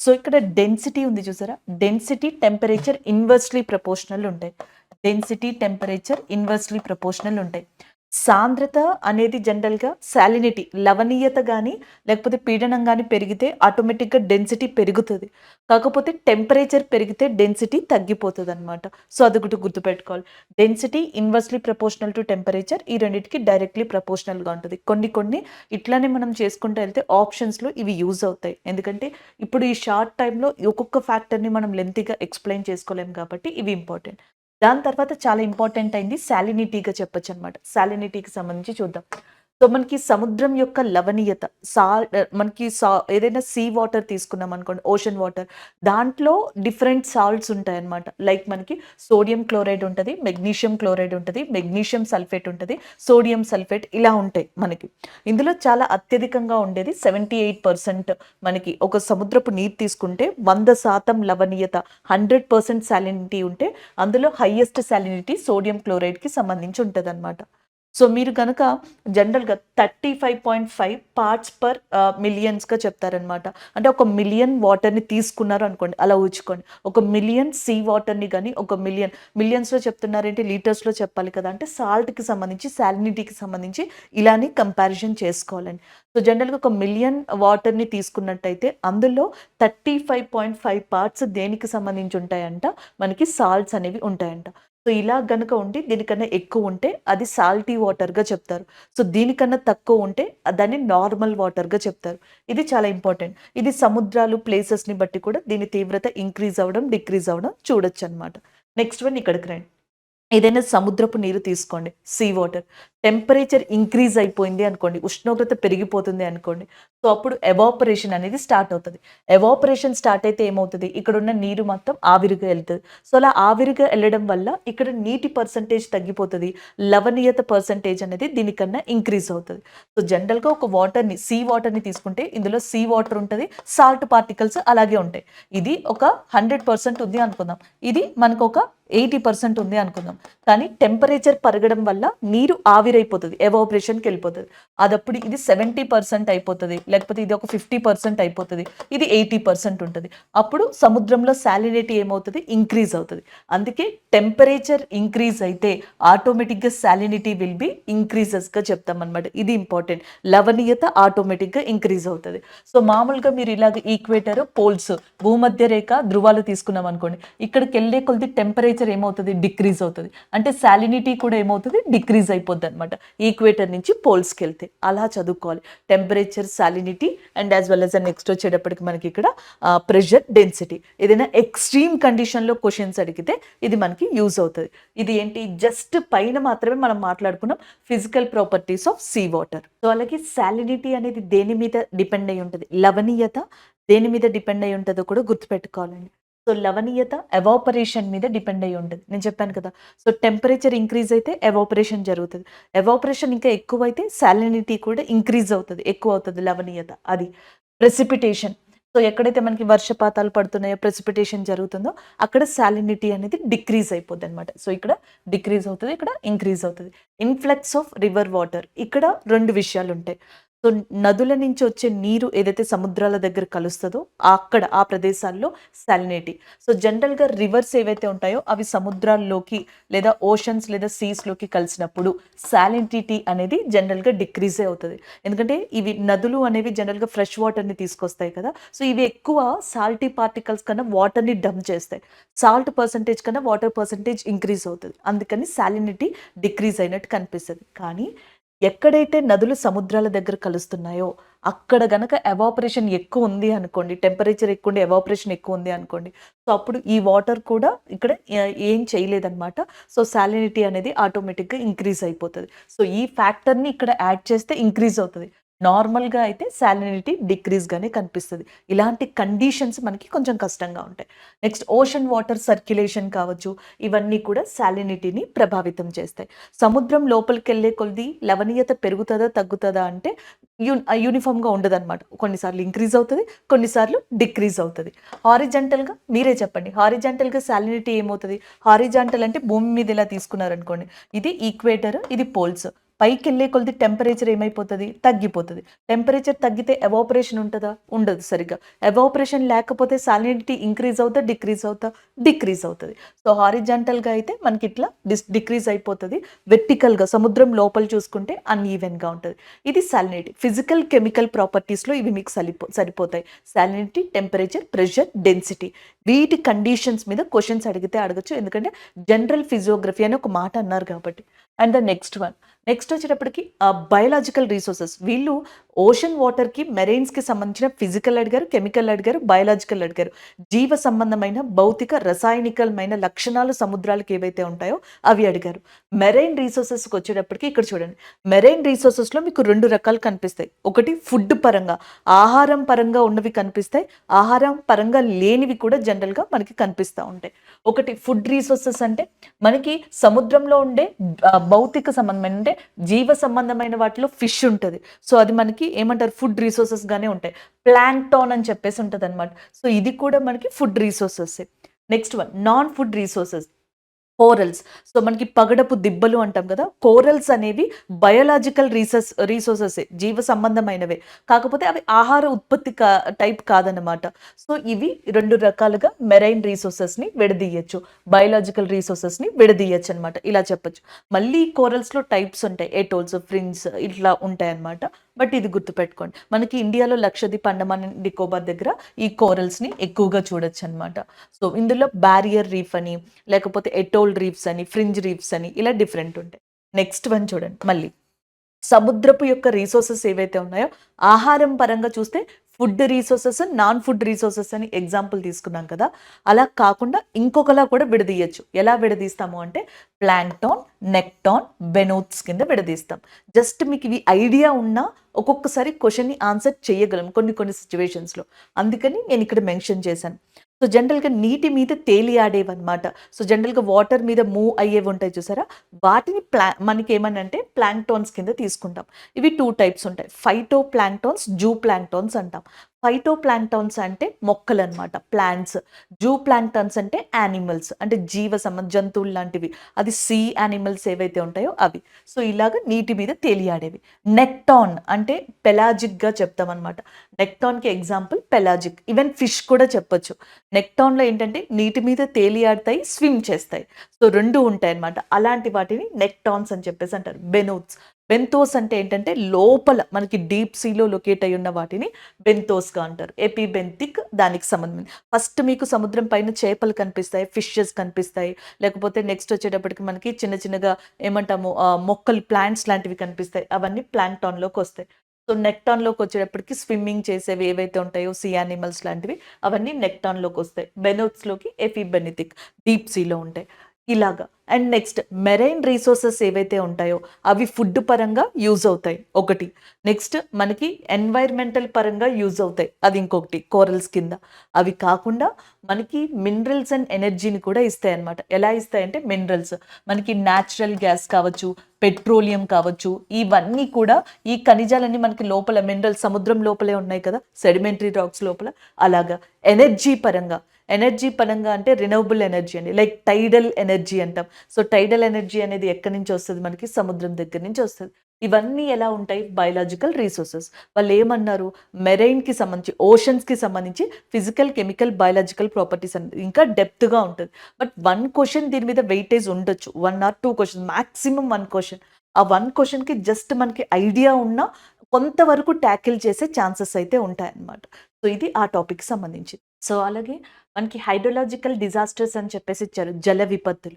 సో ఇక్కడ డెన్సిటీ ఉంది చూసారా, డెన్సిటీ టెంపరేచర్ ఇన్వర్స్లీ ప్రపోర్షనల్ ఉంటాయి. డెన్సిటీ టెంపరేచర్ ఇన్వర్స్లీ ప్రపోర్షనల్ ఉంటాయి. సాంద్రత అనేది జనరల్గా సాలినిటీ, లవణీయత కానీ లేకపోతే పీడనం కానీ పెరిగితే ఆటోమేటిక్గా డెన్సిటీ పెరుగుతుంది. కాకపోతే టెంపరేచర్ పెరిగితే డెన్సిటీ తగ్గిపోతుంది అనమాట. సో అది ఒకటి గుర్తుపెట్టుకోవాలి. Density inversely proportional to temperature, ఈ రెండింటికి డైరెక్ట్లీ ప్రపోర్షనల్గా ఉంటుంది. కొన్ని ఇట్లానే మనం చేసుకుంటూ వెళ్తే ఆప్షన్స్లో ఇవి యూజ్ అవుతాయి. ఎందుకంటే ఇప్పుడు ఈ షార్ట్ టైంలో ఒక్కొక్క ఫ్యాక్టర్ని మనం లెంతీగా ఎక్స్ప్లెయిన్ చేసుకోలేం కాబట్టి ఇవి ఇంపార్టెంట్. దాని తర్వాత చాలా ఇంపార్టెంట్ అయింది సాలినిటీగా చెప్పొచ్చు అనమాట. సాలినిటీకి సంబంధించి చూద్దాం. సో మనకి సముద్రం యొక్క లవణీయత, మనకి ఏదైనా సీ వాటర్ తీసుకున్నాం అనుకోండి, ఓషన్ వాటర్, దాంట్లో డిఫరెంట్ సాల్ట్స్ ఉంటాయన్నమాట. లైక్ మనకి సోడియం క్లోరైడ్ ఉంటుంది, మెగ్నీషియం క్లోరైడ్ ఉంటుంది, మెగ్నీషియం సల్ఫేట్ ఉంటుంది, సోడియం సల్ఫేట్, ఇలా ఉంటాయి మనకి. ఇందులో చాలా అత్యధికంగా ఉండేది 78%. మనకి ఒక సముద్రపు నీరు తీసుకుంటే 100% లవణీయత, 100% సాలినిటీ ఉంటే అందులో హైయెస్ట్ సాలినిటీ సోడియం క్లోరైడ్కి సంబంధించి ఉంటుంది అనమాట. సో మీరు కనుక జనరల్గా 35.5 పార్ట్స్ పర్ మిలియన్స్గా చెప్తారనమాట. అంటే 1 మిలియన్ వాటర్ని తీసుకున్నారు అనుకోండి, అలా ఊచుకోండి. 1 మిలియన్ సీ వాటర్ని కానీ 1 మిలియన్స్లో చెప్తున్నారేంటి, లీటర్స్లో చెప్పాలి కదా, అంటే సాల్ట్కి సంబంధించి, సాలినిటీకి సంబంధించి ఇలానే కంపారిజన్ చేసుకోవాలండి. సో జనరల్గా 1 మిలియన్ వాటర్ని తీసుకున్నట్టయితే అందులో 35.5 పార్ట్స్ దేనికి సంబంధించి ఉంటాయంట, మనకి సాల్ట్స్ అనేవి ఉంటాయంట. సో ఇలా గనుక ఉండి దీనికన్నా ఎక్కువ ఉంటే అది సాల్టీ వాటర్గా చెప్తారు. సో దీనికన్నా తక్కువ ఉంటే దాన్ని నార్మల్ వాటర్గా చెప్తారు. ఇది చాలా ఇంపార్టెంట్. ఇది సముద్రాలు, ప్లేసెస్ని బట్టి కూడా దీని తీవ్రత ఇంక్రీజ్ అవ్వడం, డిక్రీజ్ అవ్వడం చూడొచ్చు అనమాట. నెక్స్ట్ వన్ ఇక్కడికి రండి. ఏదైనా సముద్రపు నీరు తీసుకోండి, సీ వాటర్, టెంపరేచర్ ఇంక్రీజ్ అయిపోయింది అనుకోండి, ఉష్ణోగ్రత పెరిగిపోతుంది అనుకోండి, సో అప్పుడు ఎవాపరేషన్ అనేది స్టార్ట్ అవుతుంది. ఎవాపరేషన్ స్టార్ట్ అయితే ఏమవుతుంది, ఇక్కడ ఉన్న నీరు మొత్తం ఆవిరిగా వెళ్తుంది. సో అలా ఆవిరిగా వెళ్ళడం వల్ల ఇక్కడ నీటి పర్సంటేజ్ తగ్గిపోతుంది, లవణీయత పర్సంటేజ్ అనేది దీనికన్నా ఇంక్రీజ్ అవుతుంది. సో జనరల్గా ఒక వాటర్ని, సీ వాటర్ని తీసుకుంటే ఇందులో సీ వాటర్ ఉంటుంది, సాల్ట్ పార్టికల్స్ అలాగే ఉంటాయి. ఇది ఒక 100% ఉంది అనుకుందాం, ఇది మనకు ఒక 80% ఉంది అనుకుందాం. కానీ టెంపరేచర్ పెరగడం వల్ల నీరు ఆవిరైపోతుంది, ఎవాపరేషన్కి వెళ్ళిపోతుంది. అదప్పుడు ఇది 70% అయిపోతుంది, లేకపోతే ఇది ఒక 50% అయిపోతుంది, ఇది 80% ఉంటుంది. అప్పుడు సముద్రంలో సాలినిటీ ఏమవుతుంది, ఇంక్రీజ్ అవుతుంది. అందుకే టెంపరేచర్ ఇంక్రీజ్ అయితే ఆటోమేటిక్గా సాలినిటీ విల్ బి ఇంక్రీజెస్గా చెప్తాం అనమాట. ఇది ఇంపార్టెంట్. లవణీయత ఆటోమేటిక్గా ఇంక్రీజ్ అవుతుంది. సో మామూలుగా మీరు ఇలాగ ఈక్వేటర్, పోల్స్, భూమధ్య రేఖ, ధృవాలు తీసుకున్నాం అనుకోండి, ఇక్కడికి వెళ్ళే కొద్ది టెంపరేచర్ ఏమవుతుంది, డిక్రీజ్ అవుతుంది. అంటే సాలినిటీ కూడా ఏమవుతుంది, డిక్రీజ్ అయిపోద్ది అనమాట ఈక్వేటర్ నుంచి పోల్స్కి వెళ్తే. అలా చదువుకోవాలి temperature, salinity and as well as next వచ్చేటప్పటికి మనకి ఇక్కడ ప్రెషర్, డెన్సిటీ. ఏదైనా ఎక్స్ట్రీమ్ కండిషన్లో క్వశ్చన్స్ అడిగితే ఇది మనకి యూజ్ అవుతుంది. ఇది ఏంటి, జస్ట్ పైన మాత్రమే మనం మాట్లాడుకున్నాం physical properties of sea water. So అలాగే సాలినిటీ అనేది దేని మీద డిపెండ్ అయి ఉంటుంది, లవణీయత దేని మీద డిపెండ్ అయి ఉంటుందో కూడా గుర్తుపెట్టుకోవాలండి. సో లవణీయత ఎవాపరేషన్ మీద డిపెండ్ అయ్యి ఉంటుంది. నేను చెప్పాను కదా, సో టెంపరేచర్ ఇంక్రీజ్ అయితే ఎవాపరేషన్ జరుగుతుంది. ఎవాపరేషన్ ఇంకా ఎక్కువ అయితే సాలినిటీ కూడా ఇంక్రీజ్ అవుతుంది, ఎక్కువ అవుతుంది లవణీయత. అది ప్రెసిపిటేషన్. సో ఎక్కడైతే మనకి వర్షపాతాలు పడుతున్నాయో, ప్రెసిపిటేషన్ జరుగుతుందో అక్కడ సాలినిటీ అనేది డిక్రీజ్ అయిపోద్ది అనమాట. సో ఇక్కడ డిక్రీజ్ అవుతుంది, ఇక్కడ ఇంక్రీజ్ అవుతుంది. ఇన్ఫ్లక్స్ ఆఫ్ రివర్ వాటర్, ఇక్కడ 2 విషయాలు ఉంటాయి. సో, నదుల నుంచి వచ్చే నీరు ఏదైతే సముద్రాల దగ్గర కలుస్తదో, అక్కడ ఆ ప్రదేశాల్లో సాలినిటీ. సో, జనరల్‌గా రివర్స్ ఏవైతే ఉంటాయో అవి సముద్రాల్లోకి లేదా ఓషన్స్ లేదా సీస్‌లోకి కలిసినప్పుడు సాలినిటీ అనేది జనరల్‌గా డిక్రీజే అవుతది. ఎందుకంటే ఇవి నదులు అనేవి జనరల్‌గా ఫ్రెష్ వాటర్‌ని తీసుకొస్తాయి కదా! సో, ఇవి ఎక్కువ సాల్టీ పార్టికల్స్ కన్నా వాటర్‌ని డంప్ చేస్తాయి. సాల్ట్ పర్సెంటేజ్ కన్నా వాటర్ పర్సెంటేజ్ ఇంక్రీజ్ అవుతది. అందుకని సాలినిటీ డిక్రీజ్ అయినట్టు కనిపిస్తది. కానీ ఎక్కడైతే నదులు సముద్రాల దగ్గర కలుస్తున్నాయో, అక్కడ గనక ఎవాపరేషన్ ఎక్కువుంది అనుకోండి, టెంపరేచర్ ఎక్కువుండి ఎవాపరేషన్ ఎక్కువుంది అనుకోండి. సో, అప్పుడు ఈ వాటర్ కూడా ఇక్కడ ఏం చేయలేదనమాట. సో, సాలినిటీ అనేది ఆటోమేటిక్‌గా ఇంక్రీజ్ అయిపోతది. సో, ఈ ఫ్యాక్టర్‌ని ఇక్కడ యాడ్ చేస్తే ఇంక్రీజ్ అవుతది. నార్మల్‌గా అయితే సాలినిటీ డిక్రీజ్‌గానే కనిపిస్తది. ఇలాంటి కండిషన్స్ మనకి కొంచెం కష్టంగా ఉంటాయి. నెక్స్ట్ ఓషన్ వాటర్ సర్క్యులేషన్ కావచ్చు, ఇవన్నీ కూడా సాలినిటీని ప్రభావితం చేస్తాయి. సముద్రం లోపలికెళ్ళే కొద్దీ లవణీయత పెరుగుతదా? తగ్గుతదా? అంటే యూనిఫార్మ్‌గా ఉండదనమాట. కొన్నిసార్లు ఇంక్రీజ్ అవుతది. కొన్నిసార్లు డిక్రీజ్ అవుతది. హారిజాంటల్‌గా మీరే చెప్పండి. హారిజాంటల్‌గా సాలినిటీ ఏమవుతది? హారిజాంటల్ అంటే భూమి మీద ఇలా తీసుకున్నారనుకోండి. ఇది ఈక్వేటర్, ఇది పోల్స్. పైకెళ్ళే కొలది టెంపరేచర్ ఏమైపోతది? తగ్గిపోతది. టెంపరేచర్ తగ్గితే ఎవాపరేషన్ ఉంటదా? ఉండదు సరిగ్గా. ఎవాపరేషన్ లేకపోతే సాలినిటీ ఇంక్రీజ్ అవుతా? డిక్రీజ్ అవుతా? డిక్రీజ్ అవుతది. సో, హారిజాంటల్‌గా అయితే మనకిట్లా డిక్రీజ్ అయిపోతది. వెర్టికల్‌గా సముద్రం లోపల చూసుకుంటే అన్‌ఈవెన్‌గా ఉంటది. ఇది సాలినిటీ. ఫిజికల్, కెమికల్ ప్రాపర్టీస్‌లో ఇవి మీకు సరిపోతాయి. Salinity, temperature, pressure, density. వీటి కండిషన్స్ మీద క్వెషన్స్ అడిగితే అడగొచ్చు. ఎందుకంటే జనరల్ ఫిజియోగ్రఫీ అని ఒక మాట అన్నారు కాబట్టి. And the next one. Next వచ్చేటప్పటికి బయోలాజికల్ రిసోర్సెస్. వీళ్ళు ఓషన్ వాటర్‌కి, మెరైన్స్‌కి సంబంధించిన ఫిజికల్ అడిగారు, కెమికల్ అడిగారు, బయోలాజికల్ అడిగారు. జీవ సంబంధమైన, భౌతిక, రసాయనికమైన లక్షణాలు సముద్రాలకు ఏవైతే ఉంటాయో అవి అడిగారు. మెరైన్ రిసోర్సెస్‌కి వచ్చేటప్పటికి ఇక్కడ చూడండి. మెరైన్ రిసోర్సెస్‌లో మీకు 2 రకాలు కనిపిస్తాయి. ఒకటి ఫుడ్ పరంగా, ఆహారం పరంగా ఉన్నవి కనిపిస్తాయి. ఆహారం పరంగా లేనివి కూడా జనరల్‌గా మనకి కనిపిస్తా ఉంటాయి. ఒకటి ఫుడ్ రిసోర్సెస్ అంటే మనకి సముద్రంలో ఉండే భౌతిక సంబంధమైన అంటే జీవ సంబంధమైన వాటిలో ఫిష్ ఉంటది. సో, అది మనకి ఏమంటారు ఫుడ్ రిసోర్సెస్ గానే ఉంటాయి. ప్లాంక్టోన్ అని చెప్పేసి ఉంటదనమాట. సో, ఇది కూడా మనకి ఫుడ్ రిసోర్సెసే. Next one non food resources. Corals. So, మనకి పగడపు దిబ్బలు అంటాం కదా! కోరల్స్ అనేవి బయోలాజికల్ రిసోర్సెసే. జీవ సంబంధమైనవే. కాకపోతే అవి ఆహార ఉత్పత్తి టైప్ కాదనమాట. సో, ఇవి 2 రకాలుగా మెరైన్ రిసోర్సెస్‌ని విడదీయొచ్చు. బయోలాజికల్ రిసోర్సెస్‌ని విడదీయొచ్చనమాట. ఇలా చెప్పొచ్చు. మళ్ళీ కోరల్స్‌లో టైప్స్ ఉంటాయి. ఎటోల్స్, ఫ్రిన్స్ ఇట్లా ఉంటాయన్నమాట. బట్ ఇది గుర్తుపెట్టుకోండి. మనకి ఇండియాలో లక్షద్వీప్, అండమాన్ అండ్ నికోబార్ దగ్గర ఈ కోరల్స్‌ని ఎక్కువగా చూడొచ్చనమాట. సో, ఇందులో బారియర్ రీఫ్ అని లేకపోతే ఎటోల్ రీఫ్స్ అని, ఫ్రింజ్ రీఫ్స్ అని ఇలా డిఫరెంట్ ఉంటాయి. నెక్స్ట్ వన్ చూడండి మళ్ళీ. సముద్రపు యొక్క రిసోర్సెస్ ఏవైతే ఉన్నాయో, ఆహారం పరంగా చూస్తే food resources, non food resources అని ఎగ్జాంపుల్ తీసుకున్నాం కదా! అలా కాకుండా ఇంకొకలా కూడా విడదీయొచ్చు. ఎలా విడదీస్తాము అంటే ప్లాంక్టాన్, నెక్టాన్, బెనోత్స్ కింద విడదీస్తాం. జస్ట్ మీకు ఇవి ఐడియా ఉన్నా ఒక్కొక్కసారి క్వెషన్‌ని ఆన్సర్ చేయగలం కొన్ని కొన్ని సిట్యుయేషన్స్‌లో. అందుకని నేను ఇక్కడ మెన్షన్ చేశాను. సో, జనరల్‌గా నీటి మీద తేలియాడేవన్నమాట. సో, జనరల్‌గా వాటర్ మీద మూవ్ అయ్యేవి ఉంటాయి చూసారా? వాటిని మనకేమనంటే ప్లాంక్టోన్స్ కింద తీసుకుంటాం. ఇవి 2 టైప్స్ ఉంటాయి. ఫైటో ప్లాంక్టోన్స్, జూ ప్లాంక్టోన్స్ అంటాం. ఫైటో ప్లాంక్టోన్స్ అంటే మొక్కలనమాట, ప్లాంట్స్. జూ ప్లాంక్టన్స్ అంటే యానిమల్స్ అంటే జంతువులు లాంటివి. అది సీ యానిమల్స్ ఏవైతే ఉంటాయో అవి. సో, ఇలాగ నీటి మీద తేలియాడేవి. నెక్టాన్ అంటే పెలాజిక్‌గా చెప్తామనమాట. నెక్టాన్‌కి ఎగ్జాంపుల్ పెలాజిక్. ఈవెన్ ఫిష్ కూడా చెప్పొచ్చు. నెక్టాన్‌లో ఏంటంటే నీటి మీద తేలియాడతాయి, స్విమ్ చేస్తాయి. సో, 2 ఉంటాయన్నమాట. అలాంటి వాటిని నెక్టాన్స్ అని చెప్పేసి అంటారు. బెంతోస్ అంటే ఏంటంటే లోపల మనకి డీప్ సీలో లొకేట్ అయ్యి ఉన్న వాటిని బెంతోస్‌గా అంటారు. ఎపిబెంతిక్ దానికి సంబంధం. ఫస్ట్ మీకు సముద్రం పైన చేపలు కనిపిస్తాయి, ఫిషెస్ కనిపిస్తాయి. లేకపోతే నెక్స్ట్ వచ్చేటప్పటికి మనకి చిన్న చిన్నగా ఏమంటాము మొక్కలు, ప్లాంట్స్ లాంటివి కనిపిస్తాయి. అవన్నీ ప్లాంక్టాన్‌లోకొస్తాయి. సో, నెక్టాన్‌లోకి వచ్చేటప్పటికి స్విమ్మింగ్ చేసేవి ఏవైతే ఉంటాయో సీ యానిమల్స్ లాంటివి అవన్నీ నెక్టాన్‌లోకొస్తాయి. బెనోత్స్‌లోకి ఎఫిబెనిథిక్ డీప్ సీలో ఉంటాయి. ఇలాగా. అండ్ నెక్స్ట్ మెరైన్ రిసోర్సెస్ ఏవైతే ఉంటాయో అవి ఫుడ్ పరంగా యూజ్ అవుతాయి ఒకటి. నెక్స్ట్ మనకి ఎన్వైర్మెంటల్ పరంగా యూజ్ అవుతాయి. అది ఇంకొకటి కోరల్స్ కింద. అవి కాకుండా మనకి మినరల్స్ అండ్ ఎనర్జీని కూడా ఇస్తాయన్నమాట. ఎలా ఇస్తాయంటే మినరల్స్ మనకి న్యాచురల్ గ్యాస్ కావచ్చు, పెట్రోలియం కావచ్చు, ఇవన్నీ కూడా ఈ ఖనిజాలన్నీ మనకి లోపల మినరల్స్ సముద్రం లోపలే ఉన్నాయి కదా! సెడిమెంటరీ రాక్స్ లోపల. అలాగా ఎనర్జీ పరంగా అంటే రినవబుల్ ఎనర్జీ అండి. లైక్ టైడల్ ఎనర్జీ అంటాం. సో, టైడల్ ఎనర్జీ అనేది ఎక్కడి నుంచి వస్తది మనకి? సముద్రం దగ్గర నుంచి వస్తది. ఇవన్నీ ఎలా ఉంటాయి? Biological resources. వాళ్ళేమన్నారు? మెరైన్‌కి సంబంధించి, ఓషన్స్‌కి సంబంధించి ఫిజికల్, కెమికల్, బయోలాజికల్ ప్రాపర్టీస్ అనేది ఇంకా డెప్త్‌గా ఉంటది. బట్ 1 క్వెషన్ దీని మీద వెయిటేజ్ ఉండొచ్చు. 1 ఆర్ 2 క్వెషన్స్ మాక్సిమం 1 క్వెషన్. ఆ 1 క్వెషన్‌కి జస్ట్ మనకి ఐడియా ఉన్నా కొంతవరకు టాకిల్ చేసే ఛాన్సెస్ అయితే ఉంటాయన్నమాట. సో, ఇది ఆ టాపిక్‌కి సంబంధించింది. సో, అలాగే మనకి హైడ్రోలాజికల్ డిజాస్టర్స్ అని చెప్పేసి ఇచ్చారు. జల విపత్తులు.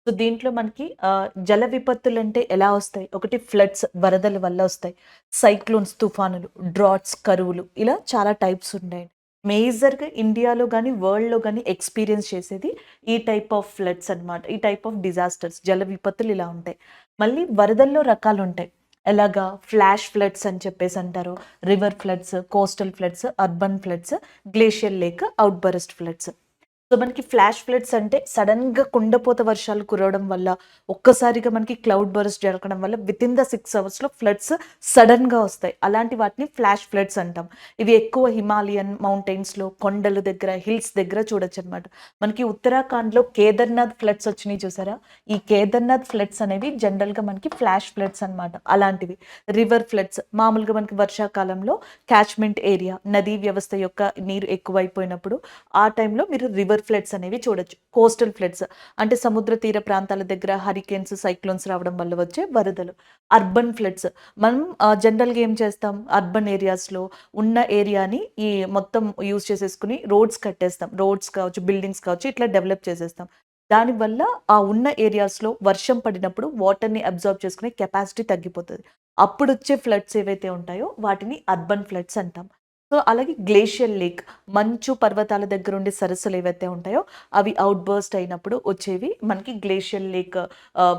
సో, దీంట్లో మనకి జల విపత్తులంటే ఎలా వస్తాయి? ఒకటి ఫ్లడ్స్ వరదల వల్ల వస్తాయి. సైక్లోన్స్ తుఫానులు, డ్రాట్స్ కరువులు ఇలా చాలా టైప్స్ ఉంటాయండి. మేజర్‌గా ఇండియాలో గాని, వరల్డ్‌లో గాని ఎక్స్‌పీరియన్స్ చేసేది ఈ టైప్ ఆఫ్ ఫ్లడ్స్ అన్నమాట. ఈ టైప్ ఆఫ్ డిజాస్టర్స్ జల విపత్తులు ఇలా ఉంటాయి. మళ్ళీ వరదల్లో రకాలుంటాయి. ఎలాగా? ఫ్లాష్ ఫ్లడ్స్ అని చెప్పేసి అంటారు. River floods, coastal floods, urban floods, glacial lake, out burst floods. So, మనకి ఫ్లాష్ ఫ్లడ్స్ అంటే సడెన్‌గా కుండపోత వర్షాలు కురవడం వల్ల, ఒక్కసారిగా మనకి క్లౌడ్ బరస్ట్ జరగడం వల్ల వితిన్ ద 6 అవర్స్‌లో ఫ్లడ్స్ సడెన్‌గా వస్తాయి. అలాంటి వాటిని ఫ్లాష్ ఫ్లడ్స్ అంటాం. ఇవి ఎక్కువ హిమాలయన్ మౌంటైన్స్‌లో, కొండల దగ్గర, హిల్స్ దగ్గర చూడొచ్చనమాట. మనకి ఉత్తరాఖండ్‌లో కేదార్‌నాథ్ ఫ్లడ్స్ వచ్చినాయి చూసారా? ఈ కేదార్‌నాథ్ ఫ్లడ్స్ అనేవి జనరల్‌గా మనకి ఫ్లాష్ ఫ్లడ్స్ అనమాట. అలాంటివి. రివర్ ఫ్లడ్స్ మామూలుగా మనకి వర్షాకాలంలో క్యాచ్‌మెంట్ ఏరియా, నదీ వ్యవస్థ యొక్క నీరు ఎక్కువైపోయినప్పుడు ఆ టైంలో మీరు రివర్ ఫ్లడ్స్ అనేవి చూడొచ్చు. కోస్టల్ ఫ్లడ్స్ అంటే సముద్ర తీర ప్రాంతాల దగ్గర హరికేన్స్, సైక్లోన్స్ రావడం వల్ల వచ్చే వరదలు. అర్బన్ ఫ్లడ్స్ మనం జనరల్‌గా ఏం చేస్తాం? అర్బన్ ఏరియాస్‌లో ఉన్న ఏరియాని ఈ మొత్తం యూజ్ చేసేసుకొని రోడ్స్ కట్టేస్తాం. రోడ్స్ కావచ్చు, బిల్డింగ్స్ కావచ్చు ఇట్లా డెవలప్ చేసేస్తాం. దానివల్ల ఆ ఉన్న ఏరియాస్‌లో వర్షం పడినప్పుడు వాటర్‌ని అబ్జార్బ్ చేసుకునే కెపాసిటీ తగ్గిపోతది. అప్పుడొచ్చే ఫ్లడ్స్ ఏవైతే ఉంటాయో వాటిని అర్బన్ ఫ్లడ్స్ అంటాం. సో, అలాగే గ్లేషియల్ లేక్ మంచు పర్వతాల దగ్గర ఉండే సరస్సులు ఏవైతే ఉంటాయో అవి అవుట్ బర్స్ట్ అయినప్పుడు వచ్చేవి మనకి గ్లేషియల్ లేక్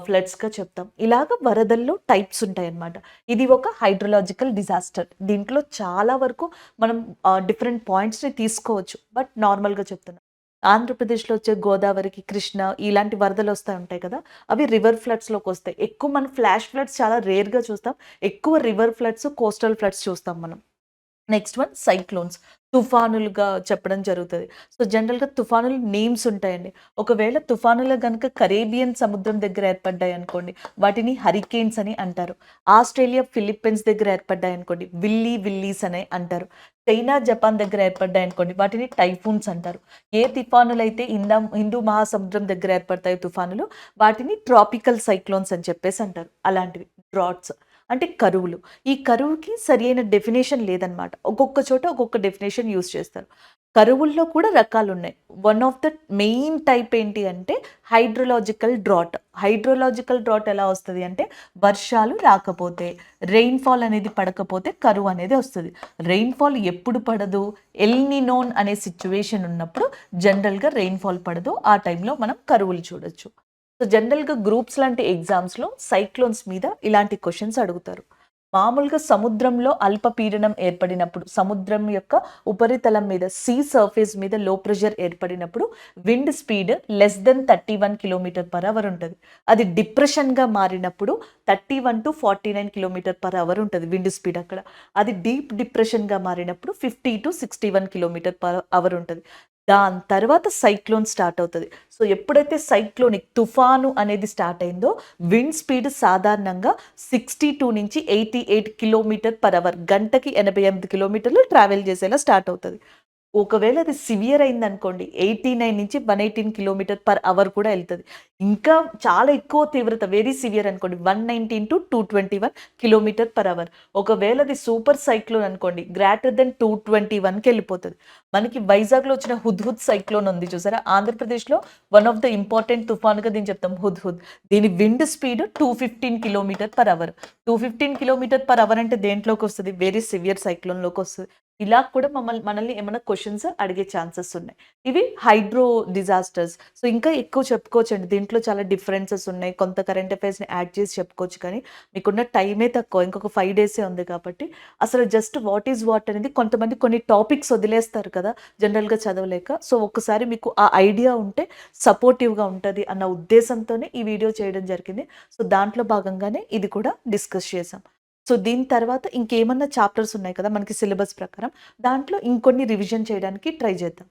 ఫ్లడ్స్‌గా చెప్తాం. ఇలాగ వరదల్లో టైప్స్ ఉంటాయన్నమాట. ఇది ఒక హైడ్రోలాజికల్ డిజాస్టర్. దీంట్లో చాలా వరకు మనం డిఫరెంట్ పాయింట్స్‌ని తీసుకోవచ్చు. బట్ నార్మల్‌గా చెప్తున్నా. ఆంధ్రప్రదేశ్‌లో వచ్చే గోదావరికి, కృష్ణ ఇలాంటి వరదలు వస్తా ఉంటాయి కదా! అవి రివర్ ఫ్లడ్స్‌లోకొస్తాయి. ఎక్కువ మనం ఫ్లాష్ ఫ్లడ్స్ చాలా రేర్‌గా చూస్తాం. ఎక్కువ రివర్ ఫ్లడ్స్, కోస్టల్ ఫ్లడ్స్ చూస్తాం మనం. Next one cyclones. తుఫానులుగా చెప్పడం జరుగుతది. సో, జనరల్‌గా తుఫానులు నేమ్స్ ఉంటాయండి. ఒకవేళ తుఫానులు గనుక కరేబియన్ సముద్రం దగ్గర ఏర్పడ్డాయనుకోండి, వాటిని హరికేన్స్ అని అంటారు. ఆస్ట్రేలియా, ఫిలిప్పీన్స్ దగ్గర ఏర్పడ్డాయనుకోండి, విల్లీస్ అని అంటారు. చైనా, జపాన్ దగ్గర ఏర్పడ్డాయనుకోండి, వాటిని టైఫూన్స్ అంటారు. ఏ తుఫానులైతే హిందూ మహాసముద్రం దగ్గర ఏర్పడతాయో తుఫానులు, వాటిని ట్రాపికల్ సైక్లోన్స్ అని చెప్పేసి అంటారు. అలాంటివి. డ్రాట్స్ అంటే కరువులు. ఈ కరువుకి సరియైన డెఫినేషన్ లేదనమాట. ఒక్కొక్క చోట ఒక్కొక్క డెఫినేషన్ యూజ్ చేస్తారు. కరువుల్లో కూడా రకాలున్నాయి. One of the main type ఏంటి అంటే హైడ్రోలాజికల్ డ్రాట్. హైడ్రోలాజికల్ డ్రాట్ ఎలా వస్తది అంటే వర్షాలు రాకపోతే, రెయిన్‌ఫాల్ అనేది పడకపోతే కరువు అనేది వస్తది. రెయిన్‌ఫాల్ ఎప్పుడు పడదు? ఎల్ నినోన్ అనే సిట్యుయేషన్ ఉన్నప్పుడు జనరల్‌గా రెయిన్‌ఫాల్ పడదు. ఆ టైంలో మనం కరువులు చూడొచ్చు. సో, జనరల్‌గా గ్రూప్స్ లాంటి ఎగ్జామ్స్‌లో సైక్లోన్స్ మీద ఇలాంటి క్వెషన్స్ అడుగుతారు. మామూలుగా సముద్రంలో అల్పపీడనం ఏర్పడినప్పుడు, సముద్రం యొక్క ఉపరితలం మీద సర్ఫేస్ మీద లో ప్రెషర్ ఏర్పడినప్పుడు విండ్ స్పీడ్ లెస్ దెన్ 31 కిలోమీటర్/అవర్ ఉంటది. అది డిప్రెషన్‌గా మారినప్పుడు 31-49 కిలోమీటర్/అవర్ ఉంటది విండ్ స్పీడ్ అక్కడ. అది డీప్ డిప్రెషన్‌గా మారినప్పుడు 50-61 కిలోమీటర్/అవర్ ఉంటది. దాని తర్వాత సైక్లోన్ స్టార్ట్ అవుతది. సో, ఎప్పుడైతే సైక్లోనిక్ తుఫాను అనేది స్టార్ట్ అయిందో విండ్ స్పీడ్ సాధారణంగా 62-88 కిలోమీటర్/అవర్ గంటకి 88 కిలోమీటర్లు ట్రావెల్ చేసేలా స్టార్ట్ అవుతది. ఒకవేళ అది సివియర్ అయిందనుకోండి 89-118 కిలోమీటర్/అవర్ కూడా ఎళ్తది. ఇంకా చాలా ఎక్కువ తీవ్రత వెరీ సివియర్ అనుకోండి 119-221 కిలోమీటర్/అవర్. ఒకవేళ అది సూపర్ సైక్లోన్ అనుకోండి గ్రేటర్ దెన్ 221కెళ్ళిపోతది. మనకి వైజాగ్‌లో వచ్చిన హుద్‌హుద్ సైక్లోన్ ఉంది చూసారా? ఆంధ్రప్రదేశ్‌లో వన్ ఆఫ్ ద ఇంపార్టెంట్ తుఫాన్‌గా దీన్ని చెప్తాం హుద్‌హుద్. దీని విండ్ స్పీడ్ 215 కిలోమీటర్/అవర్. 215 కిలోమీటర్/అవర్ అంటే దేంట్లోకొస్తది? Very severe సైక్లోన్‌లోకొస్తది. ఇలా కూడా మనల్ని ఏమైనా క్వెషన్స్ అడిగే ఛాన్సెస్ ఉన్నాయి. ఇవి హైడ్రో డిజాస్టర్స్. సో, ఇంకా ఎక్కువ చెప్పుకోవచ్చండి. దీంట్లో చాలా డిఫరెన్సెస్ ఉన్నాయి. కొంత కరెంట్ అఫైర్స్‌ని యాడ్ చేసి చెప్పుకోవచ్చు కానీ, మీకున్న టైమే తక్కువ. ఇంకొక 5 డేసే ఉంది కాబట్టి, అసలు జస్ట్ వాట్ ఈస్ వాట్ అనేది కొంతమంది కొన్ని టాపిక్స్ వదిలేస్తారు కదా! జనరల్‌గా చదవలేక. సో, ఒక్కసారి మీకు ఆ ఐడియా ఉంటే సపోర్టివ్‌గా ఉంటది అన్న ఉద్దేశంతోనే ఈ వీడియో చేయడం జరిగింది. సో, దాంట్లో భాగంగానే ఇది కూడా డిస్కస్ చేశాం. సో, దీని తర్వాత ఇంకేమన్నా చాప్టర్స్ ఉన్నాయి కదా! మనకి సిలబస్ ప్రకారం. దాంట్లో ఇంకొన్ని రివిజన్ చేయడానికి ట్రై చేద్దాం.